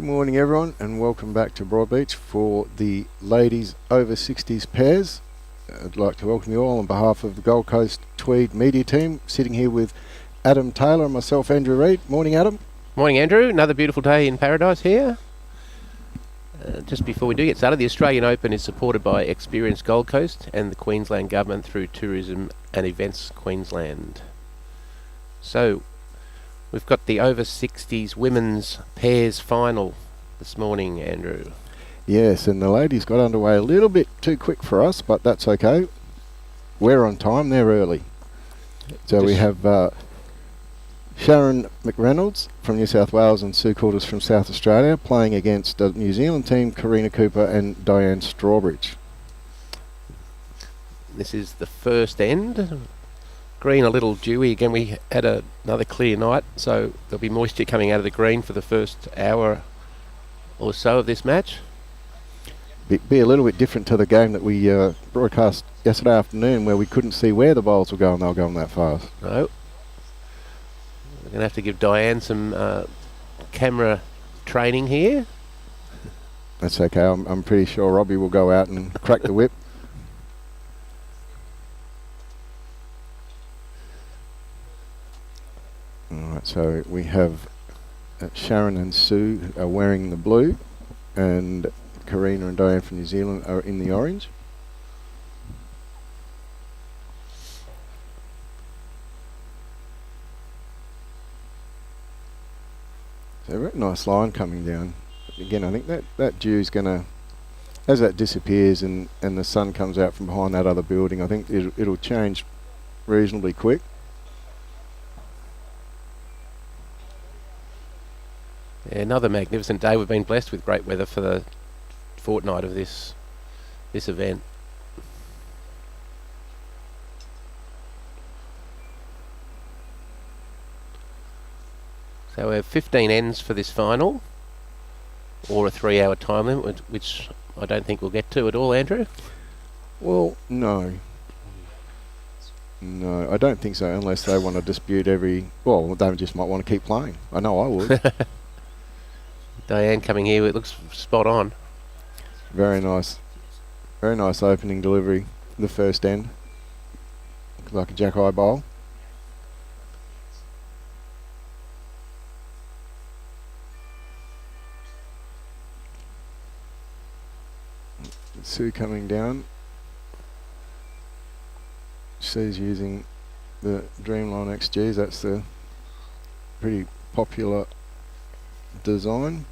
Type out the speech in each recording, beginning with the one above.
Good morning everyone and welcome back to Broadbeach for the ladies over 60s pairs. I'd like to welcome you all on behalf of the Gold Coast Tweed media team, sitting here with Adam Taylor and myself, Andrew Reid. Morning Adam. Morning Andrew, another beautiful day in paradise here. Just before we do get started, the Australian Open is supported by Experience Gold Coast and the Queensland Government through Tourism and Events Queensland. So we've got the over-60s women's pairs final this morning, Andrew. Yes, and the ladies got underway a little bit too quick for us, but that's okay. We're on time, they're early. So we have Sharon McReynolds from New South Wales and Sue Coutlas from South Australia playing against the New Zealand team, Karina and Diane Strawbridge. This is the first end. Green a little dewy. Again, we had another clear night, so there'll be moisture coming out of the green for the first hour or so of this match. Be a little bit different to the game that we broadcast yesterday afternoon, where we couldn't see where the bowls were going. They were going that fast. No. We're going to have to give Diane some camera training here. That's okay. I'm pretty sure Robbie will go out and crack the whip. Alright, so we have Sharon and Sue are wearing the blue, and Karina and Diane from New Zealand are in the orange. So a very nice line coming down. Again, I think that dew's going to, as that disappears and the sun comes out from behind that other building, I think it'll change reasonably quick. Yeah, another magnificent day. We've been blessed with great weather for the fortnight of this event. So we have 15 ends for this final, or a 3-hour time limit, which I don't think we'll get to at all, Andrew. Well, no, I don't think so, unless they want to dispute well, they just might want to keep playing. I know I would. Diane coming here, it looks spot on. Very nice opening delivery, the first end. Looks like a jack-eye bowl. Sue coming down. She's using the Dreamline XGs. That's the pretty popular design.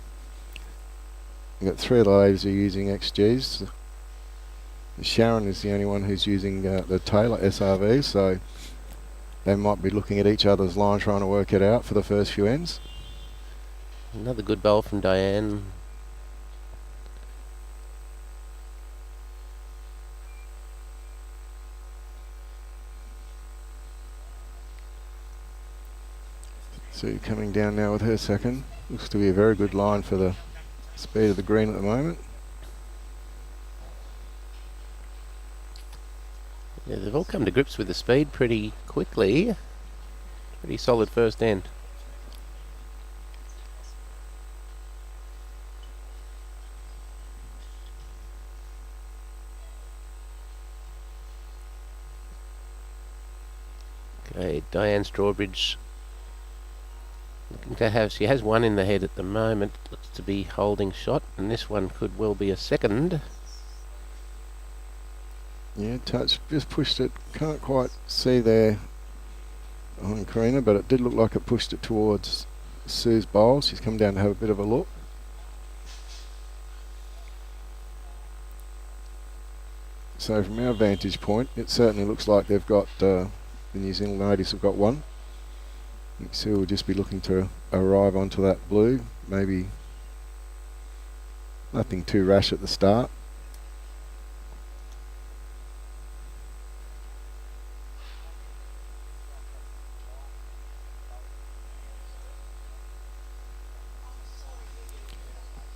We've got 3 of the ladies who are using XGs. Sharon is the only one who's using the Taylor SRV, so they might be looking at each other's line trying to work it out for the first few ends. Another good bowl from Diane. Sue coming down now with her second. Looks to be a very good line for the speed of the green at the moment. Yeah, they've all come to grips with the speed pretty quickly. Pretty solid first end. Okay, Diane Strawbridge looking to have, she has one in the head at the moment, looks to be holding shot, and this one could well be a second. Yeah, touch, just pushed it, can't quite see there on Karina, but it did look like it pushed it towards Sue's bowl. She's come down to have a bit of a look. So from our vantage point, it certainly looks like they've got, the New Zealand ladies have got one. I think Sue will just be looking to arrive onto that blue, maybe nothing too rash at the start.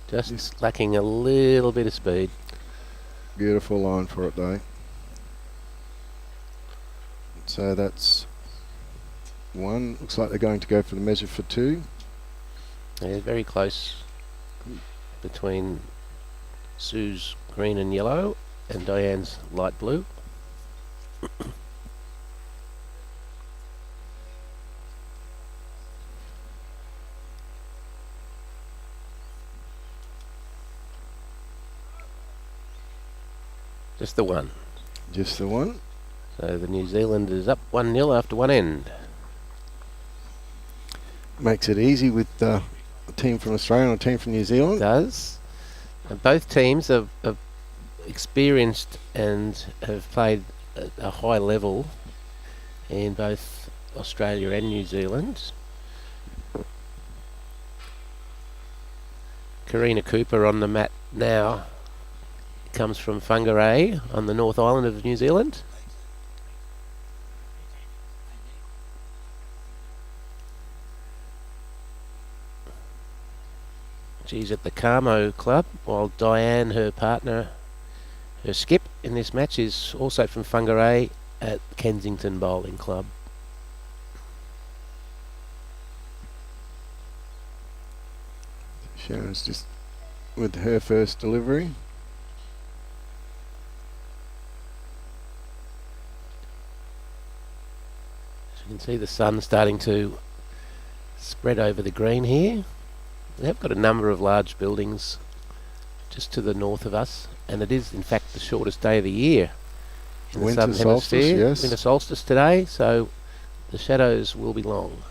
Just lacking a little bit of speed. Beautiful line for it though. So that's one. Looks like they're going to go for the measure for 2. Yeah, very close between Sue's green and yellow and Diane's light blue. Just the one. Just the one. So the New Zealand is up 1-0 after one end. Makes it easy with a team from Australia and a team from New Zealand. Does. And both teams are experienced and have played at a high level in both Australia and New Zealand. Karina Cooper on the mat now. Comes from Whangarei on the North Island of New Zealand. She's at the Carmo Club, while Diane, her partner, her skip in this match, is also from Whangarei at Kensington Bowling Club. Sharon's just with her first delivery. You can see the sun starting to spread over the green here. We have got a number of large buildings just to the north of us, and it is in fact the shortest day of the year in the Winter southern solstice, hemisphere. yes. Winter solstice today, so the shadows will be long.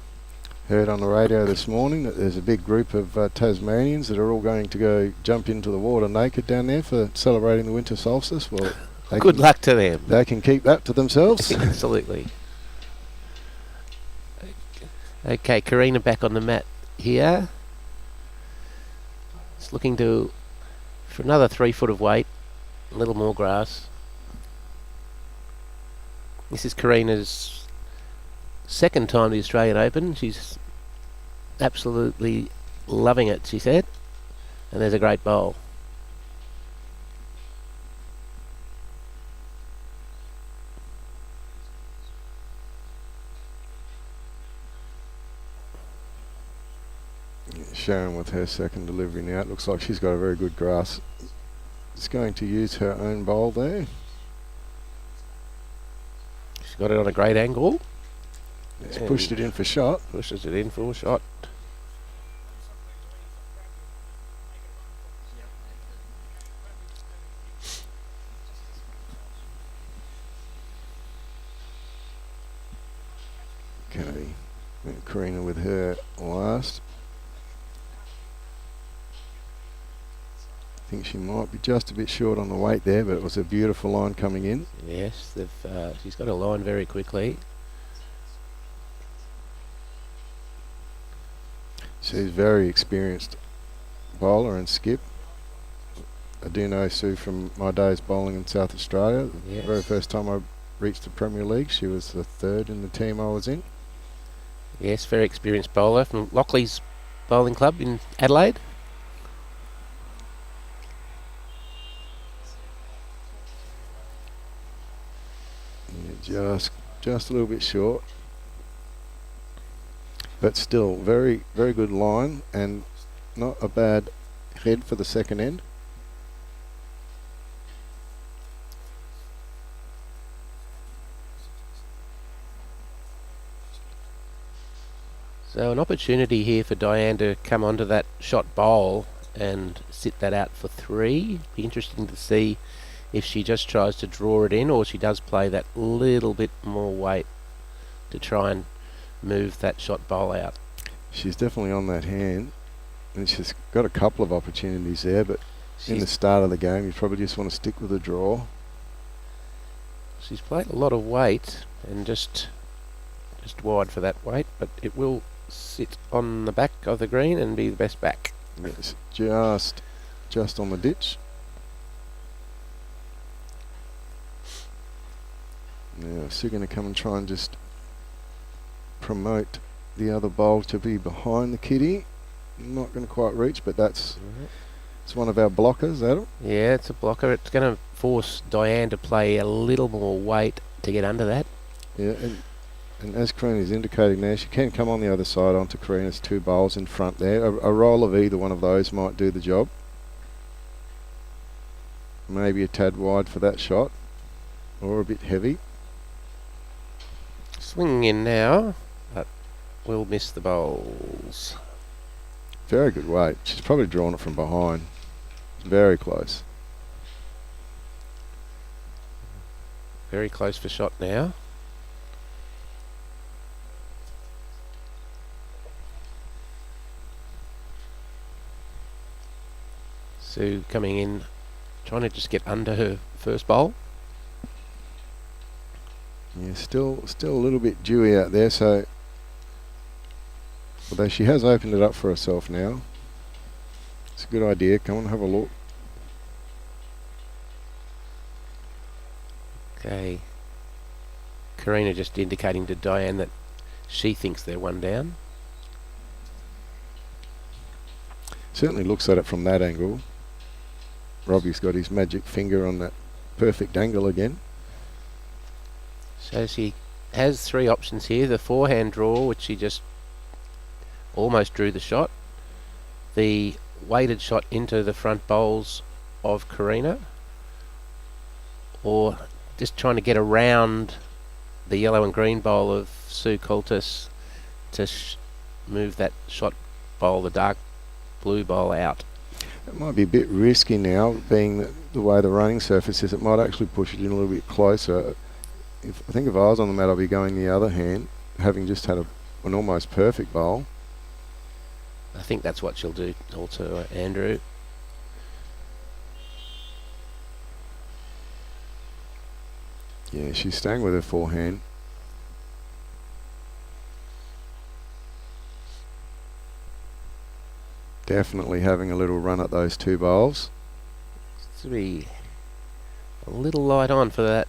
Heard on the radio this morning that there's a big group of Tasmanians that are all going to go jump into the water naked down there for celebrating the winter solstice. Well, Good luck to them. They can keep that to themselves. Absolutely. Okay, Karina back on the mat here. It's looking for another 3 foot of weight, a little more grass. This is Karina's second time to the Australian Open. She's absolutely loving it, she said. And there's a great bowl. Sharon with her second delivery now. It looks like she's got a very good grass. It's going to use her own bowl there. She's got it on a great angle. It's pushed it in for shot. Pushes it in for a shot. Okay. Karina with her last. I think she might be just a bit short on the weight there, but it was a beautiful line coming in. Yes, she's got a line very quickly. She's very experienced bowler and skip. I do know Sue from my days bowling in South Australia. Yes. The very first time I reached the Premier League, she was the third in the team I was in. Yes, very experienced bowler from Lockleys Bowling Club in Adelaide. Yeah, just a little bit short. But still, very, very good line and not a bad head for the second end. So an opportunity here for Diane to come onto that shot bowl and sit that out for 3. Be interesting to see if she just tries to draw it in or she does play that little bit more weight to try and move that shot bowl out. She's definitely on that hand, and she's got a couple of opportunities there, but in the start of the game you probably just want to stick with a draw. She's played a lot of weight and just wide for that weight, but it will sit on the back of the green and be the best back. Yes, just on the ditch. Now Sue going to come and try and just promote the other bowl to be behind the kitty. Not going to quite reach, but it's one of our blockers, Adam. Yeah, it's a blocker. It's going to force Diane to play a little more weight to get under that. Yeah, And as Karina's indicating there, she can come on the other side onto Karina's 2 bowls in front there. A roll of either one of those might do the job. Maybe a tad wide for that shot, or a bit heavy. Swinging in now, but will miss the bowls. Very good weight. She's probably drawn it from behind. Very close. Very close for shot now. Sue coming in, trying to just get under her first bowl. Yeah, still a little bit dewy out there, so although she has opened it up for herself now. It's a good idea. Come on, have a look. Okay. Karina just indicating to Diane that she thinks they're 1 down. Certainly looks at it from that angle. Robbie's got his magic finger on that perfect angle again. So she has 3 options here. The forehand draw, which she just almost drew the shot. The weighted shot into the front bowls of Karina. Or just trying to get around the yellow and green bowl of Sue Coutlas to move that shot bowl, the dark blue bowl, out. It might be a bit risky now, being the way the running surface is. It might actually push it in a little bit closer. I think if I was on the mat, I'd be going the other hand, having just had an almost perfect bowl. I think that's what she'll do also, Andrew. Yeah, she's staying with her forehand. Definitely having a little run at those 2 bowls. To be a little light on for that.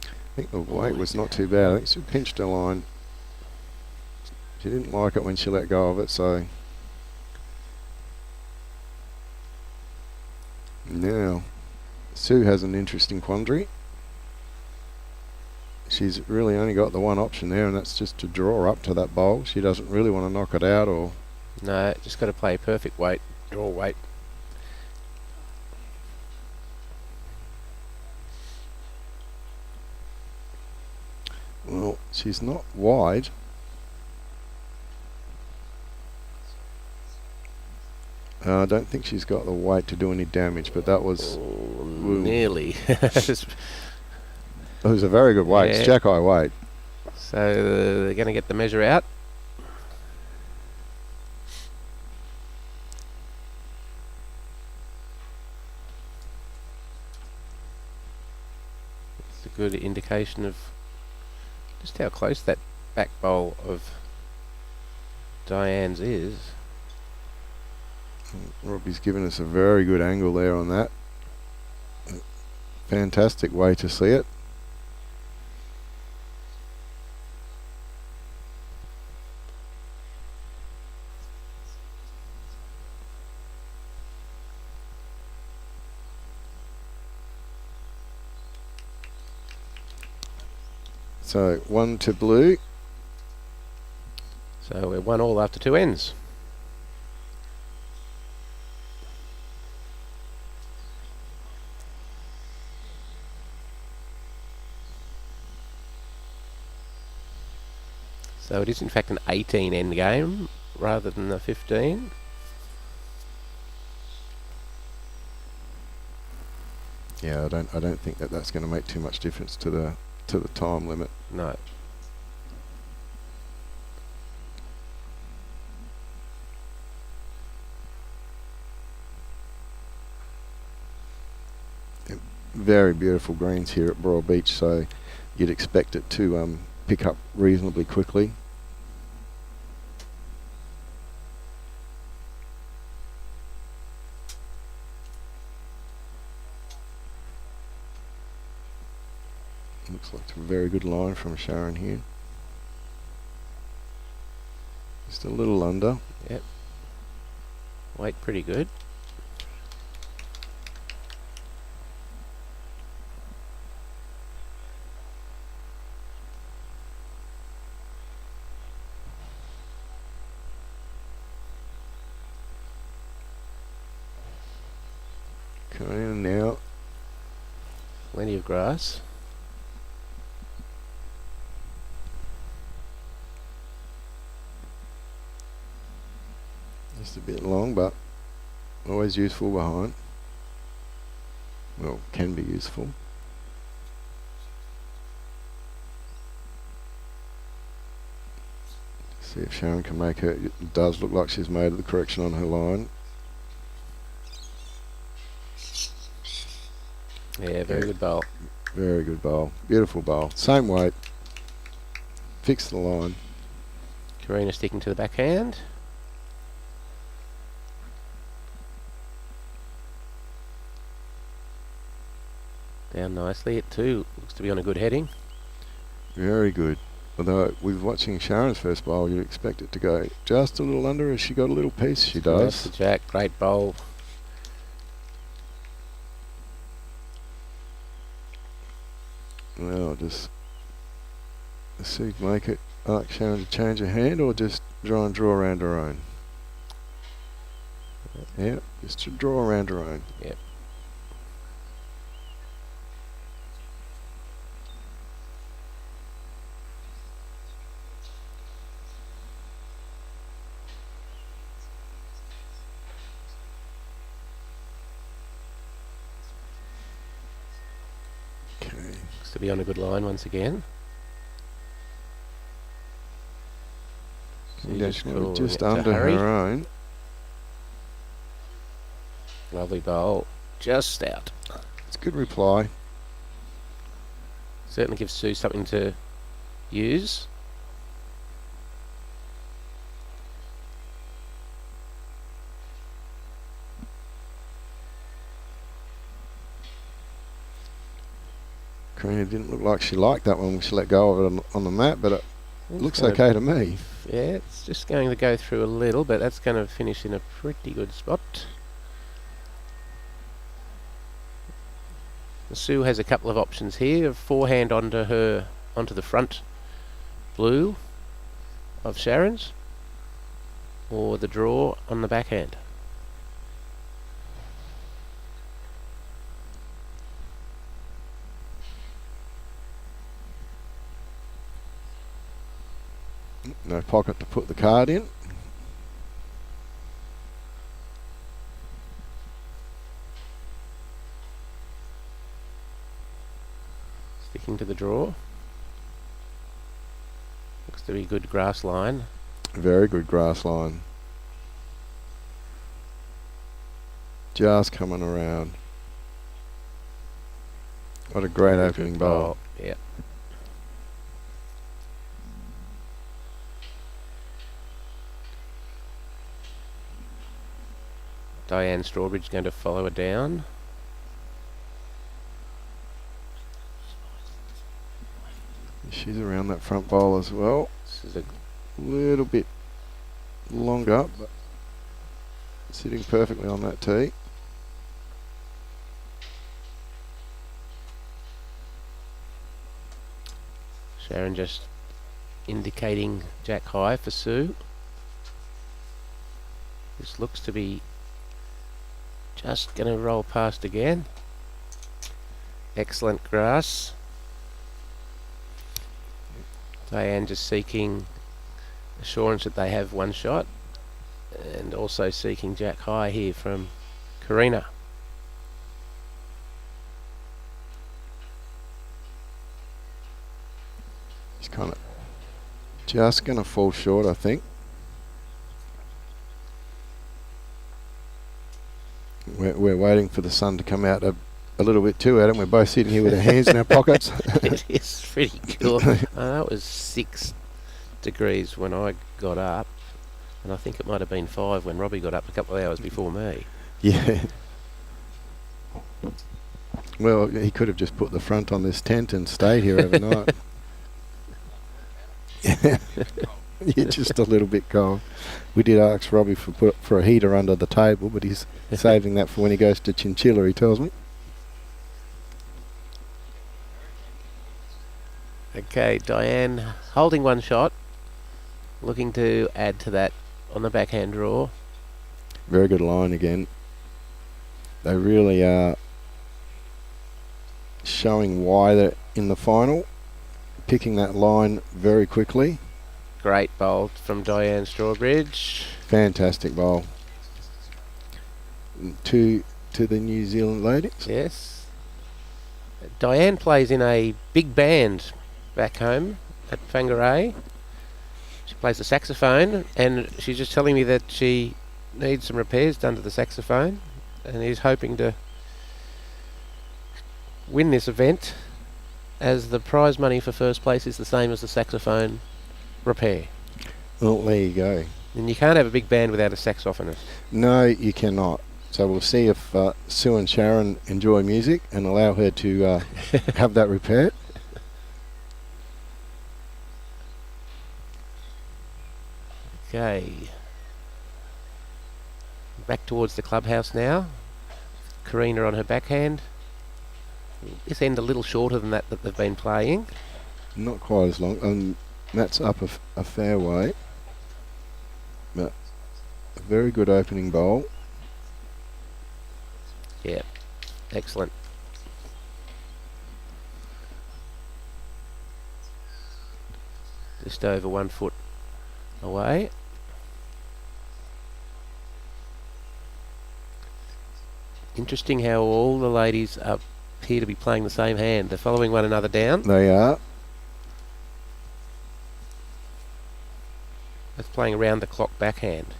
I think the weight was not too bad. I think she pinched her line. She didn't like it when she let go of it, so now Sue has an interesting quandary. She's really only got the one option there, and that's just to draw up to that bowl. She doesn't really want to knock it out, or No, just got to play perfect weight, draw weight. well, she's not wide. I don't think she's got the weight to do any damage, but that was Nearly. it was a very good weight. It's Yeah. jack eye weight. So they're going to get the measure out. It's a good indication of just how close that back bowl of Diane's is. Robbie's given us a very good angle there on that. Fantastic way to see it. So 1 to blue. So we're 1-1 after 2 ends. So it is in fact an 18 end game rather than a 15. Yeah, I don't think that's going to make too much difference to the time limit. No. Very beautiful greens here at Broadbeach, so you'd expect it to pick up reasonably quickly. Looks like a very good line from Sharon here. Just a little under. Yep. Weight pretty good. Going in now. Plenty of grass. Just a bit long, but always useful behind. Well, can be useful. See if Sharon can make her. It does look like she's made the correction on her line. Yeah, very good bowl. Very good bowl. Beautiful bowl. Same weight. Fix the line. Karina sticking to the backhand. Down nicely at 2. Looks to be on a good heading. Very good. Although with watching Sharon's first bowl, you'd expect it to go just a little under. Has she got a little piece? She That's does. the jack. Great bowl. Well, just let's see, make it. I like Sharon to change her hand or just try and draw around her own. Yeah, just to draw around her own. Yep. Okay. Looks to be on a good line once again. So you're Conventional, calling just it to under hurry. her own. Lovely bowl. Just out. It's a good reply. Certainly gives Sue something to use. Karina didn't look like she liked that one when she let go of it on the mat, but it looks gonna- okay to me. Yeah, it's just going to go through a little, but that's going to finish in a pretty good spot. Sue has a couple of options here. Forehand onto the front blue of Sharon's, or the draw on the backhand. No pocket to put the card in. Sticking to the draw. Looks to be a good grass line. Very good grass line. Just coming around. What a great Very opening good bowl. Yeah. Diane Strawbridge going to follow her down. She's around that front bowl as well. This is a Little bit longer, but sitting perfectly on that tee. Sharon just indicating jack high for Sue. This looks to be just going to roll past again. Excellent grass. Diane just seeking assurance that they have one shot, and also seeking jack high here from Karina. He's kind of just going to fall short, I think. We're waiting for the sun to come out a little bit too, Adam. We're both sitting here with our hands in our pockets. It is pretty cool. It was 6 degrees when I got up, and I think it might have been 5 when Robbie got up a couple of hours before me. Yeah. Well, he could have just put the front on this tent and stayed here overnight. Yeah, just a little bit cold. We did ask Robbie for a heater under the table, but he's saving that for when he goes to Chinchilla, he tells me. Okay, Diane holding one shot, looking to add to that on the backhand draw. Very good line again. They really are showing why they're in the final, picking that line very quickly. Great bowl from Diane Strawbridge. Fantastic bowl. To the New Zealand ladies. Yes. Diane plays in a big band back home at Whangarei. She plays the saxophone, and she's just telling me that she needs some repairs done to the saxophone, and is hoping to win this event, as the prize money for first place is the same as the saxophone repair. Well, there you go. And you can't have a big band without a saxophonist. No, you cannot. So we'll see if Sue and Sharon enjoy music and allow her to have that repaired. Okay. Back towards the clubhouse now. Karina on her backhand. This end a little shorter than that they've been playing. Not quite as long. That's up a fair way. But a very good opening bowl. Yeah, excellent. Just over 1 foot away. Interesting how all the ladies appear to be playing the same hand. They're following one another down. They are. That's playing around the clock backhand.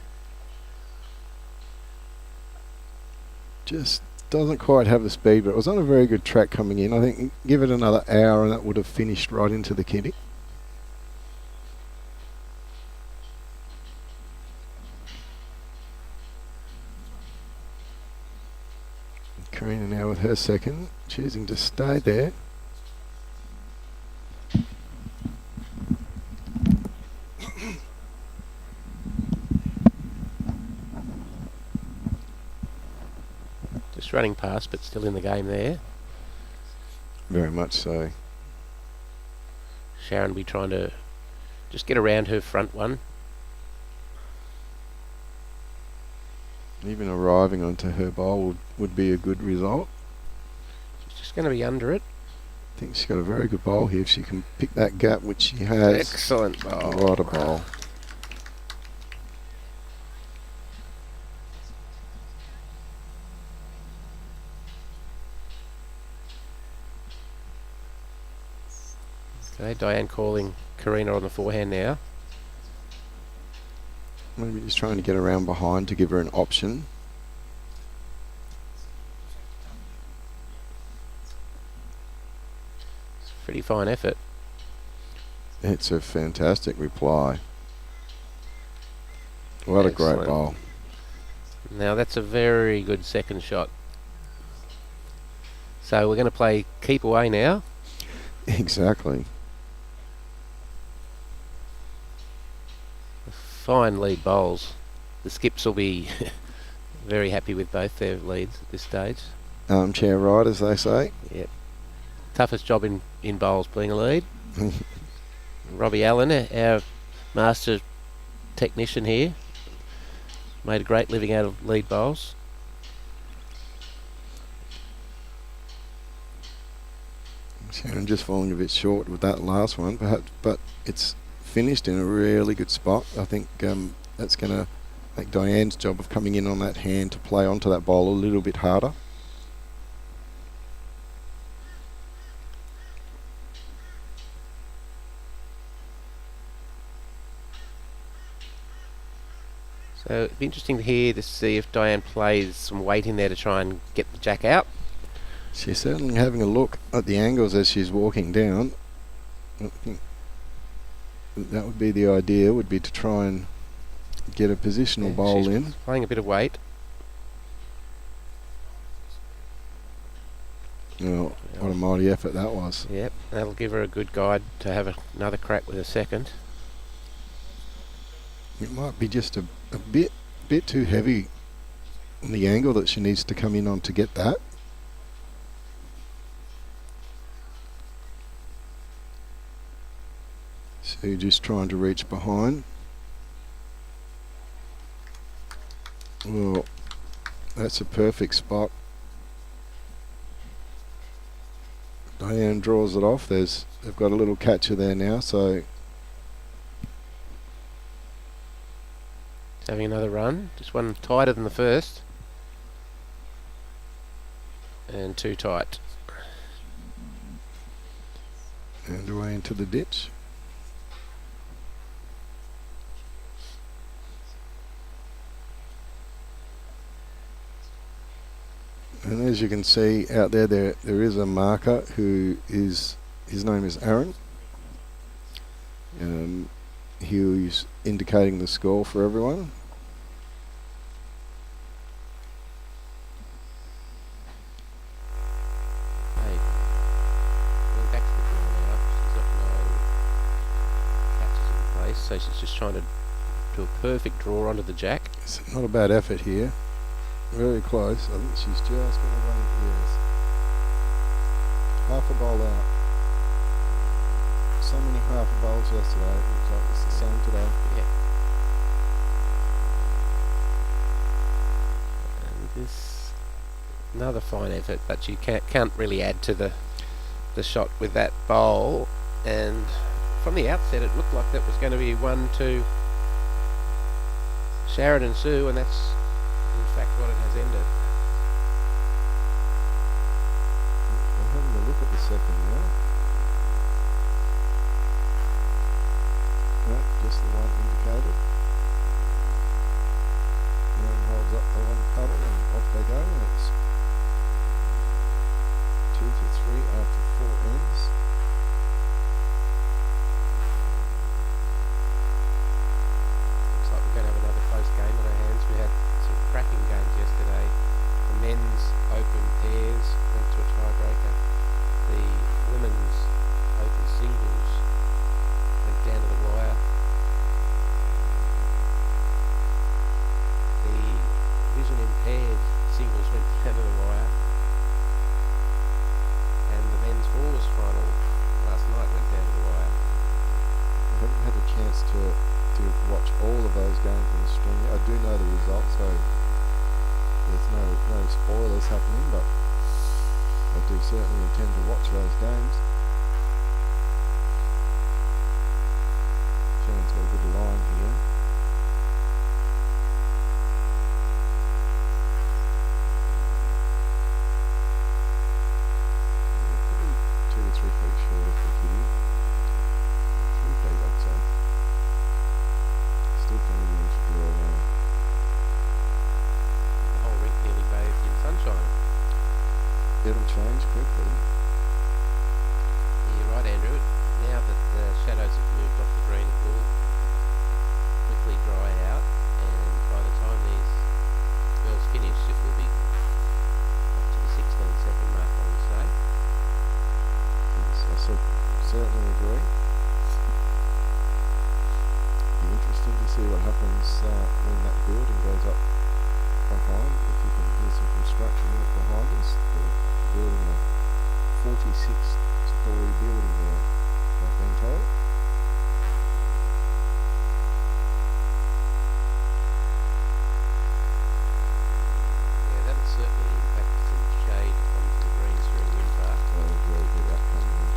Just doesn't quite have the speed, but it was on a very good track coming in. I think give it another hour and that would have finished right into the kitty. Karina now with her second, choosing to stay there. Just running past, but still in the game there. Very much so. Sharon will be trying to just get around her front one. Even arriving onto her bowl would be a good result. She's just going to be under it. I think she's got a very good bowl here. If she can pick that gap, which she has. Excellent bowl. What a bowl. Okay, Diane calling Karina on the forehand now. Maybe just trying to get around behind to give her an option. It's a pretty fine effort. It's a fantastic reply. What a great Excellent. bowl. Now that's a very good second shot. So we're going to play keep away now. Exactly. Fine lead bowls. The skips will be very happy with both their leads at this stage. Armchair right, as they say. Yep. Toughest job in bowls being a lead. Robbie Allen, our master technician here, made a great living out of lead bowls. Sharon just falling a bit short with that last one, perhaps, but it's finished in a really good spot. I think that's going to make Diane's job of coming in on that hand to play onto that bowl a little bit harder. So it'd be interesting to hear to see if Diane plays some weight in there to try and get the jack out. She's certainly having a look at the angles as she's walking down. I think that would be the idea, would be to try and get a positional bowl she's in. Playing a bit of weight. Well, what a mighty effort that was. Yep, that'll give her a good guide to have another crack with a second. It might be just a bit too heavy on the angle that she needs to come in on to get that. So you're just trying to reach behind. Well, that's a perfect spot and draws it off. They've got a little catcher there now, so Having another run. Just one tighter than the first. And too tight. and away into the ditch. And as you can see out there, there is a marker who is, his name is Aaron. He's indicating the score for everyone. Hey, going back to the draw now. She's got no catches in place, so she's just trying to do a perfect draw onto the jack. It's not a bad effort here. Very close. I think she's just going to run into this. Half a bowl out. So many half a bowls yesterday. Looks like it's the same today. Yeah. And this another fine effort, but you can't really add to the shot with that bowl. And from the outset, it looked like that was going to be 1-2 Sharon and Sue, and that's in fact what it has ended. I'm having a look at the second now. No, just the one indicated. Aaron holds up the one puddle and off they go, and it's 2 to 3 after 4 ends. Looks like we're going to have another close game on our hands. We had some cracking games yesterday. The men's open pairs went to a tiebreaker. The women's open singles went down to the wire. The vision impaired singles went down to the wire. And the men's fours final last night went down to the wire. I haven't had a chance to watch all of those games on the stream. I do know the results, so there's no spoilers happening, but I do certainly intend to watch those games. Sharon's got a good line here. Yeah, 2 to 3 feet short of the kitty. 3 feet, I'd say. Still plenty of room to draw around. The whole rink nearly bathed in sunshine. It'll change quickly. You're right, Andrew. Now that the shadows have moved off the green, it will quickly dry out, and by the time these girls finish, it will be up to the 16-second mark, I would say. Yes, certainly agree. Be interesting to see what happens when that building goes up behind. If you can hear some construction in it behind us, they're building a 46-story building there, I've been told. Yeah, that'll certainly impact some shade onto the greens during winter. So a very good outcome here.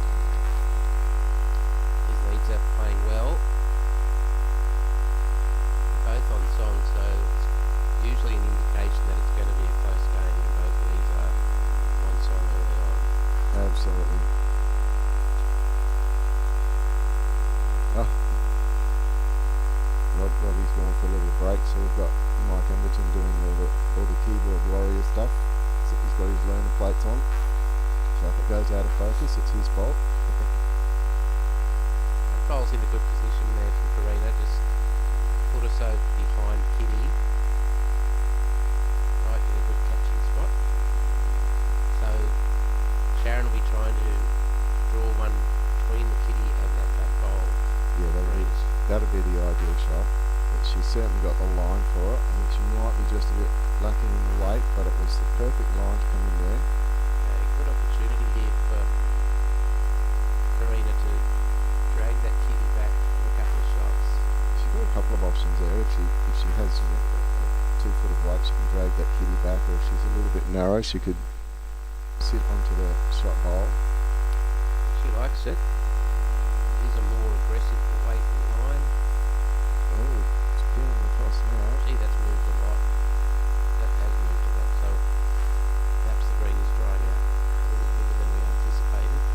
These leads are playing well, both on song, so it's usually an indication that it's going to be a close game, and both leads are on song early on. Absolutely. Robbie's going for a little break, so we've got Mike Emberton doing all the keyboard warrior stuff. So he's got his learner plates on. So if it goes out of focus, it's his fault. Bowl's in a good position there from Karina, just put us over behind Kitty. Right in a good catching spot. So Sharon will be trying to draw one between the Kitty and that bowl. Yeah, that'll be the ideal shot. But she's certainly got the line for it. I think she might be just a bit lacking in the weight, but it was the perfect line to come in there. Good opportunity here for Karina to drag that Kitty back in a couple of shots. She's got a couple of options there. If she has a 2 foot of weight, she can drag that kitty back, or if she's a little bit narrow, she could sit onto the shot bowl. She likes it. These are more aggressive away from the line. Oh, it's peeling across now. Gee, that's moved a lot. That has moved a lot, so perhaps the green is drying out a little quicker than we anticipated.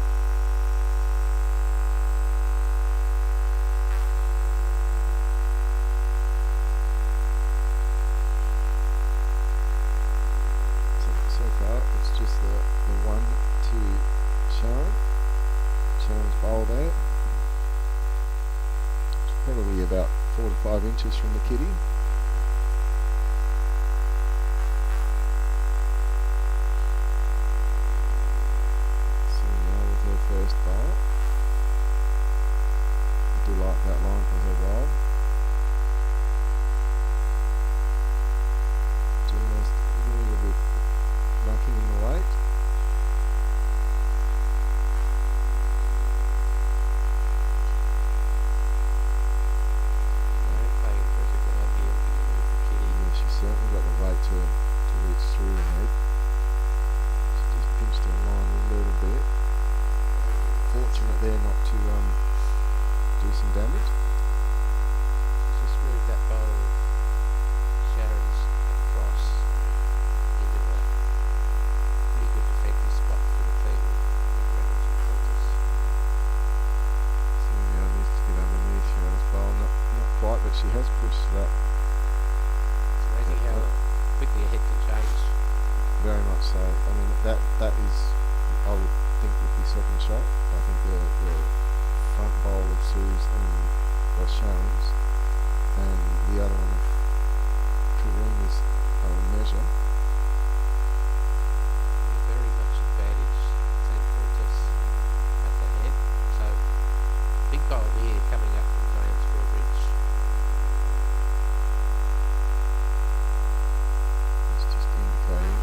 So far, it's just the one to Sharon. Sharon's bowl there. It's probably about 4 to 5 inches from the kitty. See now with her first bowl. I do like that line for her roll. Just a little bit lacking in the weight. Playing perfect line here, looking to move the kitty. Yeah, she's certainly got the weight to reach through the head. She just pinched her line a little bit. Fortunate there not to do some damage. Just move that bowl of Sharon's across into a pretty good defensive spot for the team with McReynolds and Coutlas. So now needs to get underneath Sharon's bowl. Not quite, but she has pushed it up. It's amazing how quickly a head can change. Very much so. I mean, that is, I would think, would be second shot. I think the front bowl of Sue's and Sharon's, and the other one of Karina's measure. Yeah, very much advantage Team Coutlas at the head. So big bowl here coming up from Diane Strawbridge. It's just indicating.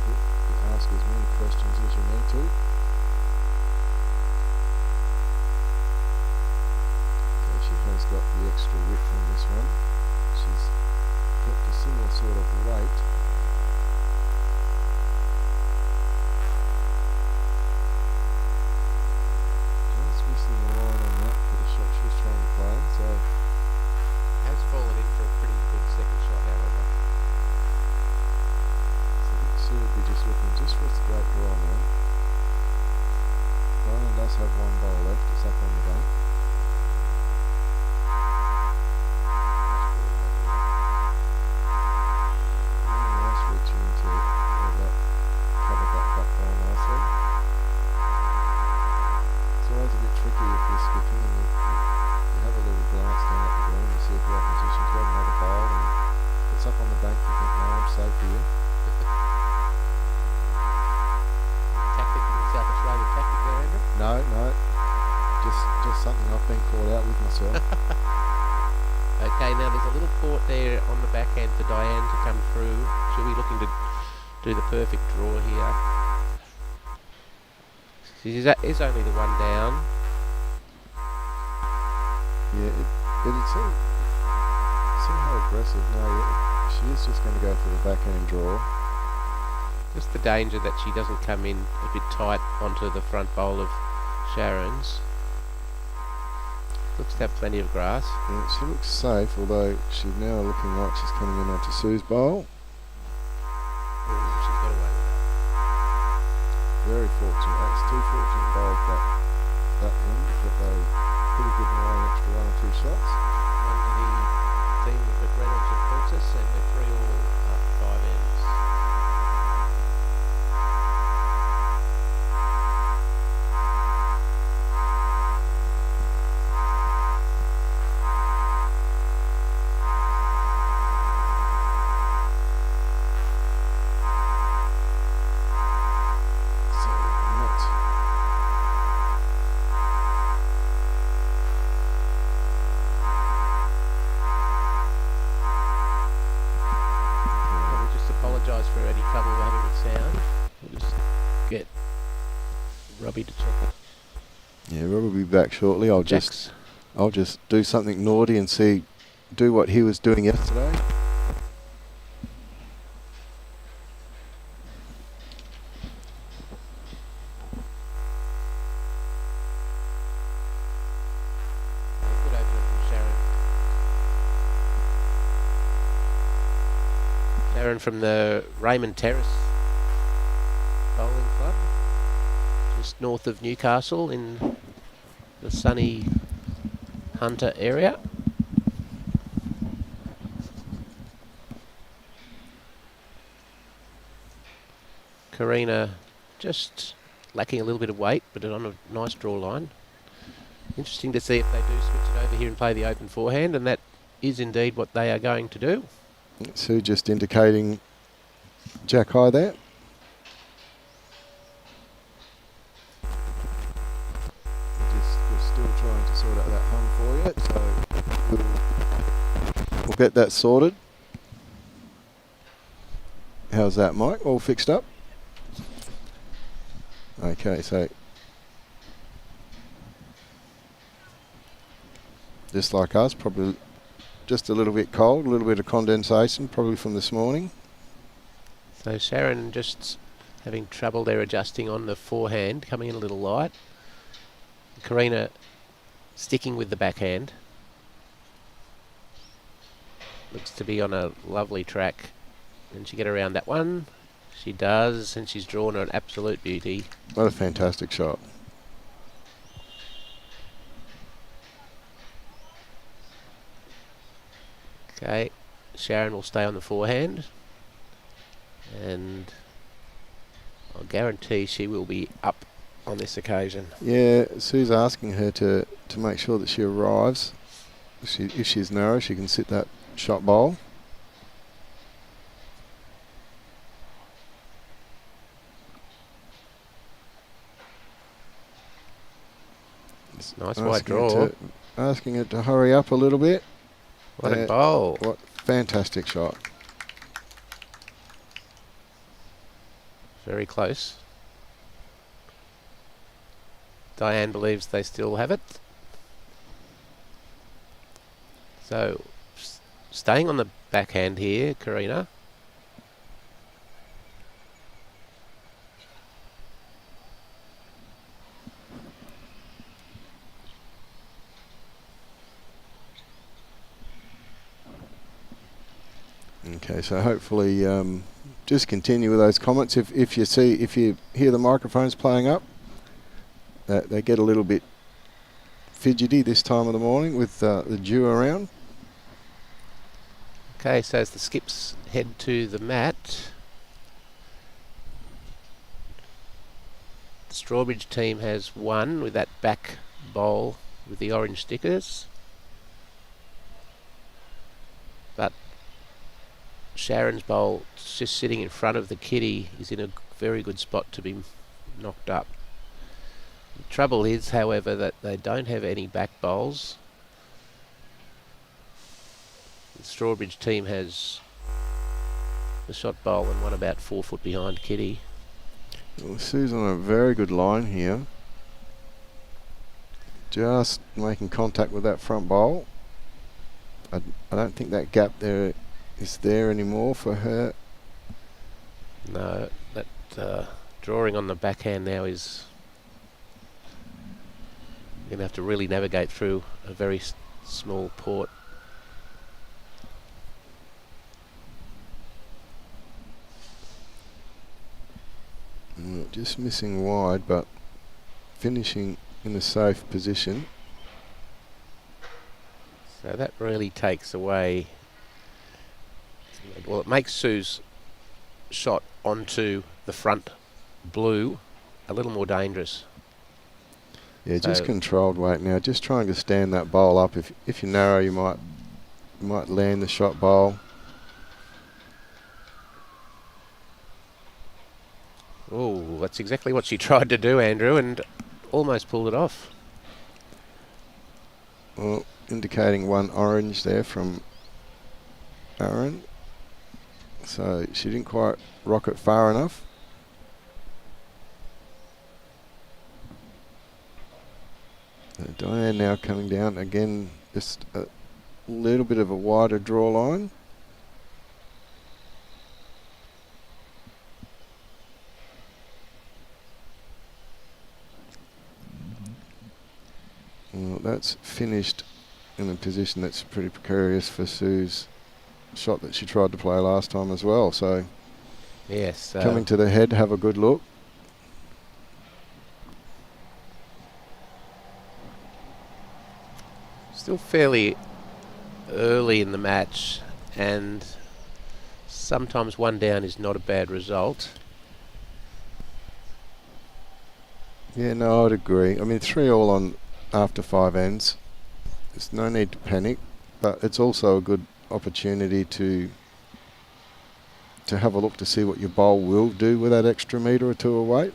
You ask as many questions as you need to. So she has got the extra width on this one. She's kept a similar sort of weight. Just missing the line on that for the shot she's trying to play. So Has fallen in for a pretty good second shot, however. I think Sue would be just looking just for a straight draw now. Diane does have one bowl left. It's up on the bank. Nice reaching into where that covered that back ball nicely. It's always a bit tricky if you're skipping and you have a little glance down at the green to see if the opposition's got another bowl, and it's up on the bank. You think, no, I'm safe here. Tactic, South Australian tactic there, Andrew. No, just something I've been caught out with myself. Okay, now there's a little port there on the back end for Diane to come through. She'll be looking to do the perfect draw here. Is only the one down. Yeah, it'd see how aggressive. No, she is just going to go for the backhand draw. Just the danger that she doesn't come in a bit tight onto the front bowl of Sharon's. Looks to have plenty of grass. Yeah, she looks safe, although she's now looking like she's coming in onto Sue's bowl. Ooh, she's got away with that. Very fortunate. That's two fortunate bowls that end, but they pretty good in one extra one or two shots. One to the team of McReynolds and Coutlas, and they're 3 all after 5 ends. Apologise for any trouble we're having with sound. We'll just get Robbie to check it. Yeah, Rob will be back shortly. I'll just do something naughty and do what he was doing yesterday. Sharon from the Raymond Terrace Bowling Club, just north of Newcastle in the sunny Hunter area. Karina just lacking a little bit of weight, but on a nice draw line. Interesting to see if they do switch it over here and play the open forehand, and that is indeed what they are going to do. Sue just indicating jack high there. We're still trying to sort out that hum for you, so we'll get that sorted. How's that, Mike? All fixed up? Okay, so just like us, probably just a little bit cold, a little bit of condensation, probably from this morning. So Sharon just having trouble there adjusting on the forehand, coming in a little light. Karina sticking with the backhand. Looks to be on a lovely track. Can she get around that one? She does, and she's drawn an absolute beauty. What a fantastic shot. Okay, Sharon will stay on the forehand, and I'll guarantee she will be up on this occasion. Yeah, Sue's asking her to make sure that she arrives. If she's narrow, she can sit that shot bowl. Nice wide draw. Asking it to hurry up a little bit. What a bowl. What fantastic shot. Very close. Diane believes they still have it. So, staying on the backhand here, Karina. Okay, so hopefully just continue with those comments. If you hear the microphones playing up, they get a little bit fidgety this time of the morning with the dew around. Okay, so as the skips head to the mat, the Strawbridge team has won with that back bowl with the orange stickers. But Sharon's bowl, just sitting in front of the kitty, is in a very good spot to be knocked up. The trouble is, however, that they don't have any back bowls. The Strawbridge team has the shot bowl and one about 4 foot behind kitty. Well, Sue's on a very good line here. Just making contact with that front bowl. I don't think that gap there is there anymore for her. No, that drawing on the backhand now is going to have to really navigate through a very small port. Just missing wide, but finishing in a safe position. So that really takes away, well, it makes Sue's shot onto the front blue a little more dangerous. Yeah, just controlled weight now. Just trying to stand that bowl up. If you narrow, you might land the shot bowl. Oh, that's exactly what she tried to do, Andrew, and almost pulled it off. Well, indicating one orange there from Aaron. So she didn't quite rock it far enough. Diane now coming down again, just a little bit of a wider draw line. Well, that's finished in a position that's pretty precarious for Sue's shot that she tried to play last time as well. So Yes. coming to the head, have a good look. Still fairly early in the match, and sometimes one down is not a bad result. Yeah, no, I'd agree. I mean, 3-all on after 5 ends. There's no need to panic, but it's also a good opportunity to have a look to see what your bowl will do with that extra metre or two of weight.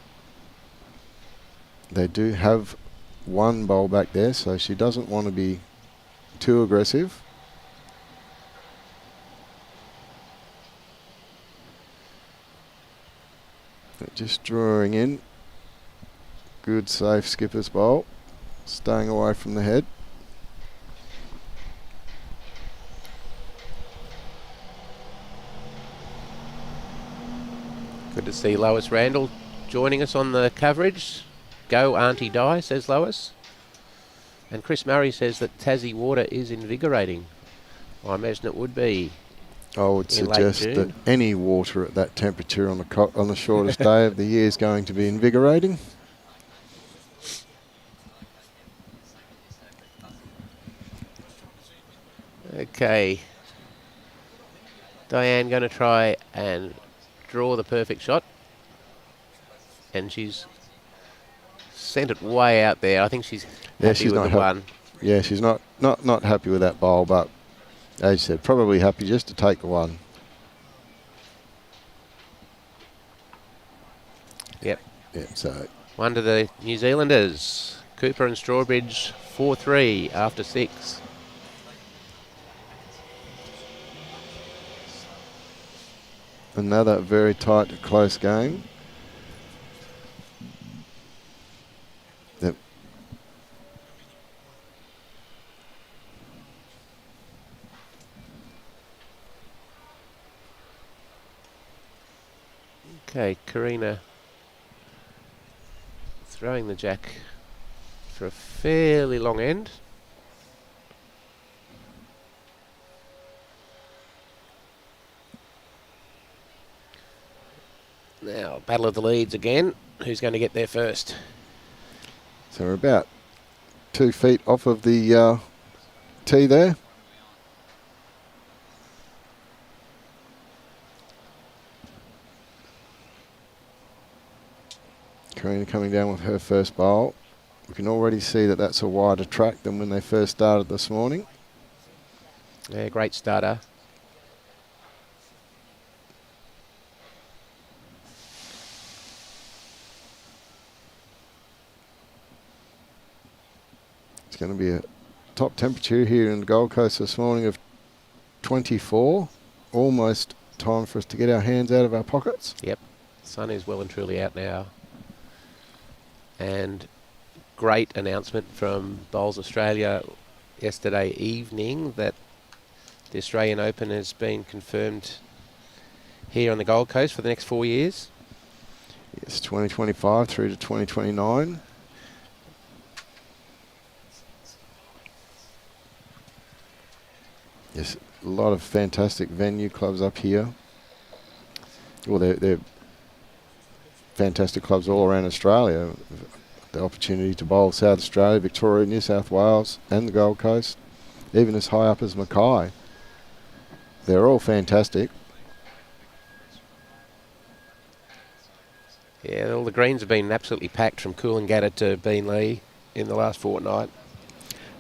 They do have one bowl back there, so she doesn't want to be too aggressive. But just drawing in. Good, safe skipper's bowl. Staying away from the head. Good to see Lois Randall joining us on the coverage. Go Auntie Di, says Lois. And Chris Murray says that Tassie water is invigorating. I imagine it would be. I would in late suggest June. that any water at that temperature on the shortest day of the year is going to be invigorating. Okay. Diane going to try and draw the perfect shot. And she's sent it way out there. I think she's Yeah, happy she's with not the one. Yeah, she's not happy with that bowl, but as you said, probably happy just to take the one. Yep. Yeah, so One to the New Zealanders. Cooper and Strawbridge 4-3 after 6. another very tight, close game. Yep. Okay, Karina throwing the jack for a fairly long end. Now, battle of the leads again. Who's going to get there first? So we're about 2 feet off of the tee there. Karina coming down with her first bowl. We can already see that that's a wider track than when they first started this morning. Yeah, great starter. It's going to be a top temperature here in the Gold Coast this morning of 24. Almost time for us to get our hands out of our pockets. Yep, sun is well and truly out now. And great announcement from Bowls Australia yesterday evening that the Australian Open has been confirmed here on the Gold Coast for the next 4 years. Yes, 2025 through to 2029. Yes, a lot of fantastic venue clubs up here. Well, they're fantastic clubs all around Australia. The opportunity to bowl South Australia, Victoria, New South Wales and the Gold Coast, even as high up as Mackay. They're all fantastic. Yeah, all the greens have been absolutely packed from Coolangatta to Beenleigh in the last fortnight.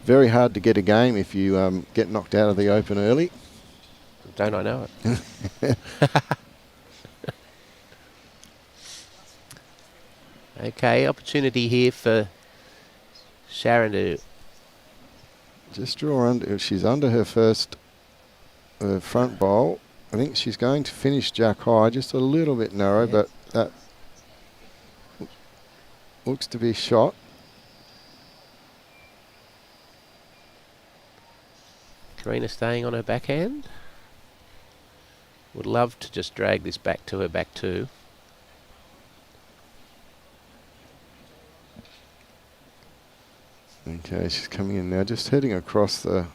Very hard to get a game if you get knocked out of the Open early. Don't I know it? Okay, opportunity here for Sharon to... Just draw under. She's under her first front bowl. I think she's going to finish jack high, just a little bit narrow, Yeah. but that looks to be shot. Karina staying on her backhand. Would love to just drag this back to her back two. Okay, she's coming in now, just heading across the,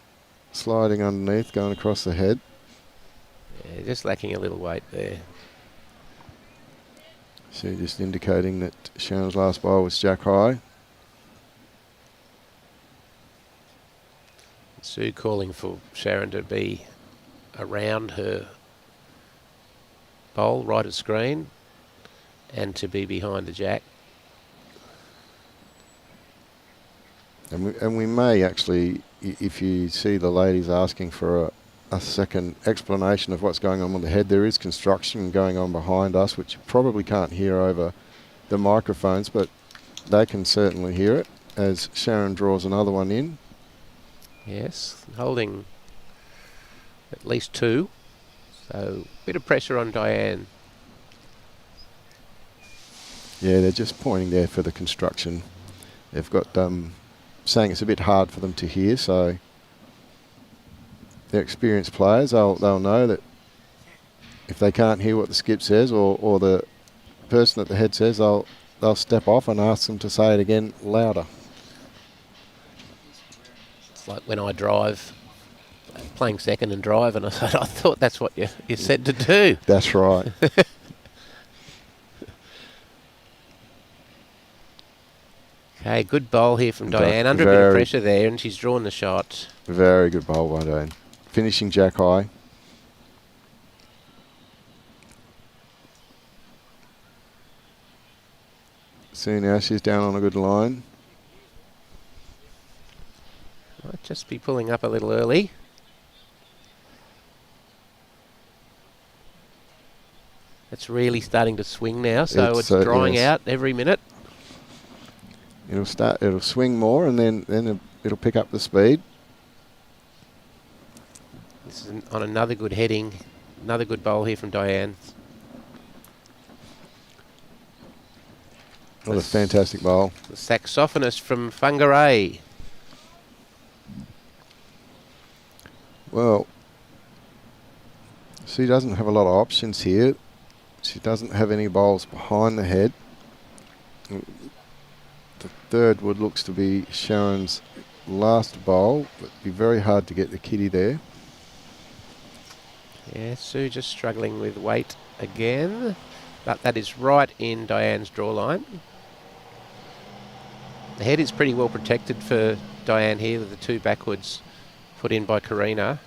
sliding underneath, going across the head. Yeah, just lacking a little weight there. So just indicating that Sharon's last bowl was jack high. Sue calling for Sharon to be around her bowl, right of screen, and to be behind the jack. And we may actually, if you see the ladies asking for a second explanation of what's going on with the head, there is construction going on behind us, which you probably can't hear over the microphones, but they can certainly hear it as Sharon draws another one in. Yes, holding at least 2. So a bit of pressure on Diane. Yeah, they're just pointing there for the construction. They've got saying it's a bit hard for them to hear, so they're experienced players. They'll know that if they can't hear what the skip says or the person at the head says, they'll step off and ask them to say it again louder. It's like when I drive, playing second and drive, and I said, I thought that's what you said to do. That's right. Okay, good bowl here from Diane. Under a bit of pressure there, and she's drawn the shot. Very good bowl by Diane. Finishing jack high. See now she's down on a good line. Might just be pulling up a little early. It's really starting to swing now, so it's drying out every minute. It'll swing more, and then it'll pick up the speed. This is on another good heading, another good bowl here from Diane. What a fantastic bowl. The saxophonist from Whangarei. Well, she doesn't have a lot of options here. She doesn't have any bowls behind the head. The third wood looks to be Sharon's last bowl. It'd be very hard to get the kitty there. Yeah, Sue just struggling with weight again. But that is right in Diane's draw line. The head is pretty well protected for Diane here with the 2 backwards put in by Karina.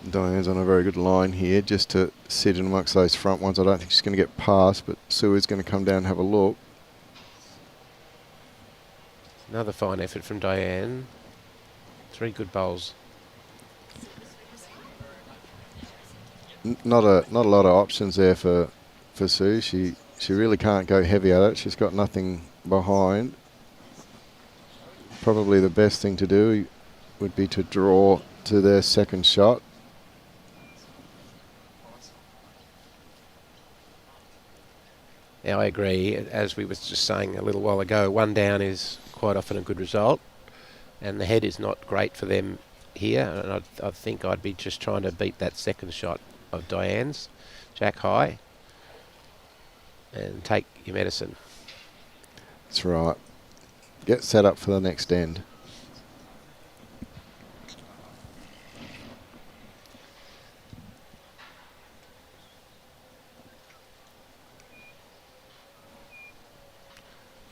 Diane's on a very good line here just to sit in amongst those front ones. I don't think she's going to get past, but Sue is going to come down and have a look. Another fine effort from Diane. 3 good bowls. Not a lot of options there for Sue. She really can't go heavy at it. She's got nothing behind. Probably the best thing to do would be to draw to their second shot. Now I agree, as we were just saying a little while ago, 1 down is quite often a good result, and the head is not great for them here, and I think I'd be just trying to beat that second shot of Diane's, jack high, and take your medicine. That's right. Get set up for the next end.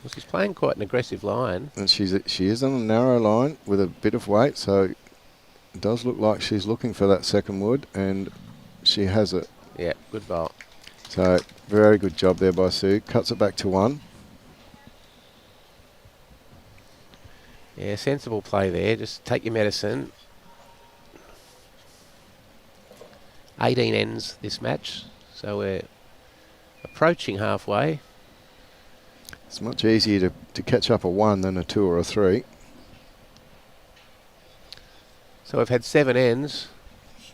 Well, she's playing quite an aggressive line. And she is on a narrow line with a bit of weight, so it does look like she's looking for that second wood, and she has it. Yeah, good bowl. So very good job there by Sue. Cuts it back to 1. Yeah, sensible play there. Just take your medicine. 18 ends this match, so we're approaching halfway. It's much easier to catch up a 1 than a 2 or a 3. So we've had 7 ends,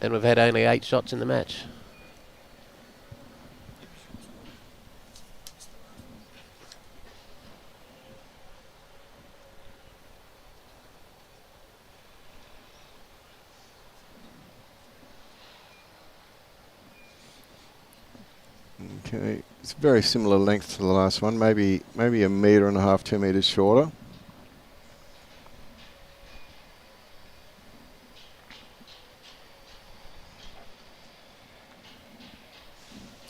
and we've had only 8 shots in the match. Okay, it's very similar length to the last one, maybe a metre and a half, 2 metres shorter.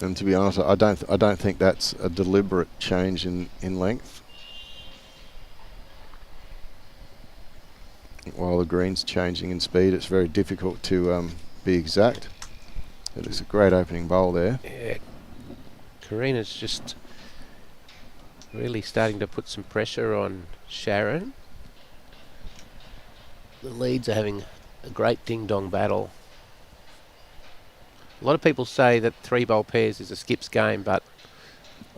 And to be honest, I don't think that's a deliberate change in length. While the green's changing in speed, it's very difficult to be exact. It is a great opening bowl there. Yeah. Karina's just really starting to put some pressure on Sharon. The leads are having a great ding-dong battle. A lot of people say that 3-bowl pairs is a skips game, but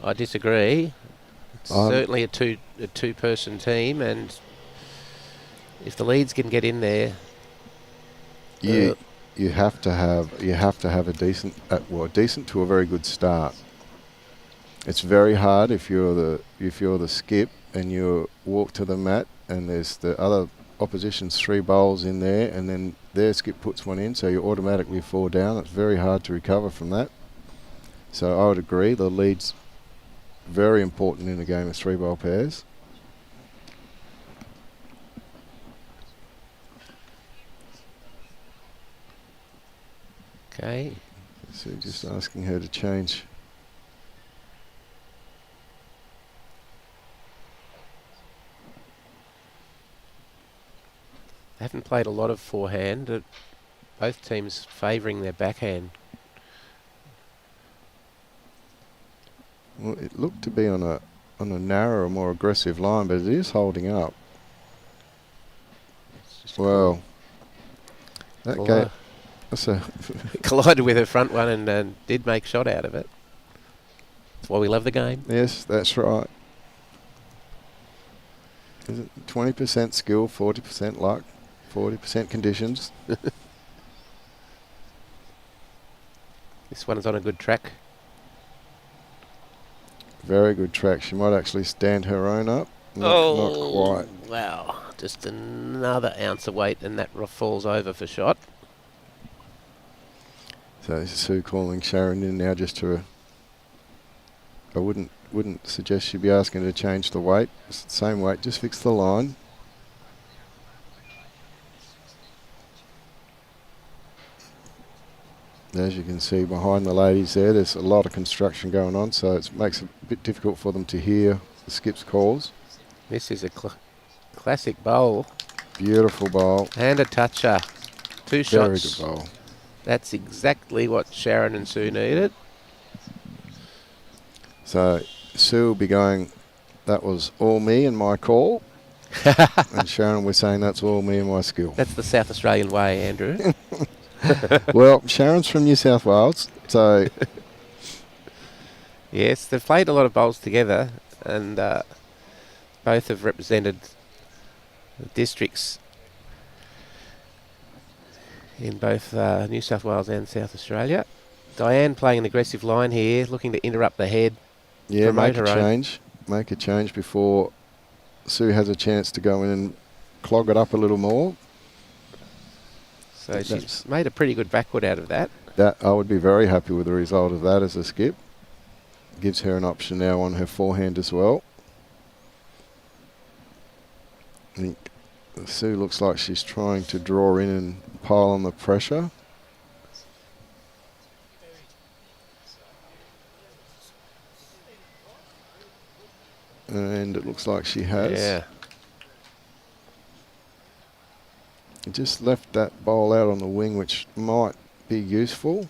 I disagree. It's certainly a two-person team, and if the leads can get in there, you have to have a decent to a very good start. It's very hard if you're the skip and you walk to the mat and there's the other opposition's 3 bowls in there, and then their skip puts one in, so you automatically fall down. It's very hard to recover from that. So I would agree, the lead's very important in a game of 3-bowl pairs. okay. So just asking her to change. They haven't played a lot of forehand. Both teams favouring their backhand. Well, it looked to be on a narrower, more aggressive line, but it is holding up. Well, that gate. That's a collided with her front one and did make shot out of it. That's why we love the game. Yes, that's right. Is it 20% skill, 40% luck, 40% conditions? This one is on a good track. Very good track. She might actually stand her own up. Not quite. Wow. Just another ounce of weight and that falls over for shot. So Sue calling Sharon in now just to... I wouldn't suggest she'd be asking her to change the weight. It's the same weight, just fix the line. As you can see behind the ladies there's a lot of construction going on, so it makes it a bit difficult for them to hear the skip's calls. This is a classic bowl. Beautiful bowl. And a toucher. 2 shots. Very good bowl. That's exactly what Sharon and Sue needed. So Sue will be going, that was all me and my call. And Sharon, we're saying that's all me and my skill. That's the South Australian way, Andrew. Well, Sharon's from New South Wales, so... Yes, they've played a lot of bowls together, and both have represented the districts in both New South Wales and South Australia. Diane playing an aggressive line here, looking to interrupt the head. Yeah, make a change. Make a change before Sue has a chance to go in and clog it up a little more. So she's made a pretty good backward out of that. I would be very happy with the result of that as a skip. Gives her an option now on her forehand as well. I think Sue looks like she's trying to draw in and pile on the pressure. And it looks like she has. Yeah. Just left that bowl out on the wing, which might be useful.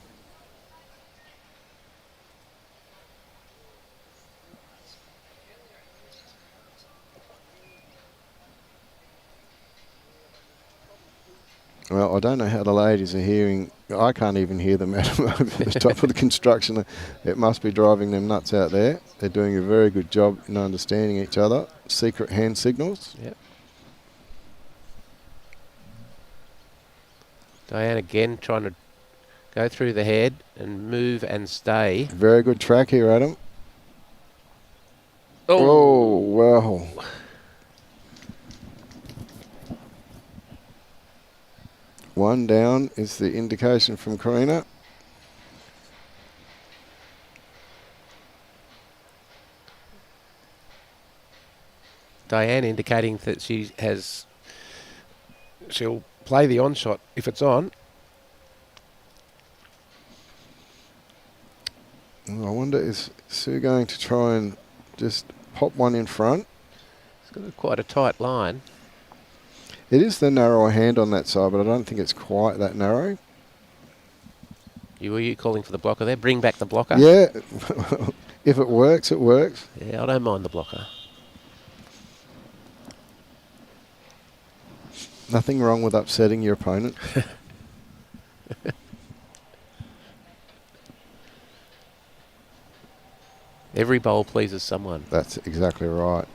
Well, I don't know how the ladies are hearing. I can't even hear them at the top of the construction. It must be driving them nuts out there. They're doing a very good job in understanding each other. Secret hand signals. Yep. Diane again trying to go through the head and move and stay. Very good track here, Adam. Oh, wow. One down is the indication from Karina. Diane indicating that she'll play the on shot if it's on. I wonder, is Sue going to try and just pop one in front? It's got quite a tight line. It is the narrower hand on that side, but I don't think it's quite that narrow. Were you calling for the blocker there? Bring back the blocker? Yeah. If it works, it works. Yeah, I don't mind the blocker. Nothing wrong with upsetting your opponent. Every bowl pleases someone. That's exactly right.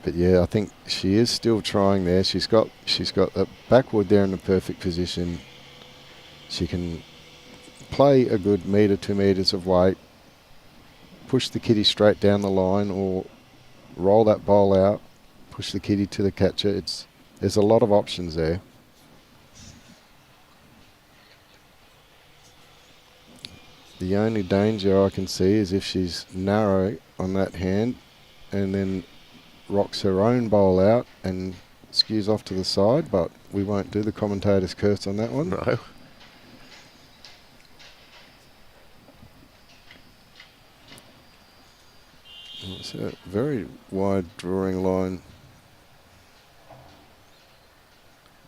But yeah, I think she is still trying there. She's got the backwood there in the perfect position. She can play a good metre, 2 metres of weight, push the kitty straight down the line, or roll that bowl out, push the kitty to the catcher. There's a lot of options there. The only danger I can see is if she's narrow on that hand and then rocks her own bowl out and skews off to the side, but we won't do the commentator's curse on that one. No. It's a very wide drawing line.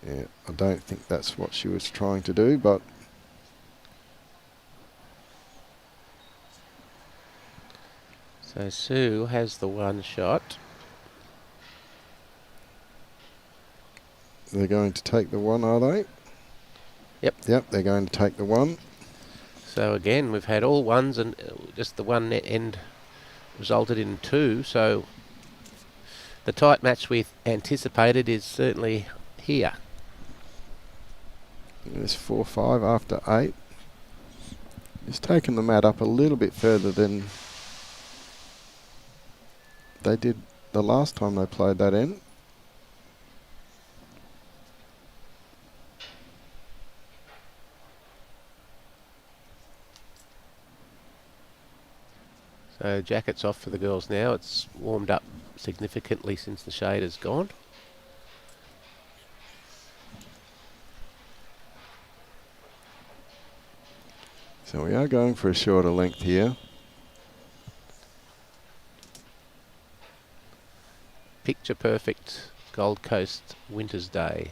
Yeah, I don't think that's what she was trying to do, but So Sue has the one shot. they're going to take the one, are they? Yep. Yep, they're going to take the one. So again, we've had all ones and just the one end resulted in 2. So the tight match we anticipated is certainly here. There's 4-5 after 8. It's taken the mat up a little bit further than they did the last time they played that end. So jackets off for the girls now. It's warmed up significantly since the shade has gone. So we are going for a shorter length here. Picture perfect Gold Coast winter's day.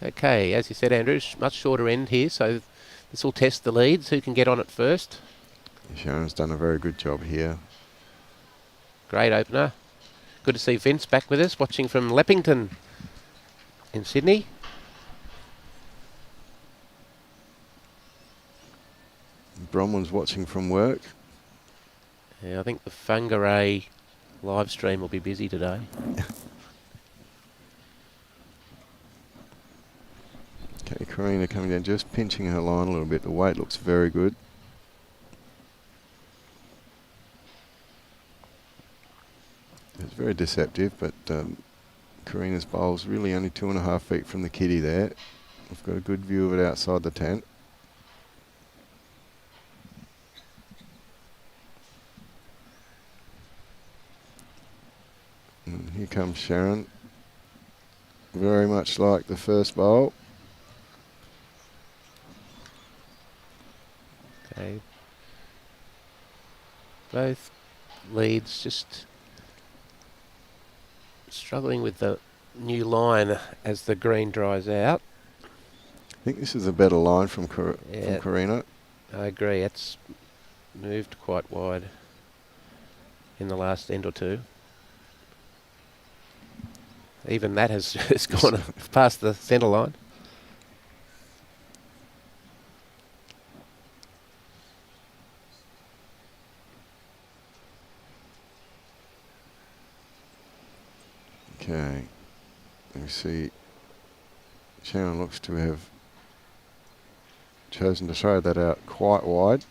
Okay, as you said, Andrew, much shorter end here, so this will test the leads. Who can get on it first? Sharon's done a very good job here. Great opener. Good to see Vince back with us, watching from Leppington in Sydney. Bronwyn's watching from work. Yeah, I think the Whangarei live stream will be busy today. Okay, Karina coming down, just pinching her line a little bit. The weight looks very good. It's very deceptive, but Karina's bowl's really only 2.5 feet from the kitty there. We've got a good view of it outside the tent. And here comes Sharon. Very much like the first bowl. Okay. Both leads just struggling with the new line as the green dries out. I think this is a better line from Karina. I agree. It's moved quite wide in the last end or two. Even that has gone past the centre line. Okay, let me see. Sharon looks to have chosen to throw that out quite wide.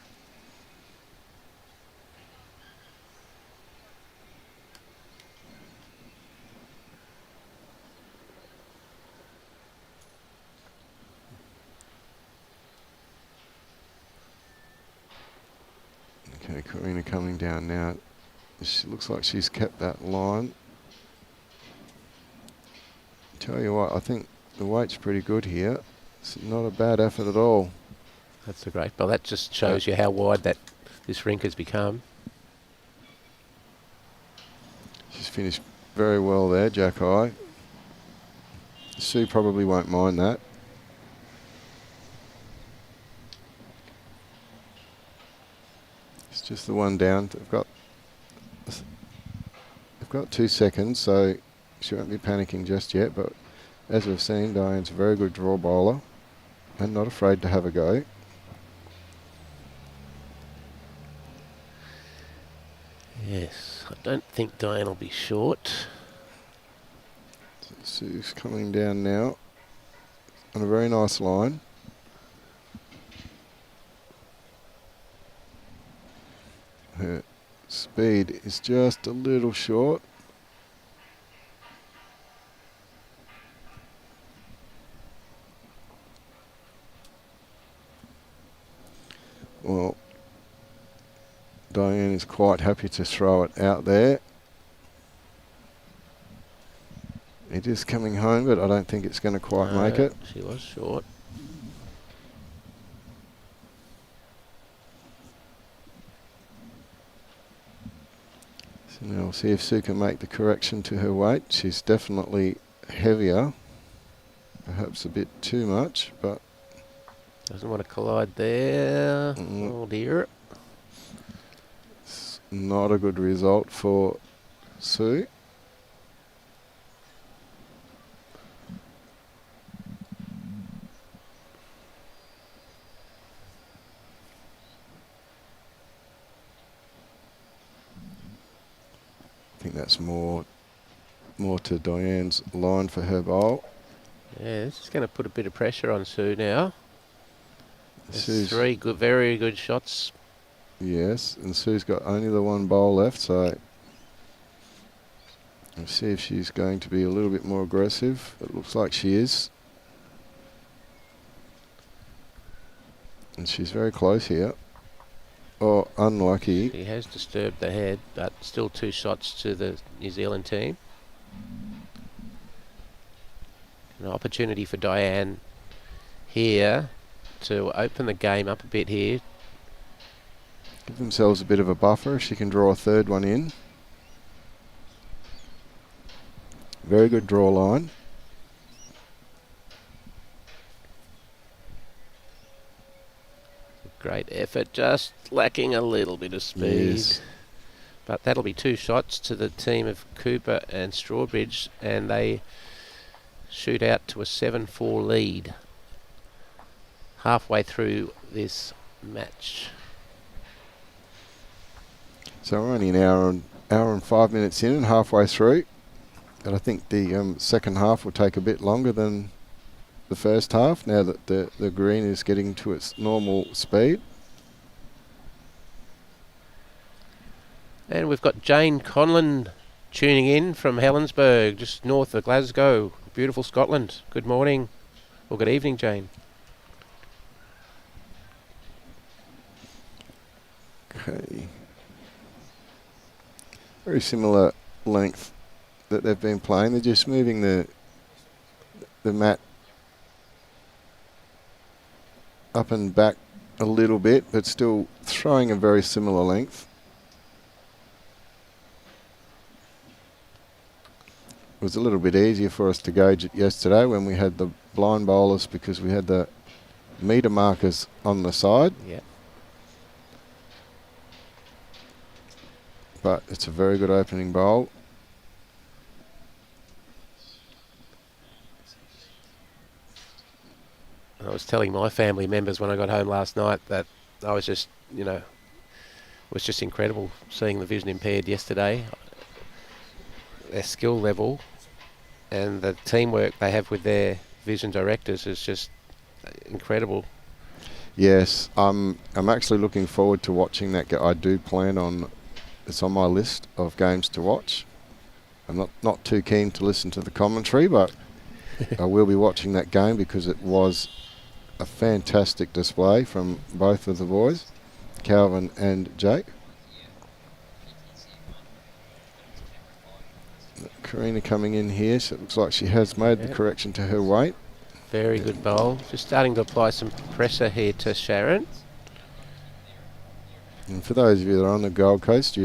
Okay, Karina coming down now. She looks like she's kept that line. Tell you what, I think the weight's pretty good here. It's not a bad effort at all. That's a great. Well, that just shows you how wide that this rink has become. She's finished very well there, Jack Eye. Sue probably won't mind that. It's just the one down. They've got 2 seconds, so she won't be panicking just yet. But as we've seen, Diane's a very good draw bowler and not afraid to have a go. Yes, I don't think Diane will be short. So Sue's coming down now on a very nice line. Her speed is just a little short. Well, Diane is quite happy to throw it out there. It is coming home, but I don't think it's going to quite make it. She was short. So now we'll see if Sue can make the correction to her weight. She's definitely heavier, perhaps a bit too much, but Doesn't want to collide there. Oh dear. it's not a good result for Sue. I think that's more to Diane's line for her bowl. Yeah, this is going to put a bit of pressure on Sue now. Sue's, Three good, very good shots. yes, and Sue's got only the one bowl left, so let's see if she's going to be a little bit more aggressive. It looks like she is. And she's very close here. Oh, unlucky. She has disturbed the head, but still 2 shots to the New Zealand team. An opportunity for Diane here to open the game up a bit here. Give themselves a bit of a buffer. She can draw a third one in. Very good draw line. Great effort, just lacking a little bit of speed. Yes. But that'll be 2 shots to the team of Cooper and Strawbridge, and they shoot out to a 7-4 lead halfway through this match. So we're only an hour and 5 minutes in and halfway through. And I think the second half will take a bit longer than the first half now that the green is getting to its normal speed. And we've got Jane Conlon tuning in from Helensburgh, just north of Glasgow. Beautiful Scotland. Good morning. Or good evening, Jane. Okay. Very similar length that they've been playing. They're just moving the mat up and back a little bit, but still throwing a very similar length. It was a little bit easier for us to gauge it yesterday when we had the blind bowlers because we had the meter markers on the side. Yeah. But it's a very good opening bowl. I was telling my family members when I got home last night that I was just, it was just incredible seeing the vision impaired yesterday. Their skill level and the teamwork they have with their vision directors is just incredible. Yes, I'm actually looking forward to watching that. I do plan on, it's on my list of games to watch. I'm not too keen to listen to the commentary, but I will be watching that game because it was a fantastic display from both of the boys, Calvin and Jake. Karina coming in here. So it looks like she has made the Yep. correction to her weight. Very good bowl. Just starting to apply some pressure here to Sharon. And for those of you that are on the Gold Coast,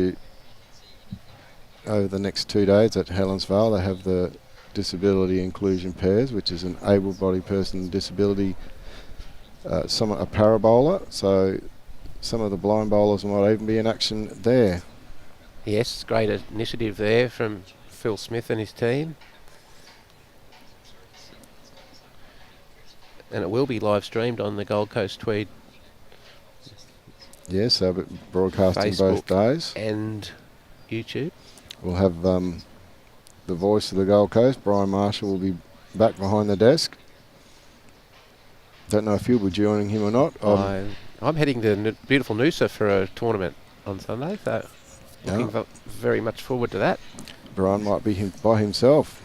over the next 2 days at Helensvale, they have the disability inclusion pairs, which is an able-bodied person with disability, a parabola. So some of the blind bowlers might even be in action there. Yes, great initiative there from Phil Smith and his team. And it will be live streamed on the Gold Coast Tweed Yes, so broadcasting Facebook both days. and YouTube. We'll have the voice of the Gold Coast, Brian Marshall, will be back behind the desk. Don't know if you'll be joining him or not. I'm heading to beautiful Noosa for a tournament on Sunday, so looking very much forward to that. Brian might be by himself.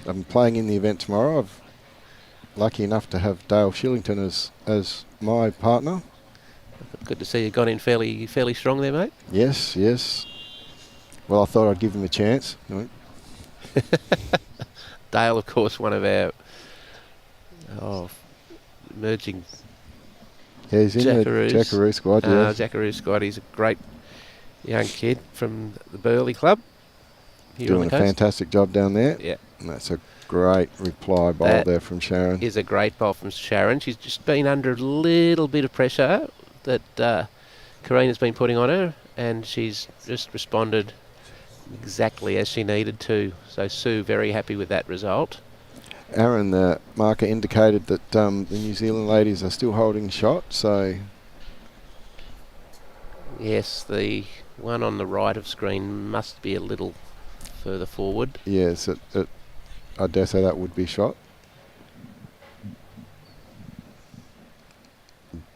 I'm playing in the event tomorrow. I'm lucky enough to have Dale Shillington as my partner. Good to see you got in fairly strong there, mate. Yes, yes. Well, I thought I'd give him a chance. Dale, of course, one of our emerging Yeah, he's in Jackaroos. the Jackaroo squad, yes. Jackaroo squad. He's a great young kid from the Burley Club here on Doing the a coast. fantastic job down there. Yeah. And that's a great reply bowl That there from Sharon. Is a great bowl from Sharon. She's just been under a little bit of pressure that Karina's been putting on her, and she's just responded exactly as she needed to. So Sue very happy with that result. Aaron, the marker, indicated that the New Zealand ladies are still holding shot, so Yes, the one on the right of screen must be a little further forward. yes, I dare say that would be shot.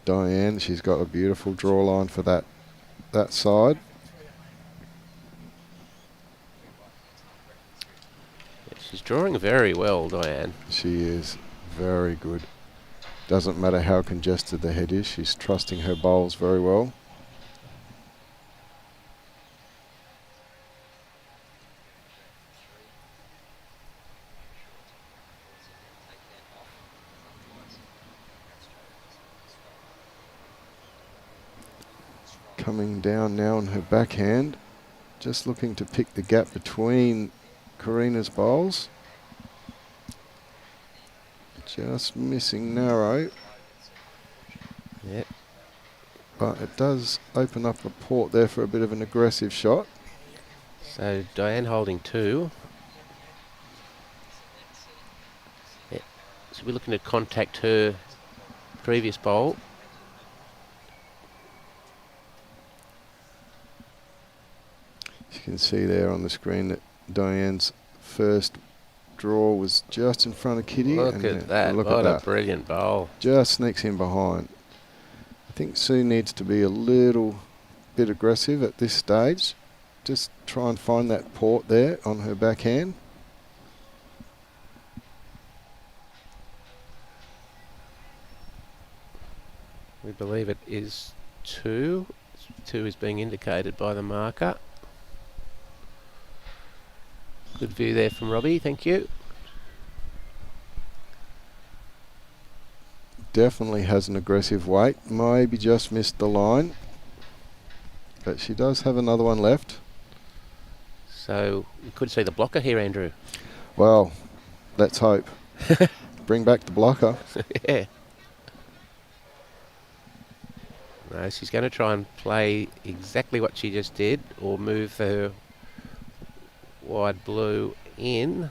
Diane, she's got a beautiful draw line for that side. She's drawing very well, Diane. She is very good. Doesn't matter how congested the head is, she's trusting her bowls very well. Coming down now on her backhand, just looking to pick the gap between Karina's bowls. Just missing narrow, Yeah. but it does open up a port there for a bit of an aggressive shot. So Diane holding 2. Yeah. So we're looking to contact her previous bowl. You can see there on the screen that Diane's first draw was just in front of Kitty. Look and at that. Look What at a that. brilliant bowl. Just sneaks in behind. I think Sue needs to be a little bit aggressive at this stage. Just try and find that port there on her backhand. We believe it is 2. 2 is being indicated by the marker. Good view there from Robbie, thank you. Definitely has an aggressive weight. Maybe just missed the line. But she does have another one left. So you could see the blocker here, Andrew. Well, let's hope. Bring back the blocker. Yeah. No, she's going to try and play exactly what she just did, or move her wide blue in.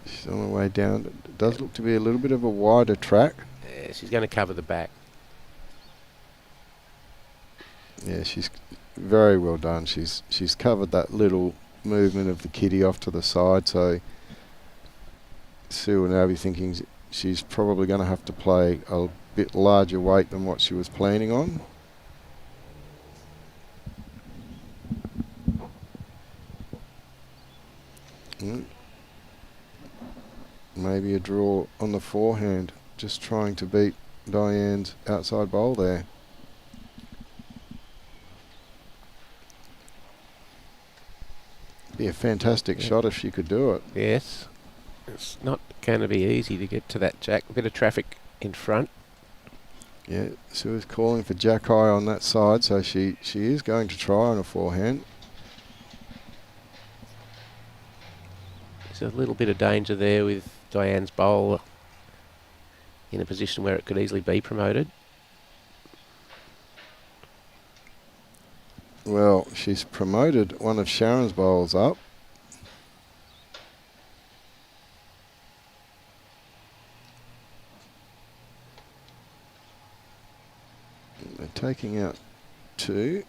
She's on her way down. It does look to be a little bit of a wider track. Yeah, she's going to cover the back. Yeah, she's very well done. She's covered that little movement of the kitty off to the side, so Sue will now be thinking she's probably going to have to play a bit larger weight than what she was planning on. Maybe a draw on the forehand, just trying to beat Diane's outside bowl there. be a fantastic shot if she could do it. Yes. It's not going to be easy to get to that jack. A bit of traffic in front. Yeah, Sue is calling for jack high on that side, so she is going to try on a forehand. There's a little bit of danger there with Diane's bowl in a position where it could easily be promoted. Well, she's promoted one of Sharon's bowls up. They're taking out 2.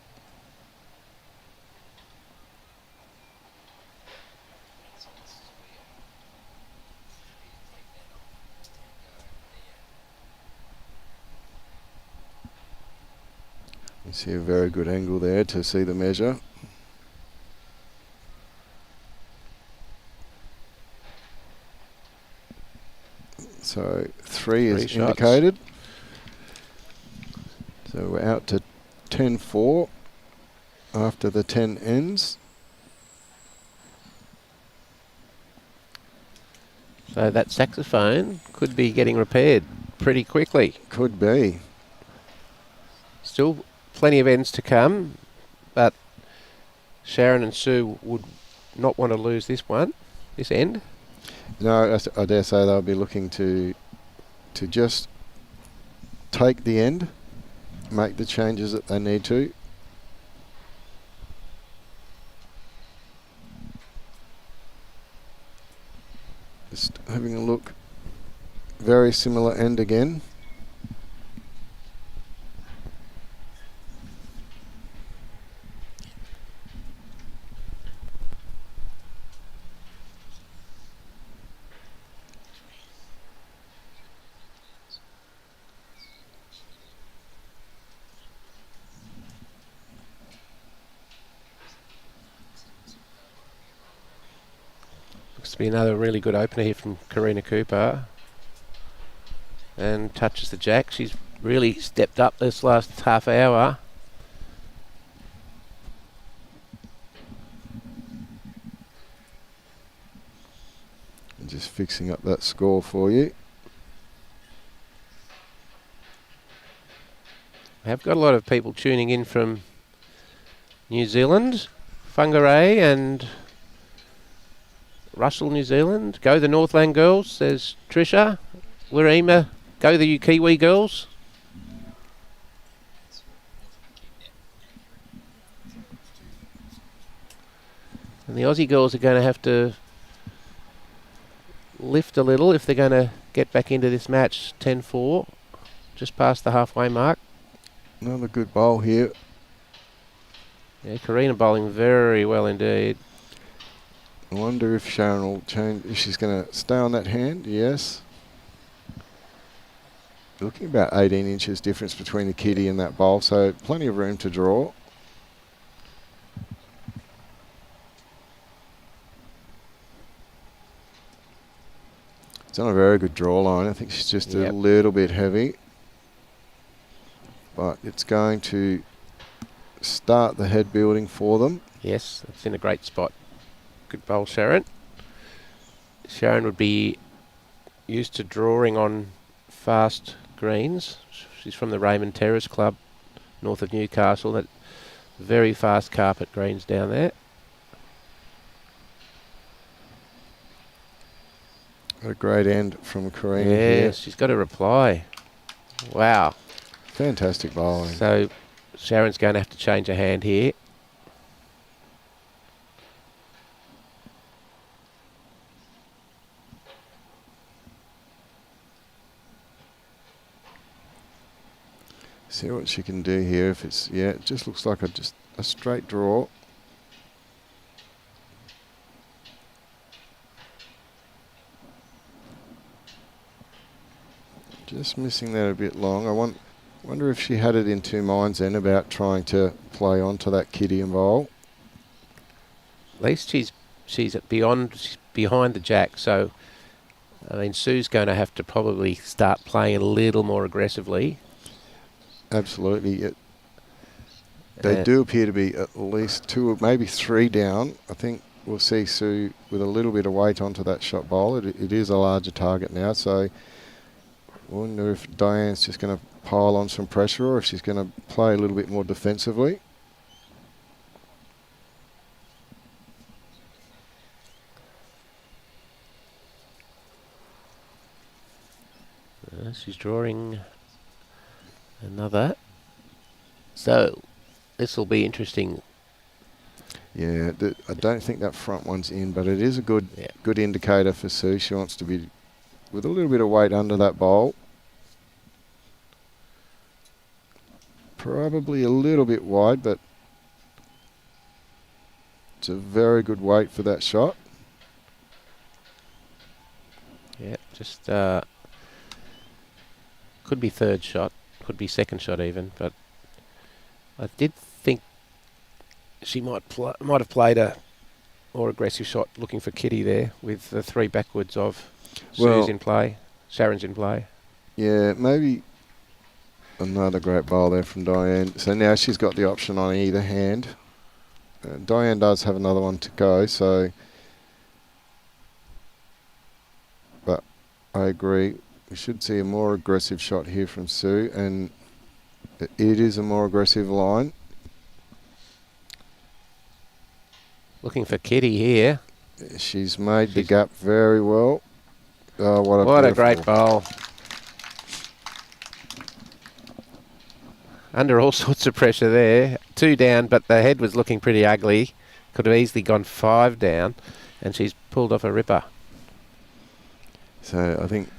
You see a very good angle there to see the measure. So 3 is shots. indicated. So we're out to 10-4 after the 10 ends. So that saxophone could be getting repaired pretty quickly. Could be. Still plenty of ends to come, but Sharon and Sue would not want to lose this end. No, I dare say they'll be looking to just take the end, make the changes that they need to. Just having a look. Very similar end again. Looks to be another really good opener here from Karina Cooper. And touches the jack. She's really stepped up this last half hour. And just fixing up that score for you. We have got a lot of people tuning in from New Zealand. Whangarei and Russell, New Zealand. Go the Northland girls, says Trisha. Wirema, go the Kiwi girls. And the Aussie girls are going to have to lift a little if they're going to get back into this match. 10-4, just past the halfway mark. Another good bowl here. Yeah, Karina bowling very well indeed. I wonder if Sharon will change, if she's going to stay on that hand. Yes. Looking about 18 inches difference between the kitty and that bowl, so plenty of room to draw. It's on a very good draw line. I think she's just a little bit heavy. But it's going to start the head building for them. Yes, it's in a great spot. Good bowl, Sharon. Sharon would be used to drawing on fast greens. She's from the Raymond Terrace Club, north of Newcastle. That very fast carpet greens down there. A great end from Karina. Yes, she's got a reply. Wow. Fantastic bowling. So Sharon's going to have to change her hand here. See what she can do here. If it's, yeah, it just looks like a straight draw. Just missing that a bit long. I wonder if she had it in two minds then about trying to play onto that kitty and bowl. At least she's behind the jack. So I mean, Sue's going to have to probably start playing a little more aggressively. Absolutely. They do appear to be at least two, maybe three down. I think we'll see Sue with a little bit of weight onto that shot bowl. It is a larger target now, so I wonder if Diane's just going to pile on some pressure or if she's going to play a little bit more defensively. She's drawing another. So this will be interesting. Yeah, I don't think that front one's in, but it is a good indicator for Sue. She wants to be with a little bit of weight under that bowl. Probably a little bit wide, but it's a very good weight for that shot. Yeah, just could be third shot, could be second shot even, but I did think she might have played a more aggressive shot looking for Kitty there with the 3 backwards of Sue's in play, Sharon's in play. Yeah, maybe another great bowl there from Diane. So now she's got the option on either hand. Diane does have another one to go, so... But I agree. We should see a more aggressive shot here from Sue, and it is a more aggressive line. Looking for Kitty here. She's made the gap very well. Oh, what a great bowl. Under all sorts of pressure there. 2 down, but the head was looking pretty ugly. Could have easily gone 5 down, and she's pulled off a ripper. So I think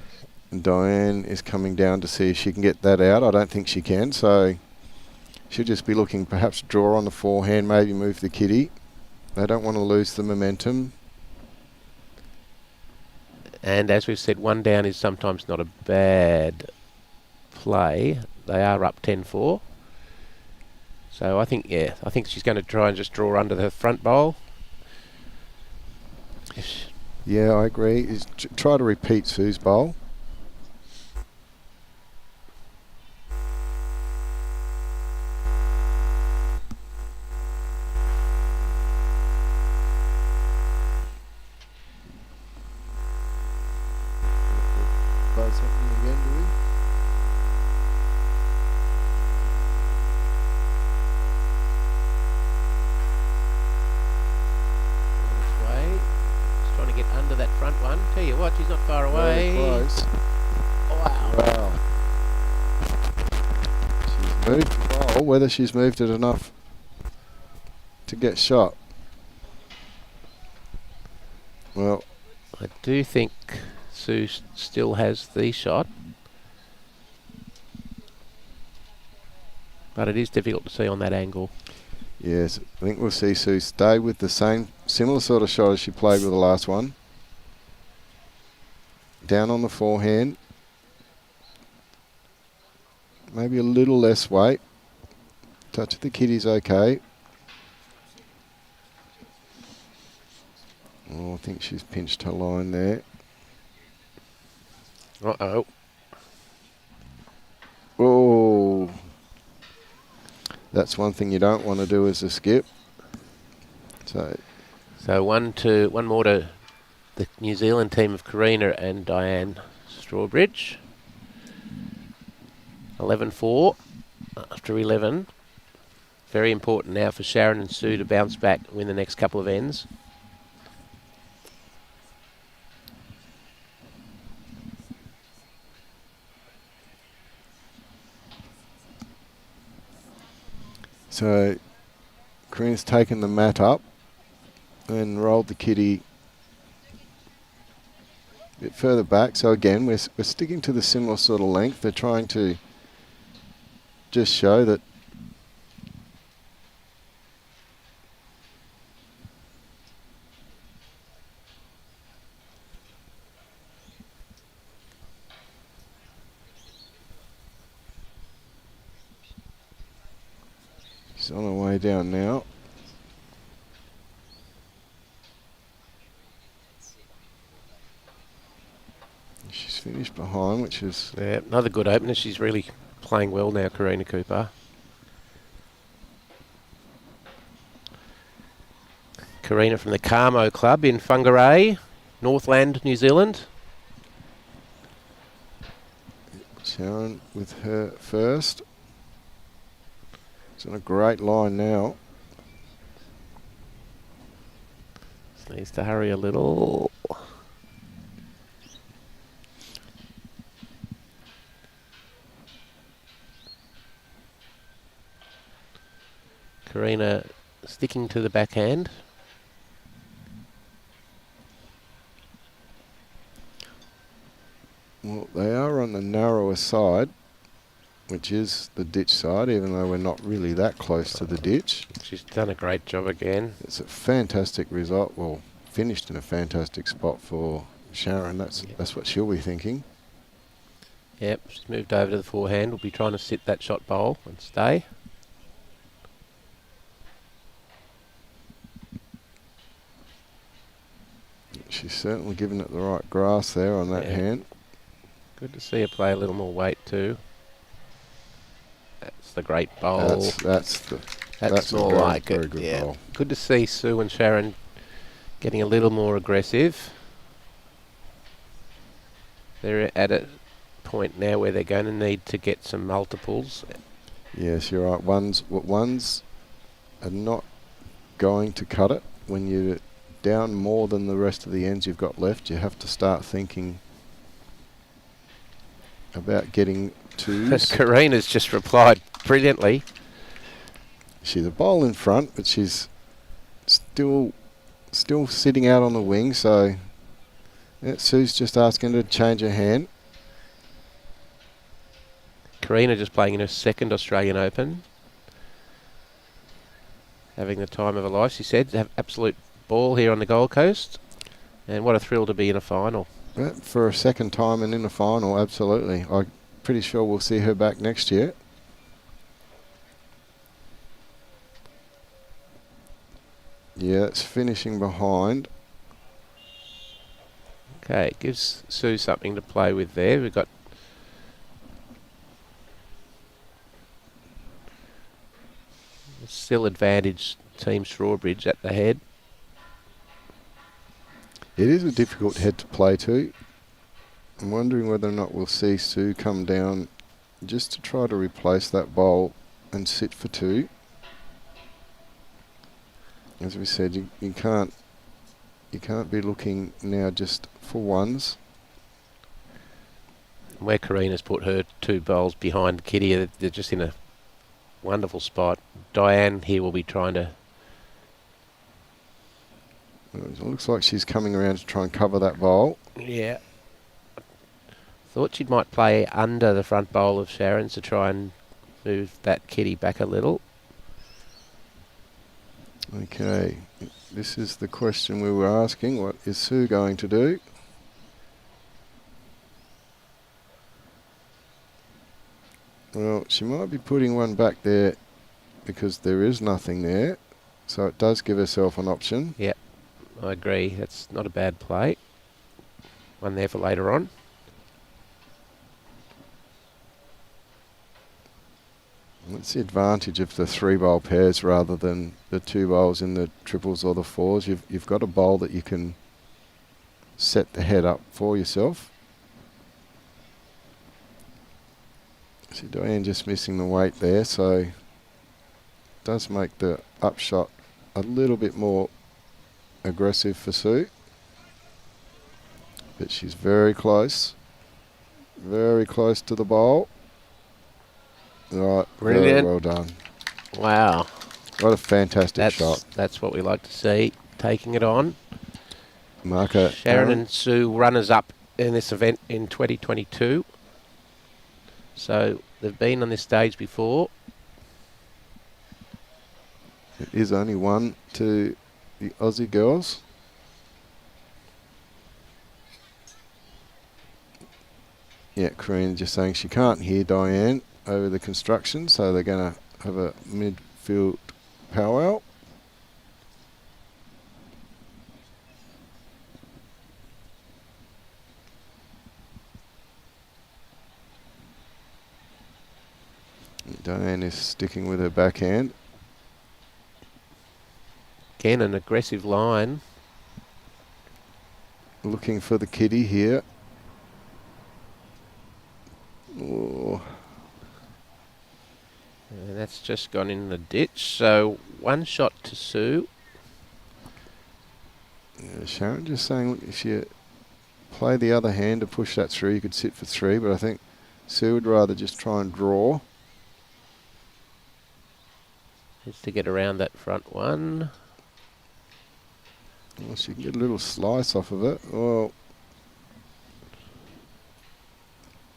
Diane is coming down to see if she can get that out. I don't think she can, so she'll just be looking perhaps draw on the forehand, maybe move the Kitty. They don't want to lose the momentum. And as we've said, 1 down is sometimes not a bad play. They are up 10-4. So I think she's going to try and just draw under the front bowl. Yeah, I agree. Try to repeat Sue's bowl. Buzz happening again, do we? Trying to get under that front one. Tell you what, she's not far away. Very close. Wow. Wow. She's moved the bowl, whether she's moved it enough to get shot. Well, I do think Sue still has the shot. But it is difficult to see on that angle. yes, I think we'll see Sue stay with the similar sort of shot as she played with the last one. Down on the forehand. Maybe a little less weight. Touch of the Kitty's okay. Oh, I think she's pinched her line there. Uh-oh. Oh. That's one thing you don't want to do as a skip. So one more to the New Zealand team of Karina and Diane Strawbridge. 11-4 after 11. Very important now for Sharon and Sue to bounce back and win the next couple of ends. So Karina's taken the mat up and rolled the Kitty a bit further back. So again, we're sticking to the similar sort of length. They're trying to just show that she's on her way down now. She's finished behind, which is... Yeah, another good opener. She's really playing well now, Karina Cooper. Karina from the Carmo Club in Whangarei, Northland, New Zealand. Sharon with her first. It's on a great line now. Just needs to hurry a little. Karina sticking to the backhand. Well, they are on the narrower side, which is the ditch side, even though we're not really that close to the ditch. She's done a great job again. It's a fantastic result. Well, finished in a fantastic spot for Sharon. That's what she'll be thinking. Yep, she's moved over to the forehand. We'll be trying to sit that shot bowl and stay. She's certainly given it the right grass there on that hand. Good to see her play a little more weight too. That's the great bowl. That's more like very it. good Yeah. bowl. Good to see Sue and Sharon getting a little more aggressive. They're at a point now where they're going to need to get some multiples. Yes, you're right. Ones are not going to cut it. When you're down more than the rest of the ends you've got left, you have to start thinking about getting twos. Karina's just replied brilliantly. She's a bowl in front, but she's still sitting out on the wing, so Sue's just asking her to change her hand. Karina just playing in her second Australian Open. Having the time of her life, she said. Have absolute ball here on the Gold Coast. And what a thrill to be in a final. Yeah, for a second time and in a final, absolutely. I'm pretty sure we'll see her back next year. Yeah, it's finishing behind. Okay, it gives Sue something to play with there. We've got still advantage Team Strawbridge at the head. It is a difficult head to play to. I'm wondering whether or not we'll see Sue come down just to try to replace that bowl and sit for two. As we said, you can't be looking now just for ones. Where Karina's put her two bowls behind Kitty, they're just in a wonderful spot. Diane here will be trying to... It looks like she's coming around to try and cover that bowl. Yeah. Thought she might play under the front bowl of Sharon's to try and move that Kitty back a little. Okay, this is the question we were asking. What is Sue going to do? Well, she might be putting one back there because there is nothing there. So it does give herself an option. Yep, I agree. That's not a bad play. One there for later on. That's the advantage of the three bowl pairs rather than the two bowls in the triples or the fours. You've got a bowl that you can set the head up for yourself. See Diane just missing the weight there, so it does make the upshot a little bit more aggressive for Sue. But she's very close to the bowl. Right, brilliant. very well done. Wow. What a fantastic shot. That's what we like to see. Taking it on. Marker Sharon and Sue runners up in this event in 2022. So they've been on this stage before. It is only one to the Aussie girls. Yeah, Karina just saying she can't hear Diane over the construction, so they're going to have a midfield powwow. Diane is sticking with her backhand. Again, an aggressive line. Looking for the kitty here. Oh. And that's just gone in the ditch. So 1 shot to Sue. Yeah, Sharon just saying, look, if you play the other hand to push that through, you could sit for 3, but I think Sue would rather just try and draw. Just to get around that front one. Well, she can get a little slice off of it.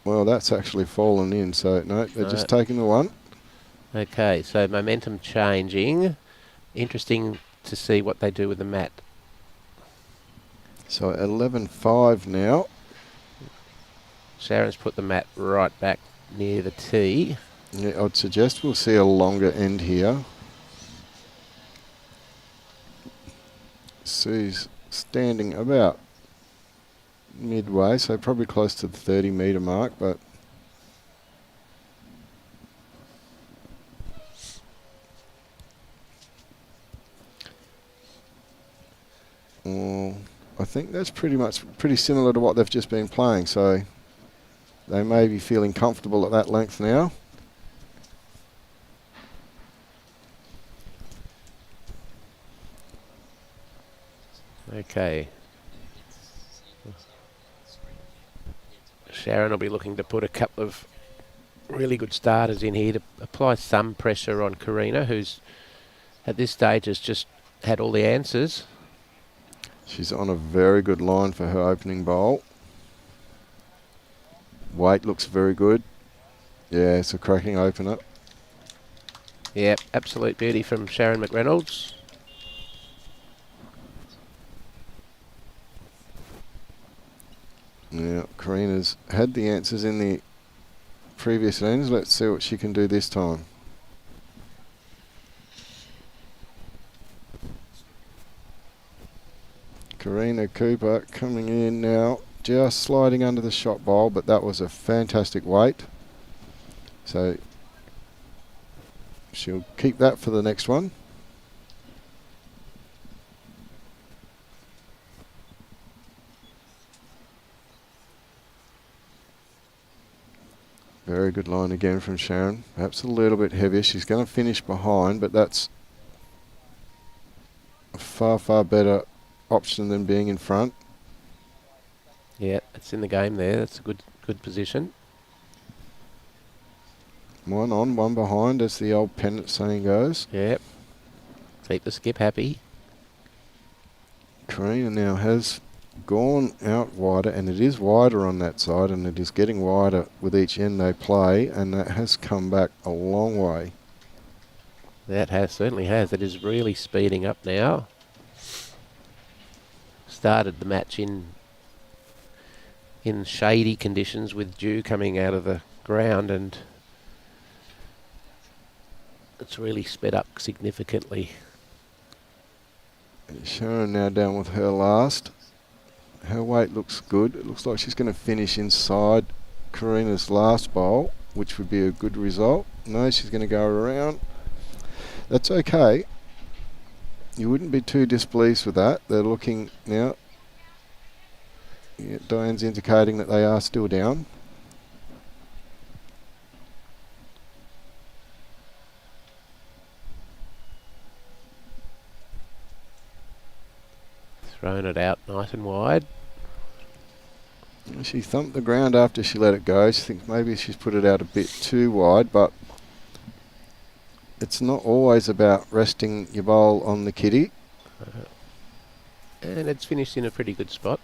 Well, that's actually fallen in, so no, they're just taking the 1. Okay, so momentum changing. Interesting to see what they do with the mat. So 11-5 now. Sharon's put the mat right back near the tee. Yeah, I'd suggest we'll see a longer end here. Sue's standing about midway, so probably close to the 30-metre mark, but I think that's pretty similar to what they've just been playing, so they may be feeling comfortable at that length now. Okay. Sharon will be looking to put a couple of really good starters in here to apply some pressure on Karina, who's at this stage has just had all the answers. She's on a very good line for her opening bowl. Weight looks very good. Yeah, it's a cracking opener. Yep, absolute beauty from Sharon McReynolds. Yeah, Karina's had the answers in the previous innings. Let's see what she can do this time. Karina Cooper coming in now, just sliding under the shot bowl, but that was a fantastic weight. So she'll keep that for the next one. Very good line again from Sharon. Perhaps a little bit heavier. She's going to finish behind, but that's a far, far better option than being in front. Yeah, it's in the game there. That's a good position. 1 on, 1 behind, as the old pennant saying goes. Yep. Keep the skip happy. Karina now has gone out wider, and it is wider on that side, and it is getting wider with each end they play, and that has come back a long way. That certainly has. It is really speeding up now. Started the match in shady conditions with dew coming out of the ground, and it's really sped up significantly. Sharon now down with her last. Her weight looks good. It looks like she's going to finish inside Karina's last bowl, which would be a good result. No, she's going to go around. That's okay. You wouldn't be too displeased with that. They're looking now. Yeah, Diane's indicating that they are still down. Thrown it out nice and wide. She thumped the ground after she let it go. She thinks maybe she's put it out a bit too wide, but it's not always about resting your bowl on the kitty. And it's finished in a pretty good spot.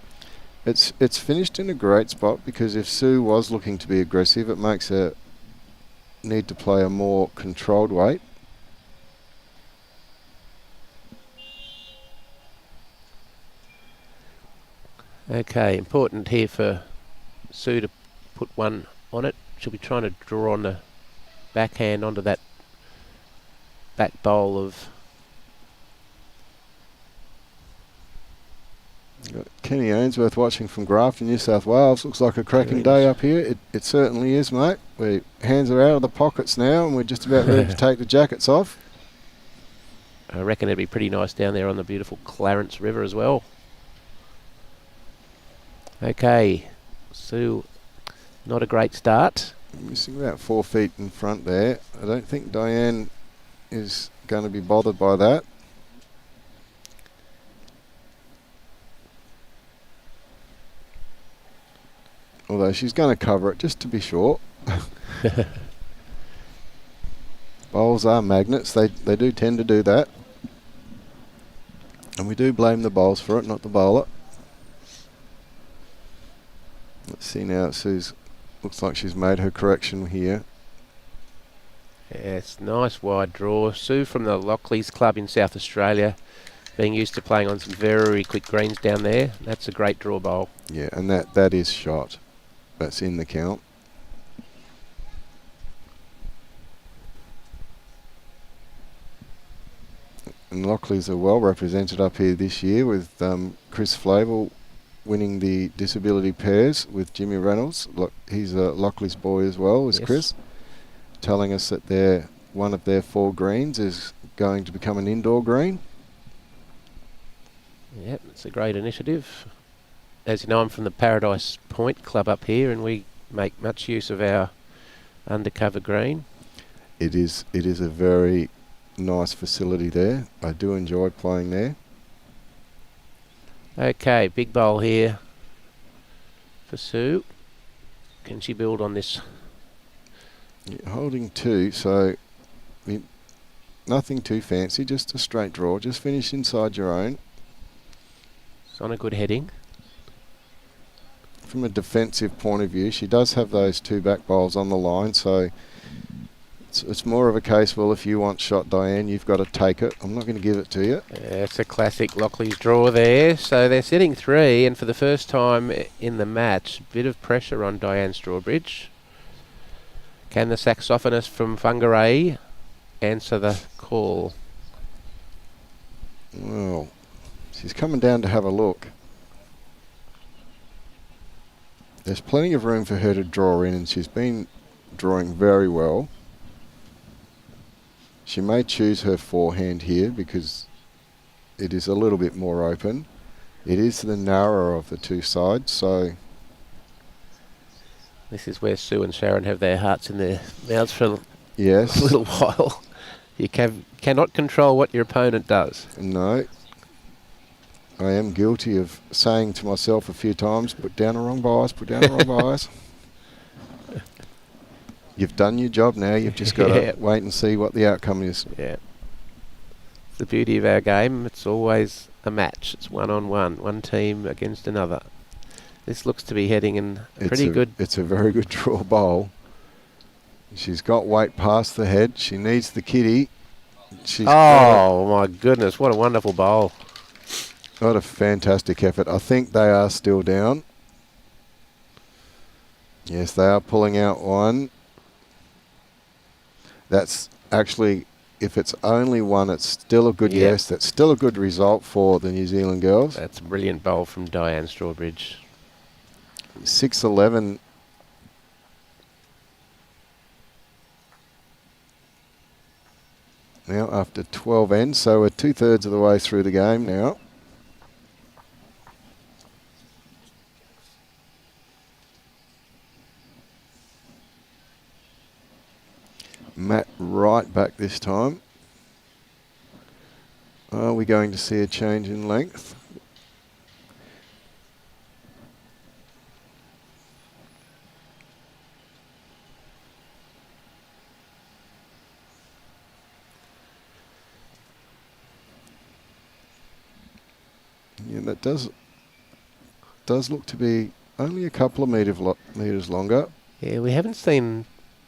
It's finished in a great spot, because if Sue was looking to be aggressive, it makes her need to play a more controlled weight. Okay, important here for Sue to put 1 on it. She'll be trying to draw on the backhand onto that back bowl of... Kenny Ainsworth watching from Grafton, New South Wales. Looks like a cracking day up here. It certainly is, mate. Hands are out of the pockets now, and we're just about ready to take the jackets off. I reckon it'd be pretty nice down there on the beautiful Clarence River as well. Okay, Sue, not a great start. Missing about 4 feet in front there. I don't think Diane is going to be bothered by that. Although she's going to cover it just to be sure. Bowls are magnets. They do tend to do that. And we do blame the bowls for it, not the bowler. Let's see now. Sue's looks like she's made her correction here. Yes, nice wide draw. Sue from the Lockleys Club in South Australia, being used to playing on some very quick greens down there. That's a great draw bowl. Yeah, and that is shot. That's in the count. And Lockleys are well represented up here this year with Chris Flavel winning the disability pairs with Jimmy Reynolds. He's a Lockleys boy as well as Chris, telling us that one of their 4 greens is going to become an indoor green. Yep, it's a great initiative. As you know, I'm from the Paradise Point Club up here, and we make much use of our undercover green. It is a very nice facility there. I do enjoy playing there. Okay, big bowl here for Sue. Can she build on this? Yeah, holding 2, so nothing too fancy, just a straight draw. Just finish inside your own. It's on a good heading. From a defensive point of view, she does have those 2 back bowls on the line, so it's more of a case, well, if you want shot, Diane, you've got to take it. I'm not going to give it to you. Yeah, it's a classic Lockleys draw there. So they're sitting 3, and for the first time in the match, a bit of pressure on Diane Strawbridge. Can the saxophonist from Whangarei answer the call? Well, she's coming down to have a look. There's plenty of room for her to draw in, and she's been drawing very well. She may choose her forehand here because it is a little bit more open. It is the narrower of the 2 sides, so... This is where Sue and Sharon have their hearts in their mouths for a yes, little while. You cannot control what your opponent does. No. I am guilty of saying to myself a few times, put down the wrong bias, put down the wrong bias. You've done your job now. You've just got to wait and see what the outcome is. Yeah. It's the beauty of our game. It's always a match. It's 1-on-1, one team against another. This looks to be heading in pretty good. It's a very good draw bowl. She's got weight past the head. She needs the kitty. Oh my goodness! What a wonderful bowl. What a fantastic effort. I think they are still down. Yes, they are pulling out 1. That's actually, if it's only 1, it's still a good yes. That's still a good result for the New Zealand girls. That's a brilliant bowl from Diane Strawbridge. 6-11. Now after 12 ends, so we're 2/3 of the way through the game now. Matt right back this time. Are we going to see a change in length? Yeah, that does look to be only a couple of metres longer. Yeah, we haven't seen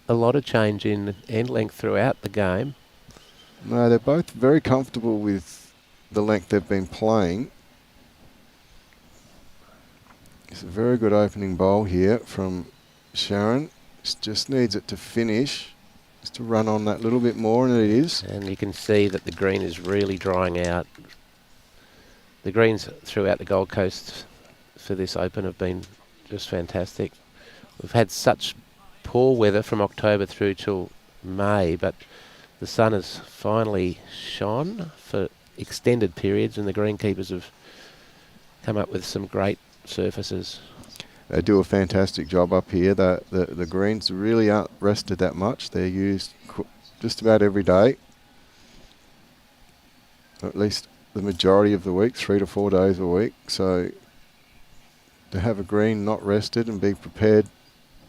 a lot of change in end length throughout the game. No, they're both very comfortable with the length they've been playing. It's a very good opening bowl here from Sharon. Just needs it to finish, just to run on that little bit more, and it is. And you can see that the green is really drying out. The greens throughout the Gold Coast for this Open have been just fantastic. We've had such poor weather from October through till May, but The sun has finally shone for extended periods, and the greenkeepers have come up with some great surfaces. They do a fantastic job up here. The greens really aren't rested that much. They're used just about every day, at least the majority of the week, 3 to 4 days a week. So to have a green not rested and be prepared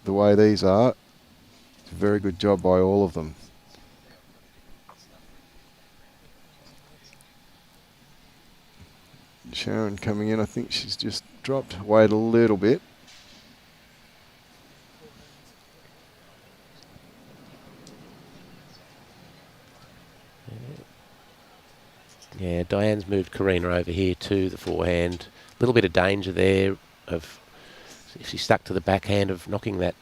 the way these are, it's a very good job by all of them. Sharon coming in, I think she's just dropped weight a little bit. Yeah, Diane's moved Karina over here to the forehand. A little bit of danger there of, if she stuck to the backhand, of knocking that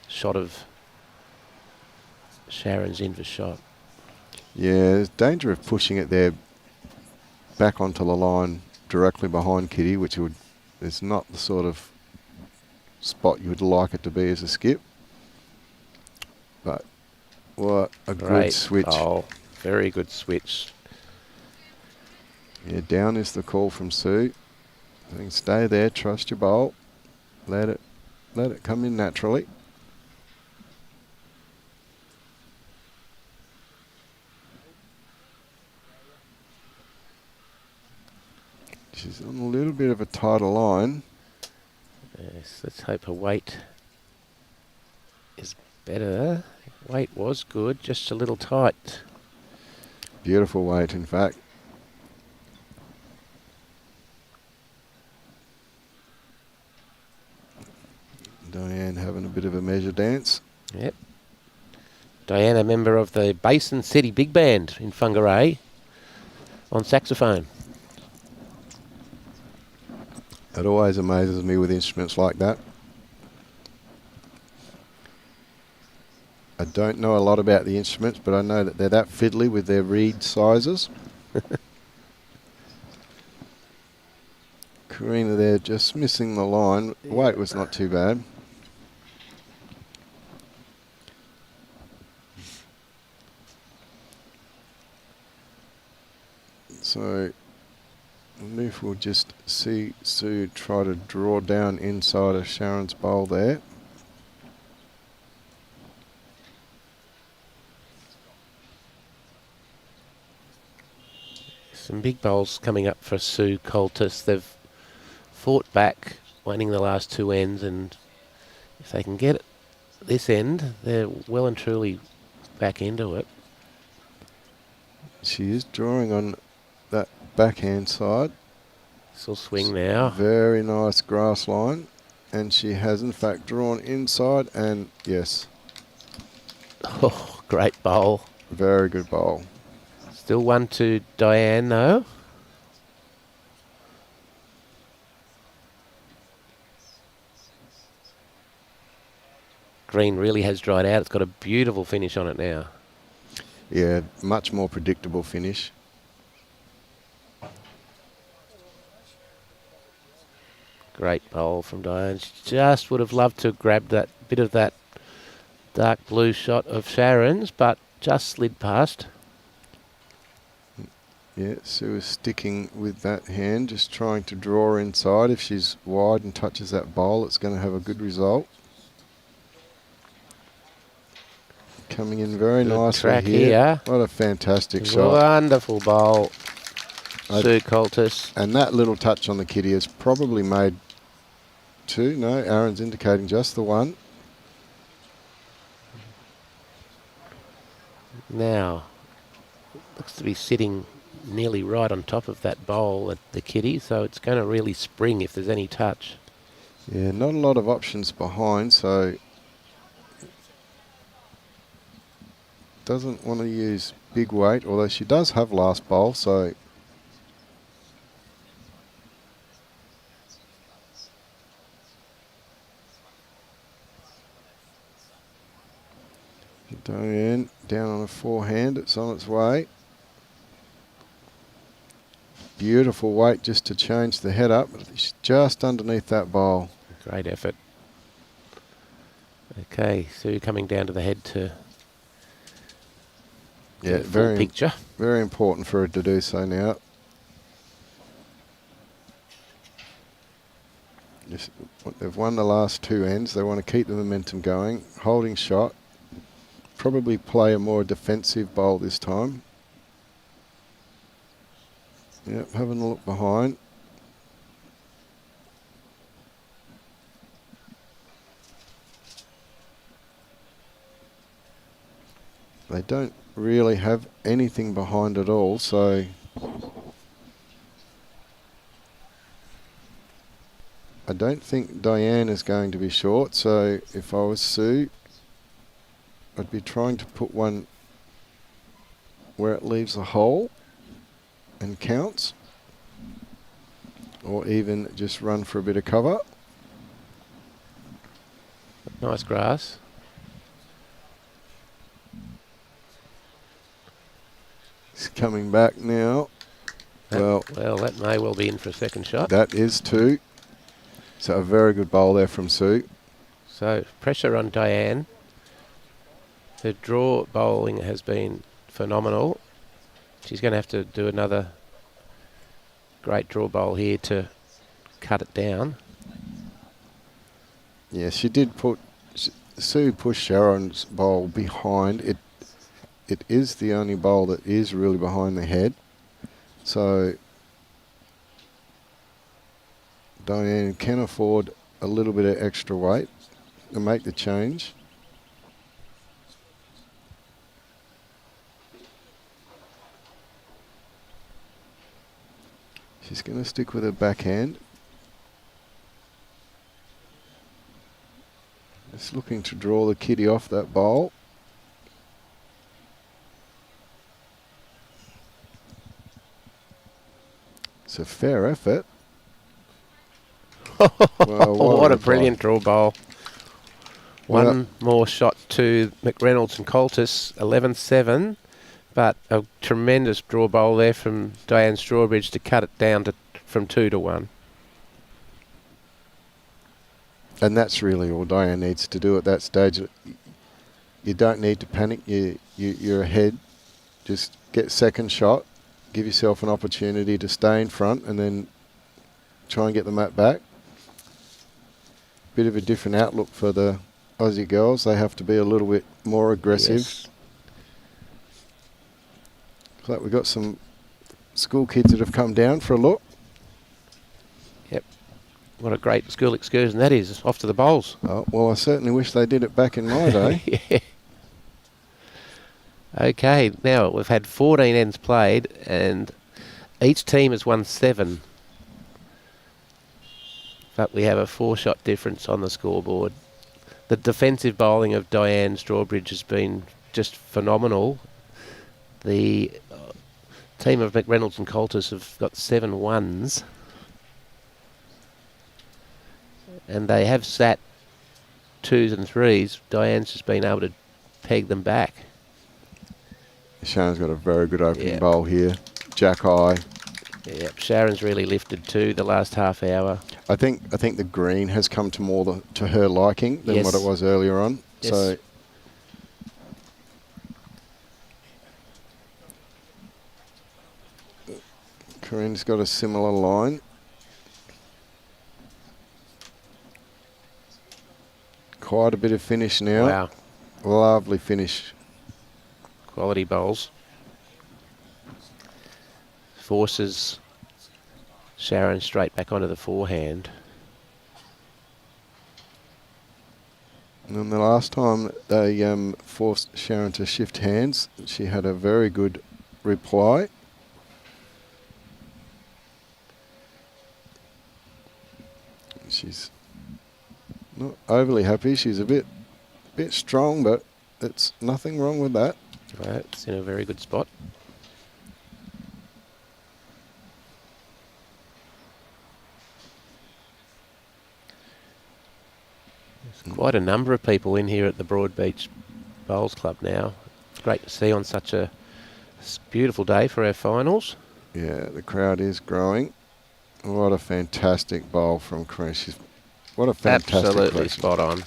shot of Sharon's in for shot. Yeah, there's danger of pushing it there back onto the line directly behind Kitty, which is not the sort of spot you would like it to be as a skip. But what a good switch. Oh, very good switch. Yeah, down is the call from Sue. I think stay there, trust your bowl. Let it come in naturally. She's on a little bit of a tighter line. Yes, let's hope her weight is better. Weight was good, just a little tight. Beautiful weight, in fact. Diane having a bit of a measure dance. Yep. Diane, a member of the Basin City Big Band in Whangarei on saxophone. It always amazes me with instruments like that. I don't know a lot about the instruments, but I know that they're that fiddly with their reed sizes. Karina there just missing the line. Weight was not too bad. So I wonder if we'll just see Sue try to draw down inside of Sharon's bowl there. Some big bowls coming up for Sue Coutlas. They've fought back, winning the last two ends, and if they can get this end, they're well and truly back into it. She is drawing on that backhand side. This will swing now. Very nice grass line. And she has in fact drawn inside, and yes. Oh, great bowl. Very good bowl. Still one to Diane though. Green really has dried out. It's got a beautiful finish on it now. Yeah, much more predictable finish. Great bowl from Diane. She just would have loved to grab that bit of that dark blue shot of Sharon's, but just slid past. Yeah, Sue is sticking with that hand, just trying to draw inside. If she's wide and touches that bowl, it's going to have a good result. Coming in very Good nicely track here. What a fantastic shot. Wonderful bowl, Sue Coutlas. And that little touch on the kitty has probably made two. No, Aaron's indicating just the one. Now, looks to be sitting nearly right on top of that bowl at the kitty, so it's going to really spring if there's any touch. Yeah, not a lot of options behind, so doesn't want to use big weight, although she does have last bowl, so Diane down on a forehand, it's on its way. Beautiful weight just to change the head up. She's just underneath that bowl. Great effort. Okay, Sue coming down to the head to Yeah, full picture. very important for her to do so now. They've won the last 2 ends. They want to keep the momentum going. Holding shot. Probably play a more defensive bowl this time. Yep, having a look behind. They don't really have anything behind at all, so I don't think Diane is going to be short. So if I was Sue, I'd be trying to put one where it leaves a hole and counts, or even just run for a bit of cover. Nice grass. It's coming back now. Well, that may well be in for a second shot. That is 2. So a very good bowl there from Sue. So pressure on Diane. Her draw bowling has been phenomenal. She's going to have to do another great draw bowl here to cut it down. Yeah, she did Sue pushed Sharon's bowl behind. It is the only bowl that is really behind the head. So Diane can afford a little bit of extra weight to make the change. She's going to stick with her backhand. Just looking to draw the kitty off that bowl. It's a fair effort. Well, what a brilliant draw bowl. One more shot to McReynolds and Coutlas, 11-7. But a tremendous draw bowl there from Diane Strawbridge to cut it down from 2-1. And that's really all Diane needs to do at that stage. You don't need to panic. You're ahead. Just get second shot. Give yourself an opportunity to stay in front and then try and get the mat back. Bit of a different outlook for the Aussie girls. They have to be a little bit more aggressive. Yes. Looks like we've got some school kids that have come down for a look. Yep. What a great school excursion that is, off to the bowls. Oh, well, I certainly wish they did it back in my day. Yeah. Okay, now we've had 14 ends played and each team has won 7. But we have a 4-shot difference on the scoreboard. The defensive bowling of Diane Strawbridge has been just phenomenal. The team of McReynolds and Coutlas have got 7 1s. And they have sat 2s and 3s. Diane's just been able to peg them back. Sharon's got a very good opening bowl here. Jack eye. Yep, Sharon's really lifted too the last half hour. I think the green has come to more to her liking than what it was earlier on. Yes. So Karina's got a similar line. Quite a bit of finish now. Wow. Lovely finish. Quality bowls. Forces Sharon straight back onto the forehand. And the last time they forced Sharon to shift hands, she had a very good reply. She's not overly happy. She's a bit strong, but it's nothing wrong with that. Right, it's in a very good spot. There's quite a number of people in here at the Broadbeach Bowls Club now. It's great to see on such a beautiful day for our finals. Yeah, the crowd is growing. What a fantastic bowl from Karina. What a fantastic Absolutely collection. spot on.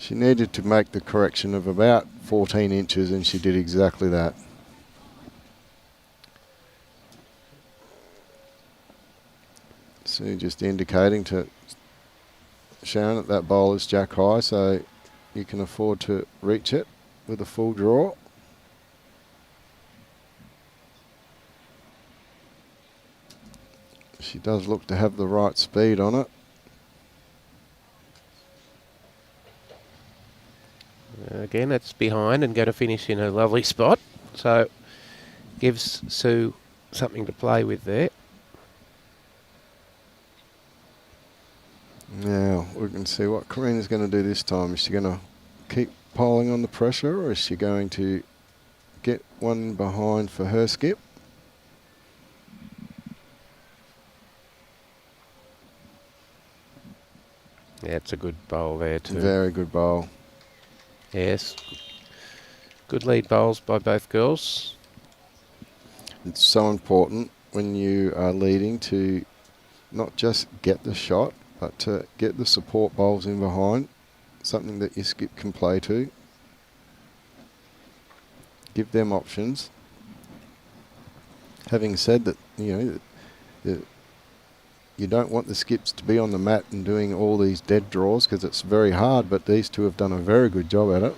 She needed to make the correction of about 14 inches, and she did exactly that. So just indicating to Sharon that that bowl is jack high, so you can afford to reach it with a full draw. She does look to have the right speed on it. Again, that's behind and going to finish in a lovely spot. So gives Sue something to play with there. Now we can see what Karina's going to do this time. Is she going to keep piling on the pressure, or is she going to get one behind for her skip? Yeah, it's a good bowl there too. Very good bowl. Yes. Good lead bowls by both girls. It's so important when you are leading to not just get the shot, but to get the support bowls in behind, something that your skip can play to. Give them options. Having said that, you don't want the skips to be on the mat and doing all these dead draws because it's very hard, but these two have done a very good job at it.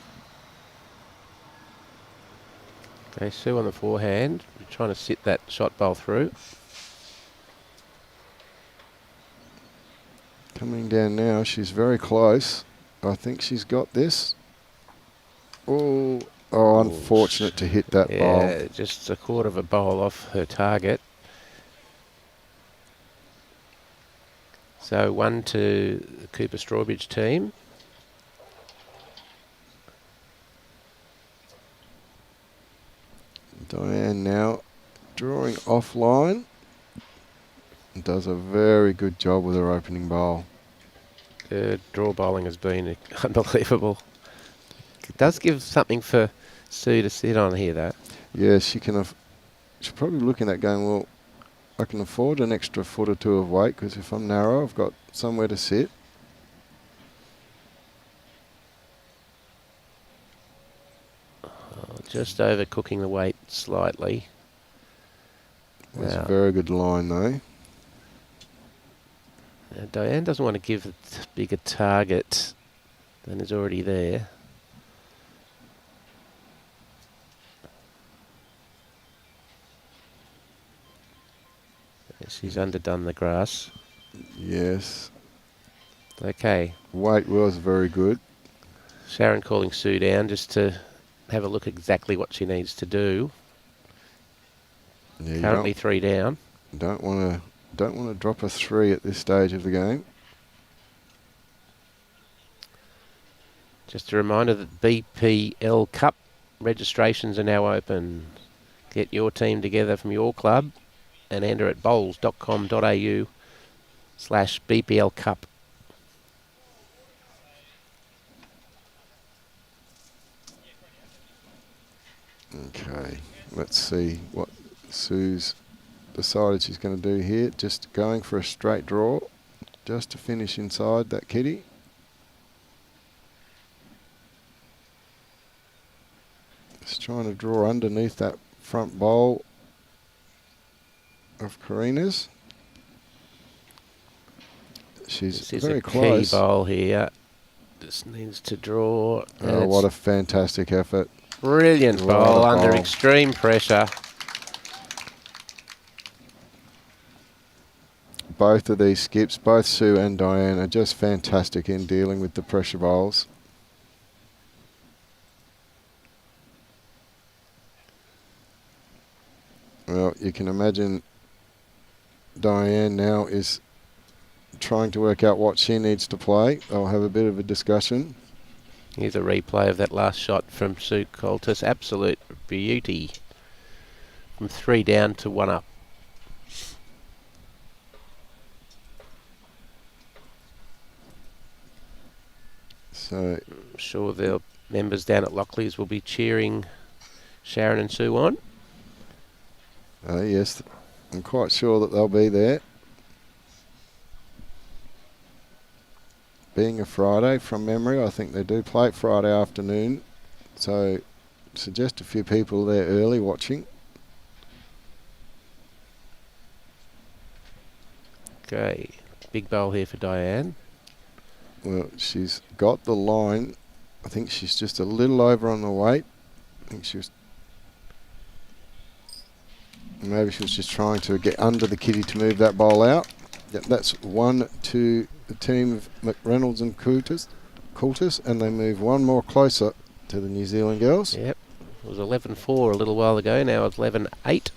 Okay, Sue on the forehand, trying to sit that shot bowl through. Coming down now, she's very close. I think she's got this. Oh, unfortunate to hit that bowl. Yeah, just a quarter of a bowl off her target. So 1 to the Cooper Strawbridge team. Diane now drawing offline. Does a very good job with her opening bowl. Her draw bowling has been unbelievable. It does give something for Sue to sit on here, though. Yeah, she's probably looking at going, well, I can afford an extra foot or two of weight because if I'm narrow, I've got somewhere to sit. Just overcooking the weight slightly. That's a very good line, though. Diane doesn't want to give a bigger target than is already there. She's underdone the grass. Yes. Okay. Weight was very good. Sharon calling Sue down just to have a look exactly what she needs to do. Yeah, Currently 3 down. Don't want to drop a 3 at this stage of the game. Just a reminder that BPL Cup registrations are now open. Get your team together from your club and enter at bowls.com.au/BPL Cup. Okay, let's see what Sue's decided she's going to do here. Just going for a straight draw, just to finish inside that kitty. Just trying to draw underneath that front bowl of Karina's. She's very close. This is a key bowl here. Just needs to draw. Oh, what a fantastic effort. Brilliant bowl under extreme pressure. Both of these skips, both Sue and Diane, are just fantastic in dealing with the pressure bowls. Well, you can imagine Diane now is trying to work out what she needs to play. They'll have a bit of a discussion. Here's a replay of that last shot from Sue Coutlas. Absolute beauty. From 3 down to 1 up. So I'm sure the members down at Lockleys will be cheering Sharon and Sue on. yes, I'm quite sure that they'll be there. being a Friday from memory. I think they do play it Friday afternoon. So suggest a few people there early watching. Okay, big bowl here for Diane. Well, she's got the line. I think she's just a little over on the weight. I think she was... Maybe she was just trying to get under the kitty to move that bowl out. Yep, that's 1 to the team of McReynolds and Coutlas, and they move one more closer to the New Zealand girls. Yep, it was 11-4 a little while ago. Now it's 11-8.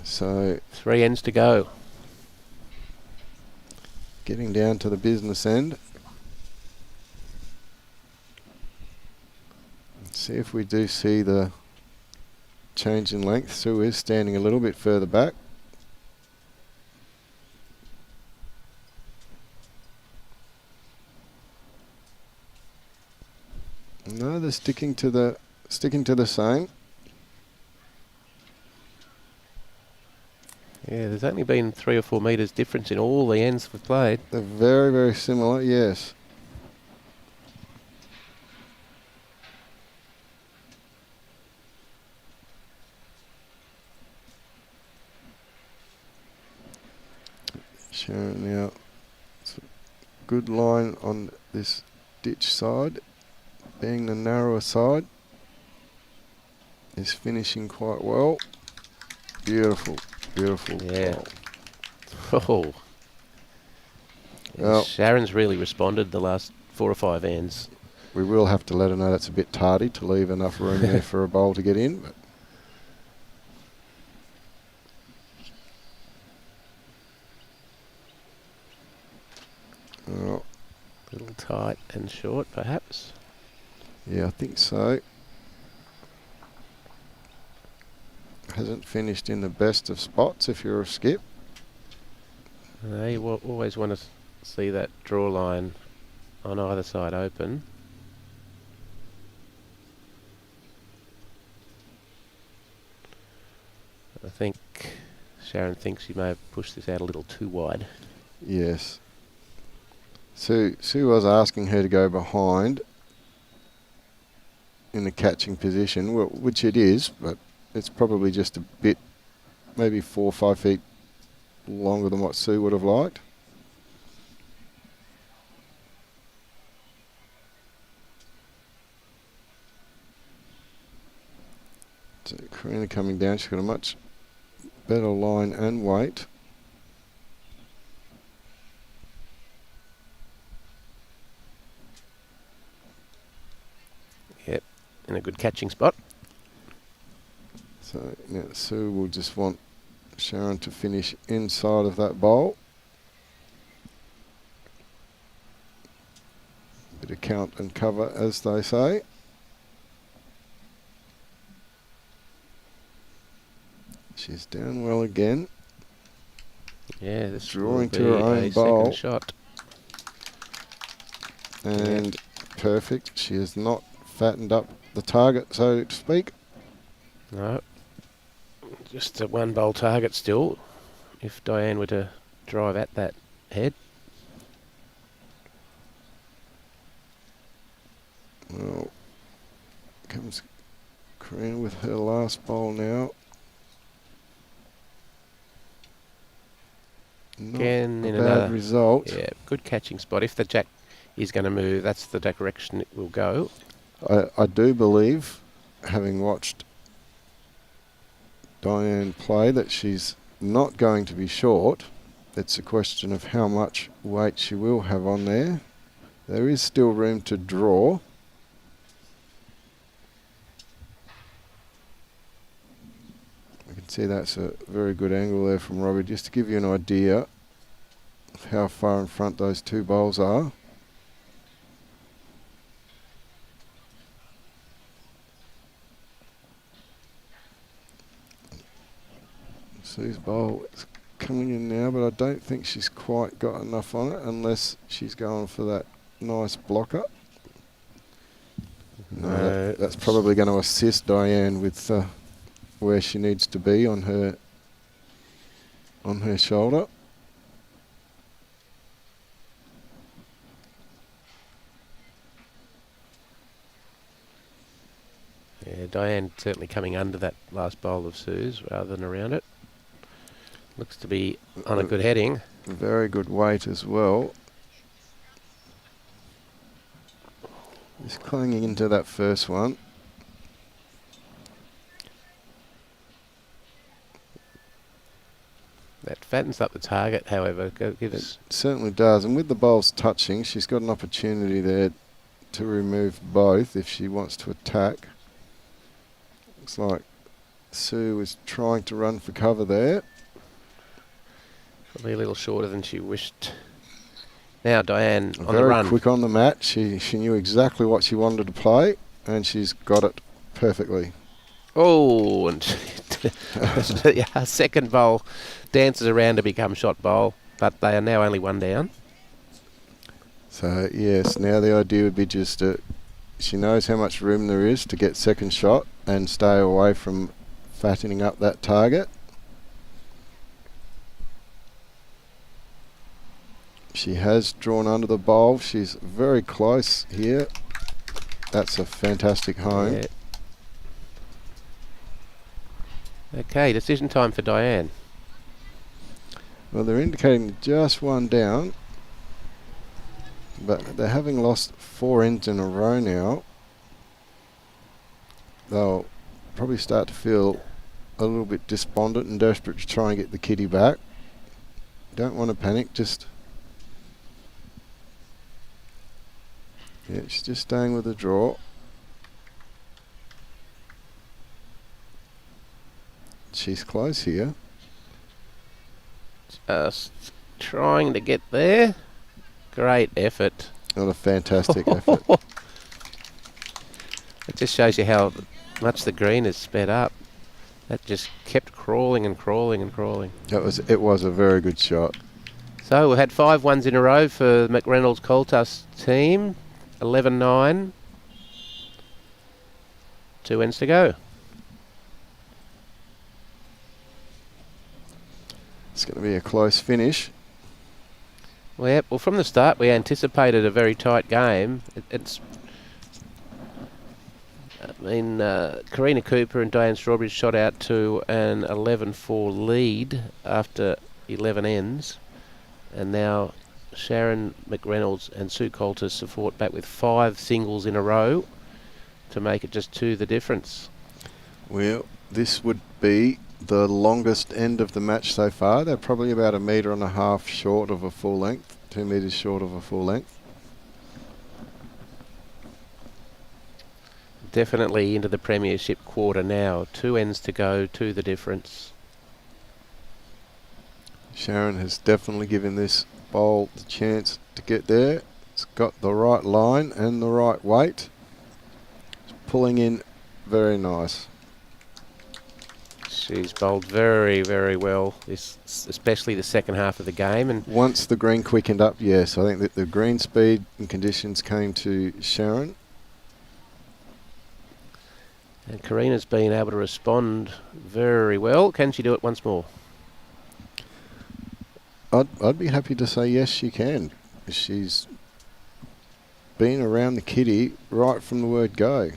So 3 ends to go. getting down to the business end. Let's see if we do see the change in length. Sue is standing a little bit further back. No, they're sticking to the same. Yeah, there's only been 3 or 4 metres difference in all the ends we've played. They're very, very similar, yes. Sharon now, it's a good line on this ditch side, being the narrower side, is finishing quite well. Beautiful, beautiful. Yeah. Bowl. Oh. Well, Sharon's really responded the last 4 or 5 ends. we will have to let her know that's a bit tardy to leave enough room there for a bowl to get in. But A little tight and short, perhaps. yeah, I think so. Hasn't finished in the best of spots if you're a skip. You always want to see that draw line on either side open. I think Sharon thinks she may have pushed this out a little too wide. Yes. Sue was asking her to go behind in the catching position, well, which it is, but it's probably just a bit, maybe 4 or 5 feet longer than what Sue would have liked. So Karina coming down, she's got a much better line and weight. Yep, in a good catching spot. So now Sue will just want Sharon to finish inside of that bowl. Bit of count and cover, as they say. She's down well again. Yeah, this Drawing will to her be own a bowl. second shot. And perfect. She has not fattened up the target, so to speak. No, just a 1 bowl target still. If Diane were to drive at that head. Well, comes Karina with her last bowl now. Not Again a in bad another result. Yeah, good catching spot. If the jack is going to move, that's the direction it will go. I do believe, having watched Diane play, that she's not going to be short. It's a question of how much weight she will have on there. There is still room to draw. I can see that's a very good angle there from Robbie, just to give you an idea of how far in front those 2 bowls are. Sue's bowl is coming in now, but I don't think she's quite got enough on it unless she's going for that nice blocker. No, that's probably going to assist Diane with where she needs to be on her on her shoulder. Yeah, Diane certainly coming under that last bowl of Sue's rather than around it. Looks to be on a good heading. Very good weight as well. Just clinging into that first one. That fattens up the target, however. It certainly does. And with the bowls touching, she's got an opportunity there to remove both if she wants to attack. Looks like Sue is trying to run for cover there. Probably a little shorter than she wished. Now Diane on the Very run. quick on the mat. She knew exactly what she wanted to play, and she's got it perfectly. Oh, and her second bowl dances around to become shot bowl, but they are now only one down. So, yes, now the idea would be just she knows how much room there is to get second shot and stay away from fattening up that target. She has drawn under the bowl. She's very close here. That's a fantastic home. Yeah. Okay, decision time for Diane. Well, they're indicating just one down, but they're having lost 4 ends in a row now. They'll probably start to feel a little bit despondent and desperate to try and get the kitty back. Don't want to panic, just... Yeah, she's just staying with the draw. She's close here. Just trying to get there. Great effort. What a fantastic effort. It just shows you how much the green has sped up. That just kept crawling and crawling and crawling. It was a very good shot. So we had 5 ones in a row for McReynolds Coutlas team. 11-9. 2 ends to go. It's going to be a close finish. Well, from the start we anticipated a very tight game. Karina Cooper and Diane Strawbridge shot out to an 11-4 lead after 11 ends, and now Sharon, McReynolds and Sue Coutlas have fought back with 5 singles in a row to make it just 2 the difference. Well, this would be the longest end of the match so far. They're probably about 1.5 meters short of a full length, 2 meters short of a full length. Definitely into the premiership quarter now. 2 ends to go, 2 the difference. Sharon has definitely given this bowl the chance to get there. It's got the right line and the right weight. It's pulling in very nice. She's bowled very, very well, especially the second half of the game. And once the green quickened up, yes, I think that the green speed and conditions came to Sharon. And Karina's been able to respond very well. Can she do it once more? I'd be happy to say yes, she can. She's been around the kitty right from the word go.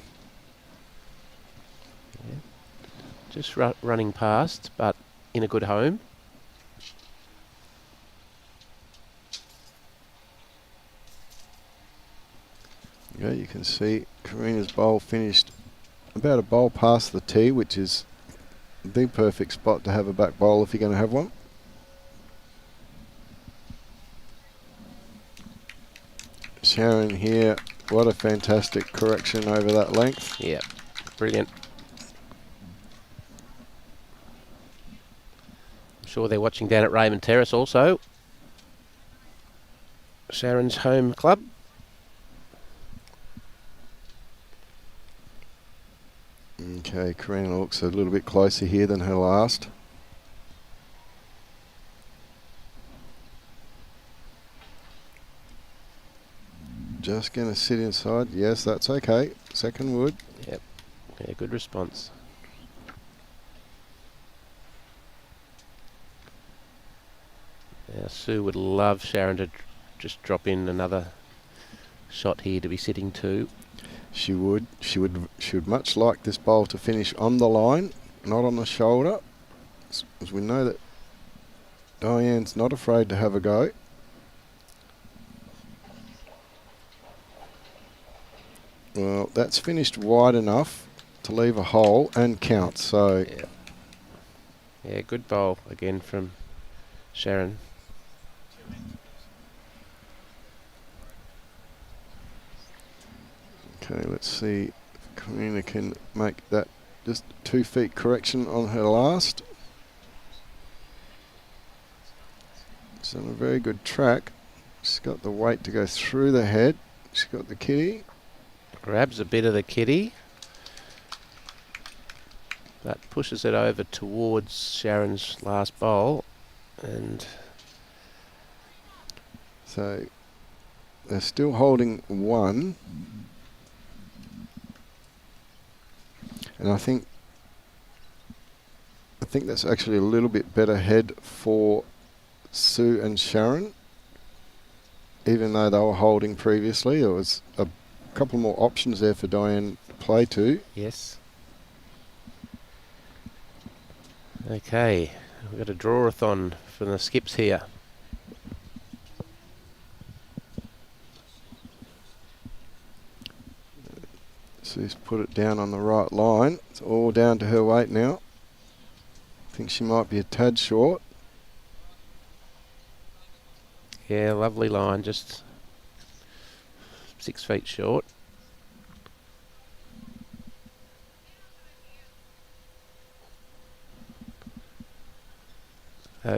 Just running past, but in a good home. Yeah, you can see Karina's bowl finished about a bowl past the tee, which is the perfect spot to have a back bowl if you're going to have one. Sharon here, what a fantastic correction over that length. Yeah, brilliant. I'm sure they're watching down at Raymond Terrace also. Sharon's home club. Okay, Karina looks a little bit closer here than her last. Just going to sit inside. Yes, that's okay. Second wood. Yep. Yeah, good response. Now Sue would love Sharon to just drop in another shot here to be sitting to. She would much like this bowl to finish on the line, not on the shoulder, as we know that Diane's not afraid to have a go. Well, that's finished wide enough to leave a hole and count. So yeah, good bowl again from Sharon. Okay, let's see if Karina can make that just 2 feet correction on her last. She's on a very good track. She's got the weight to go through the head. She's got the kitty. Grabs a bit of the kitty, but pushes it over towards Sharon's last bowl, and So they're still holding one. And I think that's actually a little bit better head for Sue and Sharon. Even though they were holding previously, there was a couple more options there for Diane to play to. yes. Okay, we've got a draw-a-thon from the skips here. Sue's put it down on the right line. It's all down to her weight now. I think she might be a tad short. Yeah, lovely line, just 6 feet short.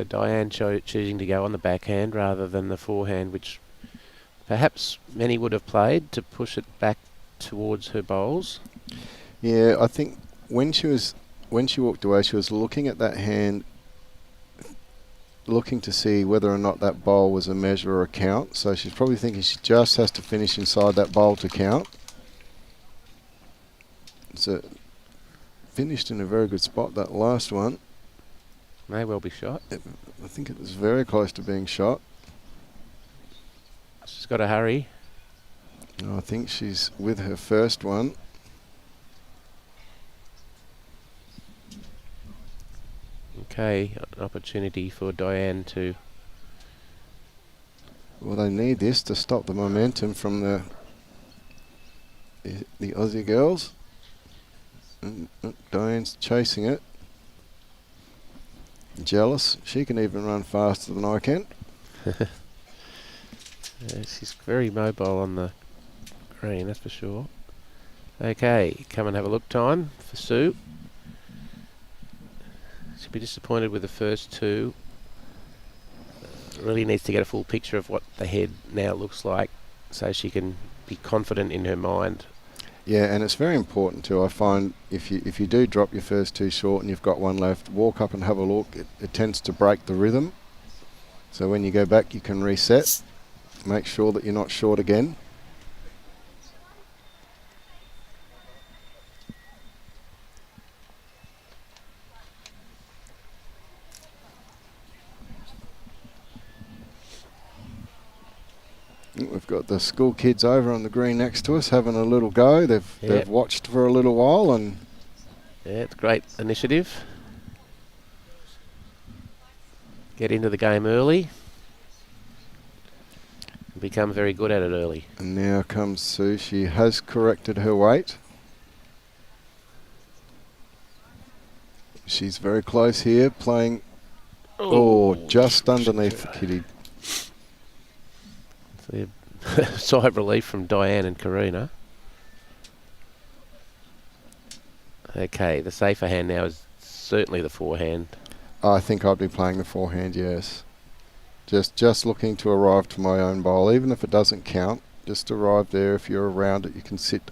Diane choosing to go on the backhand rather than the forehand, which perhaps many would have played to push it back towards her bowls. Yeah, I think when she walked away, she was looking at that hand, looking to see whether or not that bowl was a measure or a count. So she's probably thinking she just has to finish inside that bowl to count. So finished in a very good spot, that last one. May well be shot. I think it was very close to being shot. She's got to hurry. I think she's with her first one. Okay, an opportunity for Diane to... Well, they need this to stop the momentum from the Aussie girls. And Diane's chasing it. Jealous. She can even run faster than I can. She's very mobile on the green, that's for sure. Okay, come and have a look time for Sue. She'll be disappointed with the first two. Really needs to get a full picture of what the head now looks like so she can be confident in her mind. Yeah, and it's very important too. I find if you do drop your first two short and you've got one left, walk up and have a look. It tends to break the rhythm. So when you go back, you can reset. Make sure that you're not short again. We've got the school kids over on the green next to us having a little go. They've watched for a little while, and yeah, it's a great initiative. Get into the game early. Become very good at it early. And now comes Sue. She has corrected her weight. She's very close here, playing just underneath the kitty. Sigh of relief from Diane and Karina. Okay, the safer hand now is certainly the forehand. I think I'd be playing the forehand, yes. Just looking to arrive to my own bowl, even if it doesn't count. Just arrive there. If you're around it, you can sit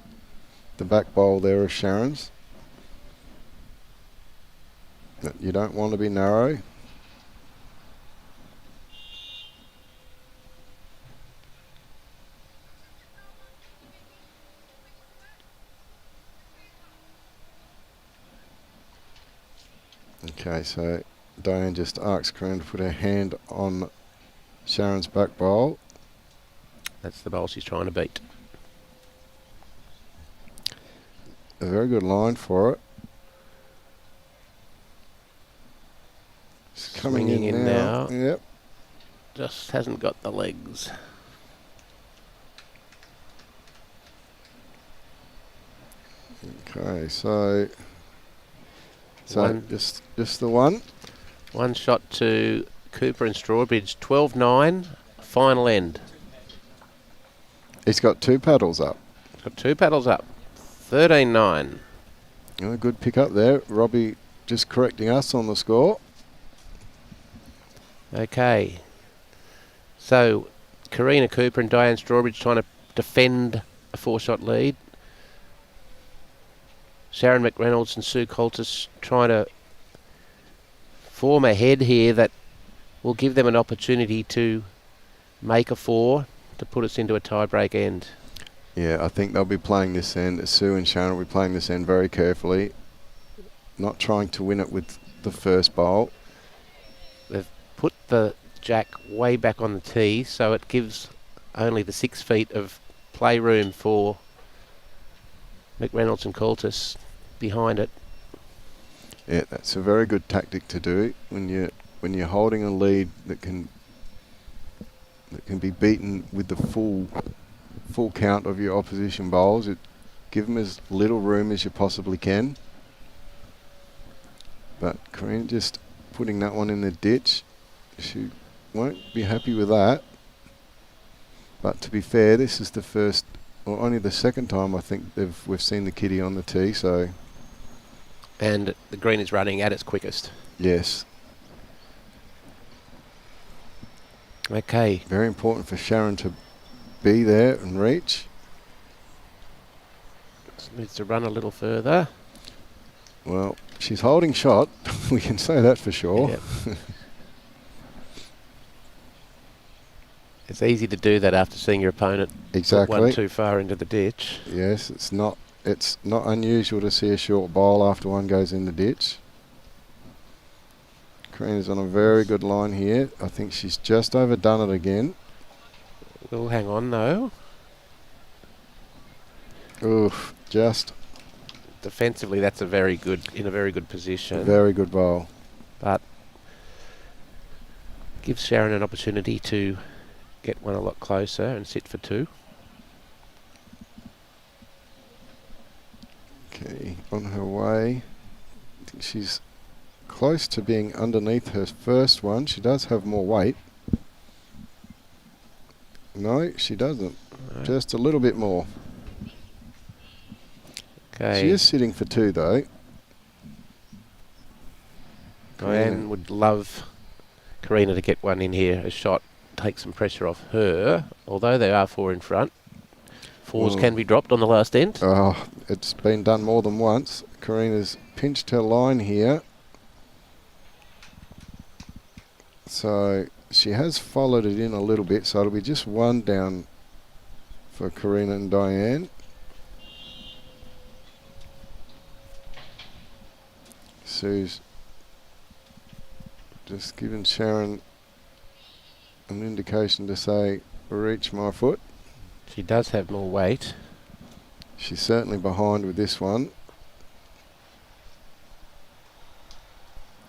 the back bowl there of Sharon's. You don't want to be narrow. Okay, so Diane just asks Karina to put her hand on Sharon's back bowl. That's the bowl she's trying to beat. A very good line for it. It's coming Swinging in in now. now. Yep. Just hasn't got the legs. Okay, so One. just the one. One shot to Cooper and Strawbridge. 12-9. Final end. He's got 2 paddles up. Got 2 paddles up. 13-9. A good pick up there. Robbie just correcting us on the score. Okay. So, Karina Cooper and Diane Strawbridge trying to defend a 4-shot lead. Sharon McReynolds and Sue Coutlas trying to form a head here that will give them an opportunity to make a 4 to put us into a tie-break end. Yeah, I think they'll be playing this end. Sue and Sharon will be playing this end very carefully, not trying to win it with the first bowl. They've put the jack way back on the tee, so it gives only the 6 feet of playroom for McReynolds and Coutlas behind it. Yeah, that's a very good tactic to do when you're holding a lead that can be beaten with the full count of your opposition bowls. Give them as little room as you possibly can. But Karina just putting that one in the ditch. She won't be happy with that. But to be fair, this is the first, or only the second time I think we've seen the kitty on the tee. So, and the green is running at its quickest. Yes. Okay. Very important for Sharon to be there and reach. Needs to run a little further. Well, she's holding shot. We can say that for sure. Yep. It's easy to do that after seeing your opponent Exactly. put one too far into the ditch. Yes, it's not unusual to see a short bowl after one goes in the ditch. Karina's on a very good line here. I think she's just overdone it again. We'll hang on though. Oof, just Defensively, that's in a very good position. a very good bowl. But gives Sharon an opportunity to get one a lot closer and sit for 2. Okay, on her way. I think she's close to being underneath her first one. She does have more weight. No, she doesn't. No. Just a little bit more. Okay. She is sitting for 2 though. Diane would love Karina to get one in here. A shot, take some pressure off her. Although there are 4 in front. 4s can be dropped on the last end. Oh, it's been done more than once. Karina's pinched her line here. So she has followed it in a little bit, so it'll be just 1 down for Karina and Diane. Sue's just giving Sharon an indication to say, reach my foot. She does have more weight. She's certainly behind with this one.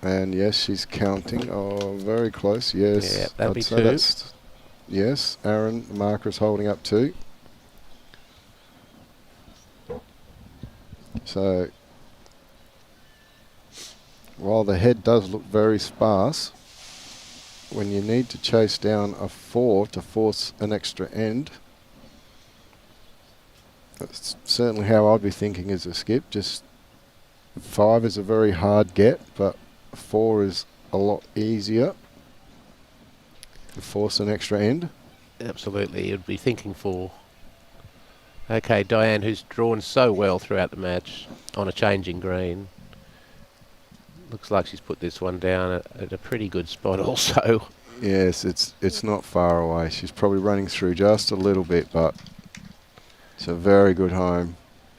And yes, she's counting. Oh, very close. Yes. Yeah, that'll be I'd say 2. that's, yes, Aaron, the marker, is holding up 2. So, while the head does look very sparse, when you need to chase down a 4 to force an extra end, that's certainly how I'd be thinking as a skip. Just 5 is a very hard get, but 4 is a lot easier to force an extra end. Absolutely, you'd be thinking 4. Okay, Diane, who's drawn so well throughout the match on a changing green. Looks like she's put this one down at a pretty good spot also. Yes, it's not far away. She's probably running through just a little bit, but it's a very good home.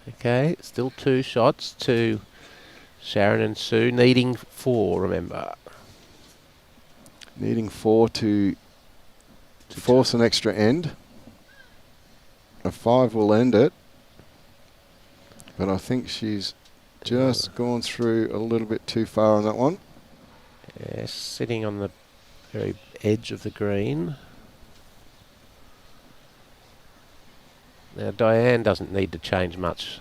Okay, still 2 shots to Sharon and Sue, needing 4, remember. Needing 4 to force an extra end. A 5 will end it. But I think she's just gone through a little bit too far on that one. Yes, sitting on the very edge of the green. Now Diane doesn't need to change much.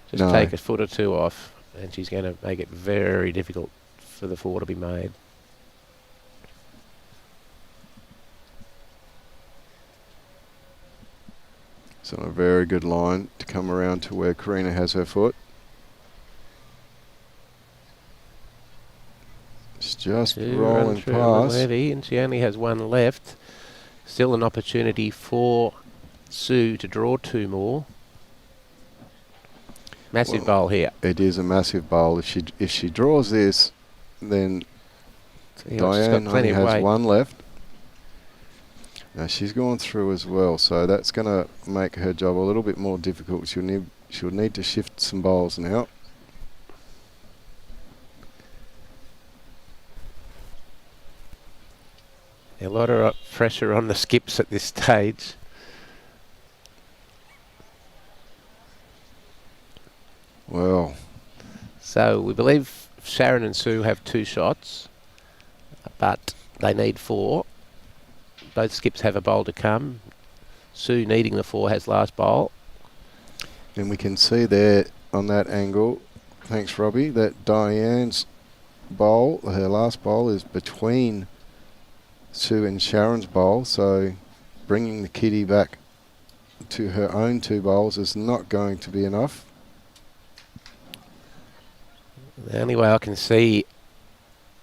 Just No. take a foot or two off and she's going to make it very difficult for the 4 to be made. It's on a very good line to come around to where Karina has her foot. It's just rolling past. Already, and she only has 1 left. Still an opportunity for Sue to draw 2 more. Massive bowl here. It is a massive bowl. If she draws this, then Diane only has 1 left. Now she's gone through as well, so that's going to make her job a little bit more difficult. She'll need to shift some bowls now. A lot of pressure on the skips at this stage. Well, so we believe Sharon and Sue have 2 shots, but they need 4. Both skips have a bowl to come. Sue, needing the 4, has last bowl. and we can see there on that angle, thanks Robbie, that Diane's bowl, her last bowl, is between Sue and Sharon's bowl, so bringing the kitty back to her own 2 bowls is not going to be enough. The only way I can see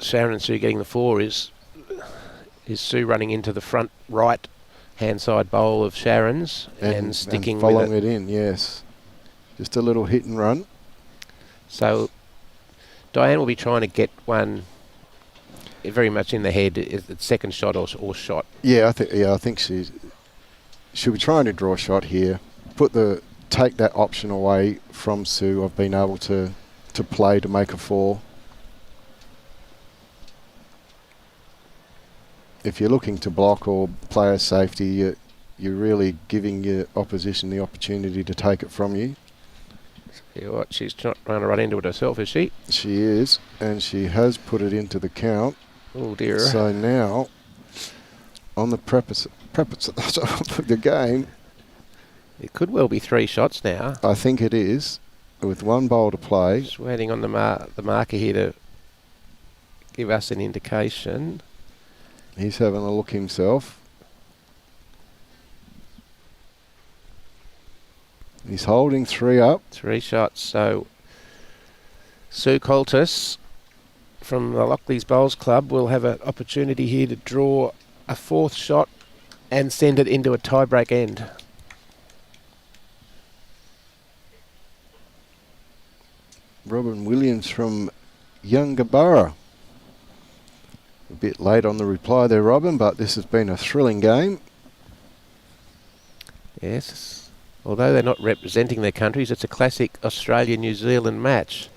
Sharon and Sue getting the 4 is Sue running into the front right hand side bowl of Sharon's and sticking and following with it in, yes. Just a little hit and run. So Diane will be trying to get one very much in the head, is the second shot or shot. Yeah, I think she'll be trying to draw a shot here. Take that option away from Sue of being able to play to make a 4. If you're looking to block or play a safety, you're really giving your opposition the opportunity to take it from you. You know what, she's not trying to run into it herself, is she? She is, and she has put it into the count. Oh dear. So now, on the preface of the game, It could well be 3 shots now. I think it is, with 1 bowl to play. Just waiting on the marker here to give us an indication. He's having a look himself. He's holding 3 up. 3 shots. So Sue Coutlas from the Lockleys Bowls Club will have an opportunity here to draw a 4th shot and send it into a tie-break end. Robin Williams from Yungaburra. A bit late on the reply there, Robin, but this has been a thrilling game. Yes. Although they're not representing their countries, it's a classic Australia-New Zealand match.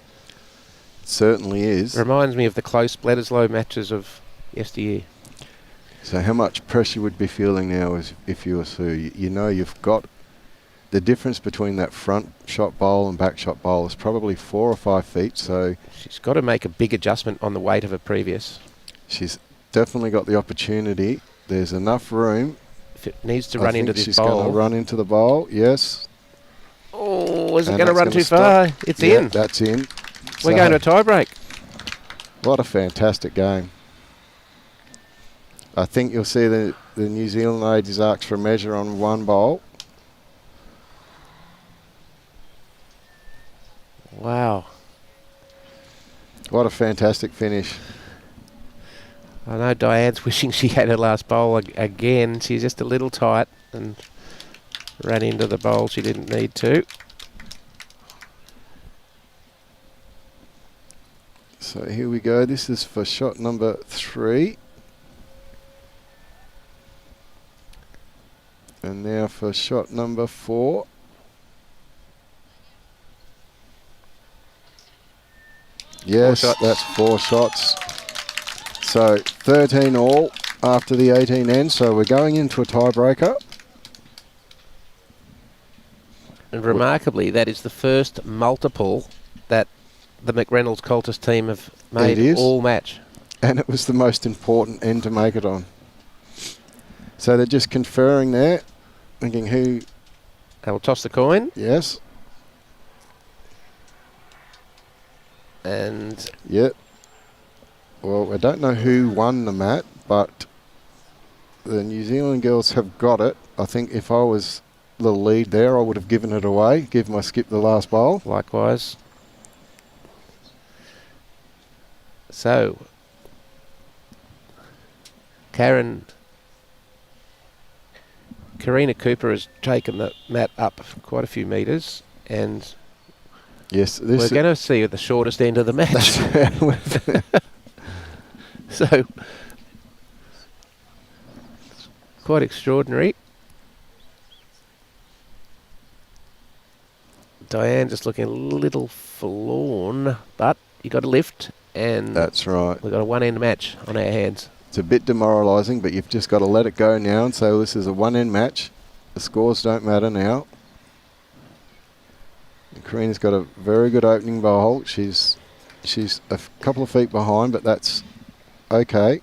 It certainly is. Reminds me of the close Bledisloe matches of yesteryear. So how much pressure would be feeling now if you were Sue? You know you've got the difference between that front shot bowl and back shot bowl is probably 4 or 5 feet, so She's got to make a big adjustment on the weight of her previous. she's definitely got the opportunity. There's enough room. If it needs to I run think into this she's going bowl. to run into the bowl, yes. Oh, is it And going to that's run gonna too stop. far? It's Yeah, in. that's in. We're So, going to a tie-break. what a fantastic game. I think you'll see the New Zealand ladies ask for a measure on 1 bowl. Wow. What a fantastic finish. I know Diane's wishing she had her last bowl again. She's just a little tight and ran into the bowl she didn't need to. So here we go. This is for shot number 3. And now for shot number 4. Yes, shots. that's 4 shots. So 13 all. after the 18 ends, so we're going into a tiebreaker. And remarkably, that is the first multiple that the McReynolds Coutlas team have made all match. And it was the most important end to make it on. So they're just conferring there, thinking who... They will toss the coin. Yes. And... Yep. Well, I don't know who won the mat, but the New Zealand girls have got it. I think if I was the lead there, I would have given it away, give my skip the last bowl. Likewise. So, Karina Cooper has taken the mat up quite a few metres, and yes, we're going to see at the shortest end of the match. So, quite extraordinary. Diane just looking a little forlorn, but you got to lift, and that's right. We've got a one-end match on our hands. It's a bit demoralising, but you've just got to let it go now and say, well, this is a one-end match. The scores don't matter now. And Karina's got a very good opening bowl. She's a couple of feet behind, but that's okay.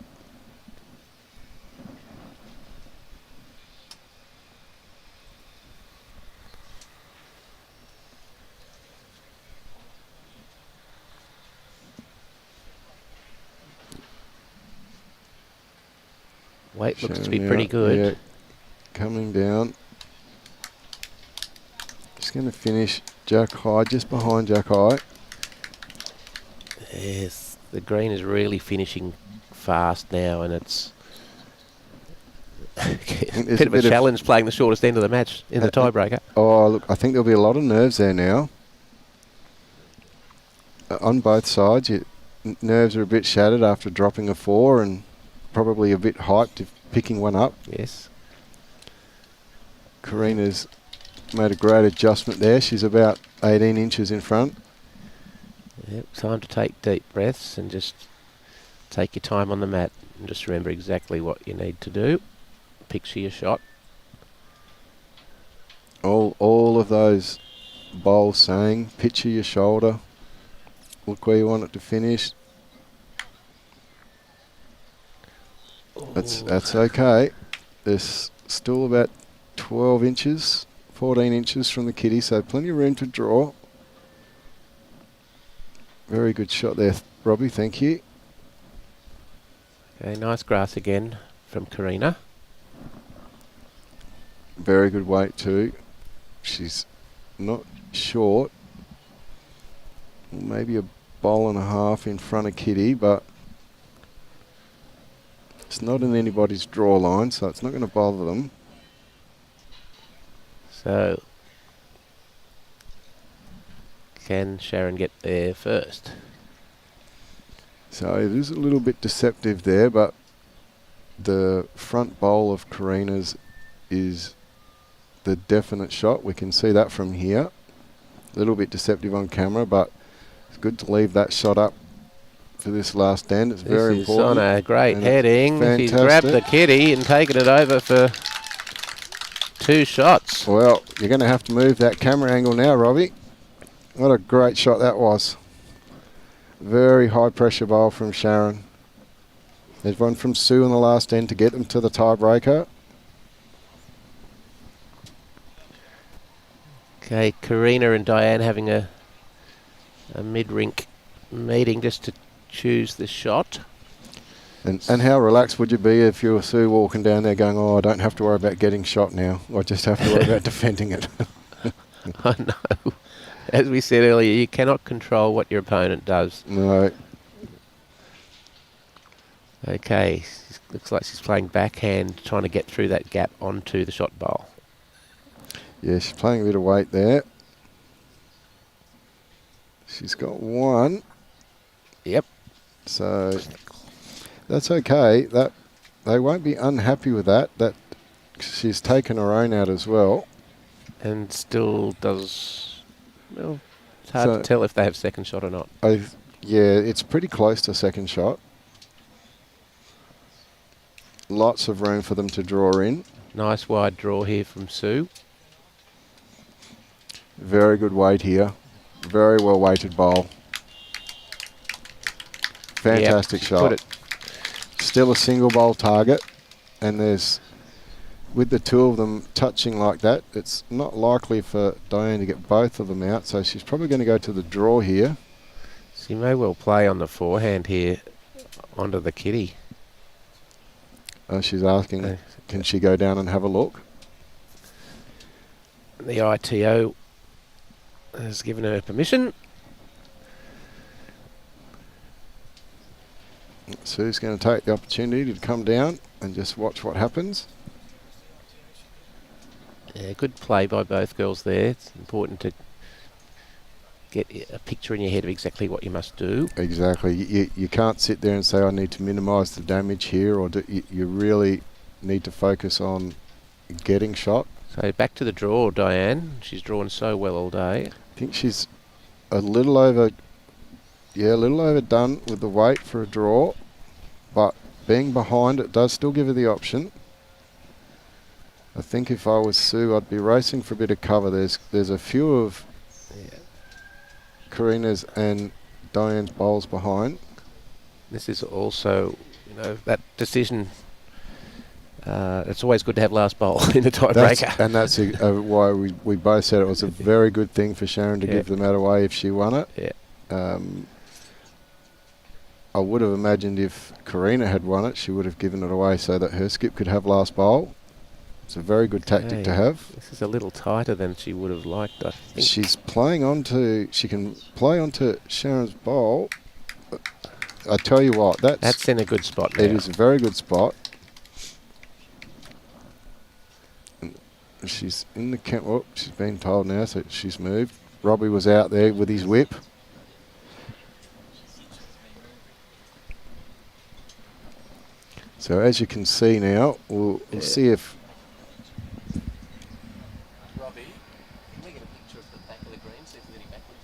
Weight looks to be pretty good. Yeah, coming down. Just going to finish Jack High, just behind Jack High. Yes, the green is really finishing fast now, and it's a bit of a challenge playing the shortest end of the match in the tiebreaker. Oh, look, I think there'll be a lot of nerves there now. On both sides, nerves are a bit shattered after dropping a 4 and probably a bit hyped if picking one up. Yes. Karina's made a great adjustment there. She's about 18 inches in front. Yep, time to take deep breaths and just take your time on the mat and just remember exactly what you need to do. Picture your shot. All of those bowls saying, picture your shoulder. Look where you want it to finish. That's okay. There's still about 12 inches, 14 inches from the kitty, so plenty of room to draw. Very good shot there, Robbie, thank you. Okay, nice grass again from Karina. Very good weight too. She's not short. Maybe a bowl and a half in front of Kitty, but it's not in anybody's draw line, so it's not going to bother them. So, can Sharon get there first? So it is a little bit deceptive there, but the front bowl of Karina's is the definite shot. We can see that from here. A little bit deceptive on camera, but it's good to leave that shot up for this last end. It's very important. On a great heading. He's fantastic. grabbed the kitty and taken it over for 2 shots. Well, you're going to have to move that camera angle now, Robbie. What a great shot that was. Very high pressure bowl from Sharon. There's one from Sue in the last end to get them to the tiebreaker. Okay, Karina and Diane having a mid-rink meeting just to choose the shot. And how relaxed would you be if you were Sue walking down there going, oh, I don't have to worry about getting shot now. I just have to worry about defending it. I know. As we said earlier, you cannot control what your opponent does. No. Okay, looks like she's playing backhand, trying to get through that gap onto the shot bowl. Yeah, she's playing a bit of weight there. She's got one. Yep. So that's okay. That they won't be unhappy with that. That she's taken her own out as well. And still does, well, it's hard to tell if they have second shot or not. Yeah, it's pretty close to second shot. lots of room for them to draw in. Nice wide draw here from Sue. Very good weight here. Very well weighted bowl. Fantastic Yep, shot. put it. Still a single bowl target, and there's, with the two of them touching like that, it's not likely for Diane to get both of them out, so she's probably going to go to the draw here. She may well play on the forehand here onto the kitty. She's asking, can she go down and have a look? The ITO has given her permission. Sue's going to take the opportunity to come down and just watch what happens. Yeah, good play by both girls there. It's important to get a picture in your head of exactly what you must do. Exactly. You can't sit there and say, I need to minimise the damage here, or you really need to focus on getting shot. So back to the draw, Diane. She's drawn so well all day. I think she's a little overdone with the weight for a draw, but being behind it does still give her the option. I think if I was Sue, I'd be racing for a bit of cover. There's a few of Karina's and Diane's bowls behind. This is also, that decision. It's always good to have last bowl in a tiebreaker. And that's why we both said it was a very good thing for Sharon to give the mat away if she won it. Yeah. I would have imagined if Karina had won it, she would have given it away so that her skip could have last bowl. It's a very good tactic to have. This is a little tighter than she would have liked, I think. She's playing she can play onto Sharon's bowl. I tell you what, that's in a good spot now. It is a very good spot. She's in the camp. Oh, she's been told now, so she's moved. Robbie was out there with his whip. So as you can see now, we'll see if... Robbie, can we get a picture of the back of the green, see if there's any backwards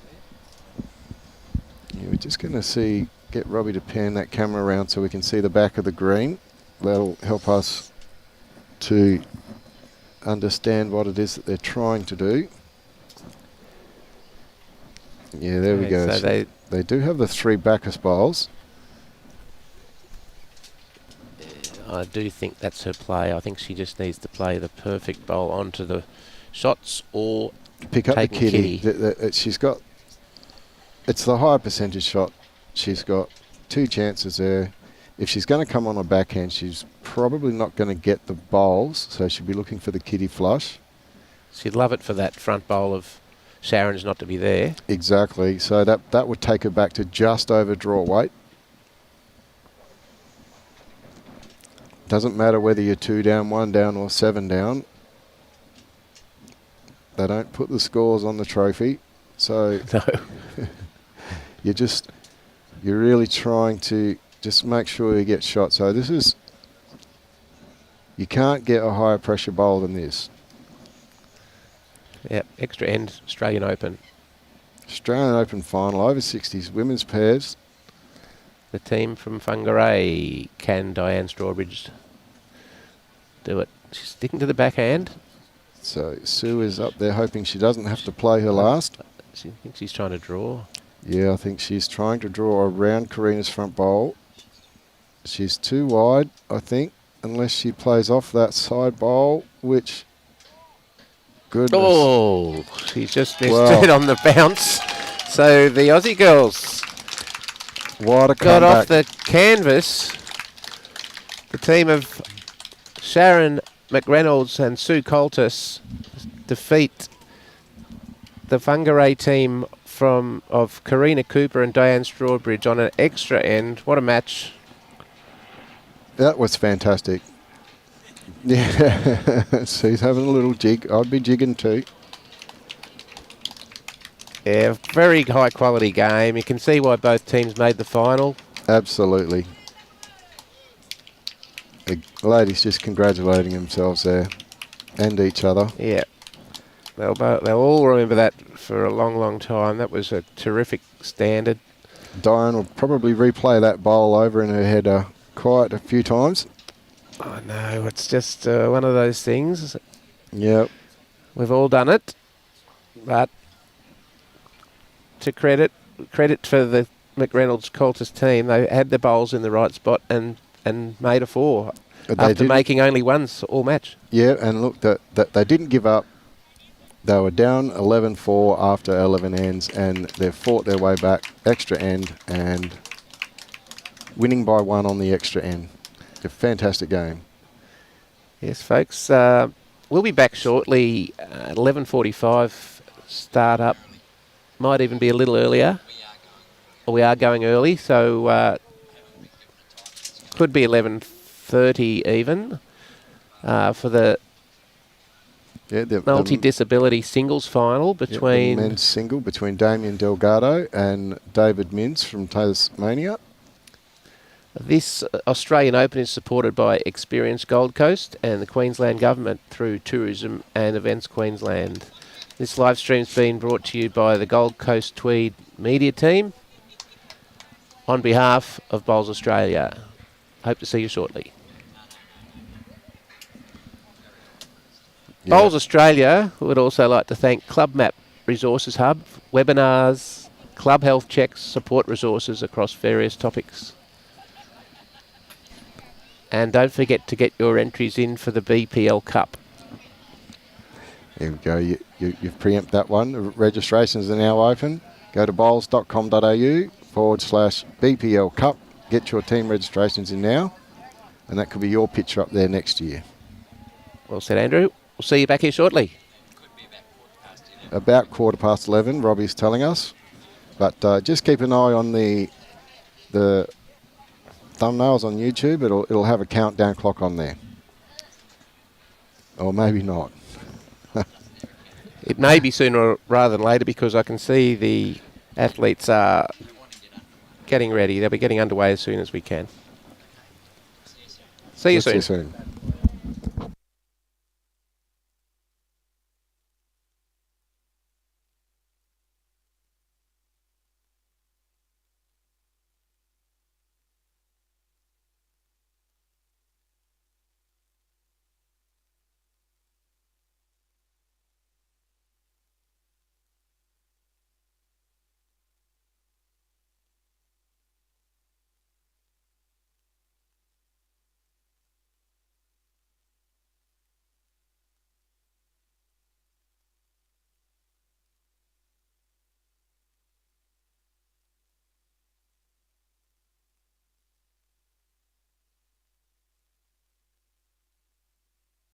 there? Yeah, we're just going to get Robbie to pan that camera around so we can see the back of the green. That'll help us to understand what it is that they're trying to do. Yeah, there we go. So they do have the 3 backus bowls. I do think that's her play. I think she just needs to play the perfect bowl onto the shots or pick up the take kitty. She's got... It's the higher percentage shot. She's got 2 chances there. If she's going to come on a backhand, she's probably not going to get the bowls, so she'll be looking for the kitty flush. She'd love it for that front bowl of Sharon's not to be there. Exactly. So that would take her back to just over draw weight. Doesn't matter whether you're 2 down, 1 down, or 7 down. They don't put the scores on the trophy. So No. you're really trying to just make sure you get shot. So you can't get a higher pressure bowl than this. Yep, extra end, Australian Open. Australian Open final, over-60s, women's pairs. The team from Whangarei. Can Diane Strawbridge do it? She's sticking to the backhand. So Sue is up there hoping she doesn't have to play her last. She thinks she's trying to draw. Yeah, I think she's trying to draw around Karina's front bowl. She's too wide, I think, unless she plays off that side bowl, which... Goodness. Oh, she's just missed it on the bounce. So the Aussie girls What a got comeback. off the canvas. The team of Sharon McReynolds and Sue Coutlas defeat the Whangarei team of Karina Cooper and Diane Strawbridge on an extra end. What a match. That was fantastic. Yeah, Sue's having a little jig. I'd be jigging too. Yeah, very high quality game. You can see why both teams made the final. Absolutely. The ladies just congratulating themselves there and each other. Yeah. They'll all remember that for a long, long time. That was a terrific standard. Diane will probably replay that bowl over in her head quite a few times. I know, it's just one of those things. Yep. We've all done it, but to credit for the McReynolds Coutlas team, they had the bowls in the right spot and made a 4 after making only ones all match. Yeah, and look, that they didn't give up. They were down 11-4 after 11 ends, and they fought their way back, extra end, and winning by 1 on the extra end. A fantastic game. Yes, folks. We'll be back shortly. 11:45 start up. Might even be a little earlier. We are going early, so could be 11:30 even for the multi-disability singles final between... the men's single between Damien Delgado and David Mins from Tasmania. This Australian Open is supported by Experience Gold Coast and the Queensland Government through Tourism and Events Queensland. This live stream's been brought to you by the Gold Coast Tweed media team on behalf of Bowls Australia. Hope to see you shortly. Yeah. Bowls Australia would also like to thank Club Map Resources Hub, webinars, club health checks, support resources across various topics. And don't forget to get your entries in for the BPL Cup. There we go. You've preempted that one. The registrations are now open. Go to bowls.com.au/BPL Cup. Get your team registrations in now. And that could be your picture up there next year. Well said, Andrew. We'll see you back here shortly. About 11:15, Robbie's telling us. But just keep an eye on the thumbnails on YouTube. It'll have a countdown clock on there. Or maybe not. It may be sooner rather than later because I can see the athletes are getting ready. They'll be getting underway as soon as we can. See you soon. See you soon.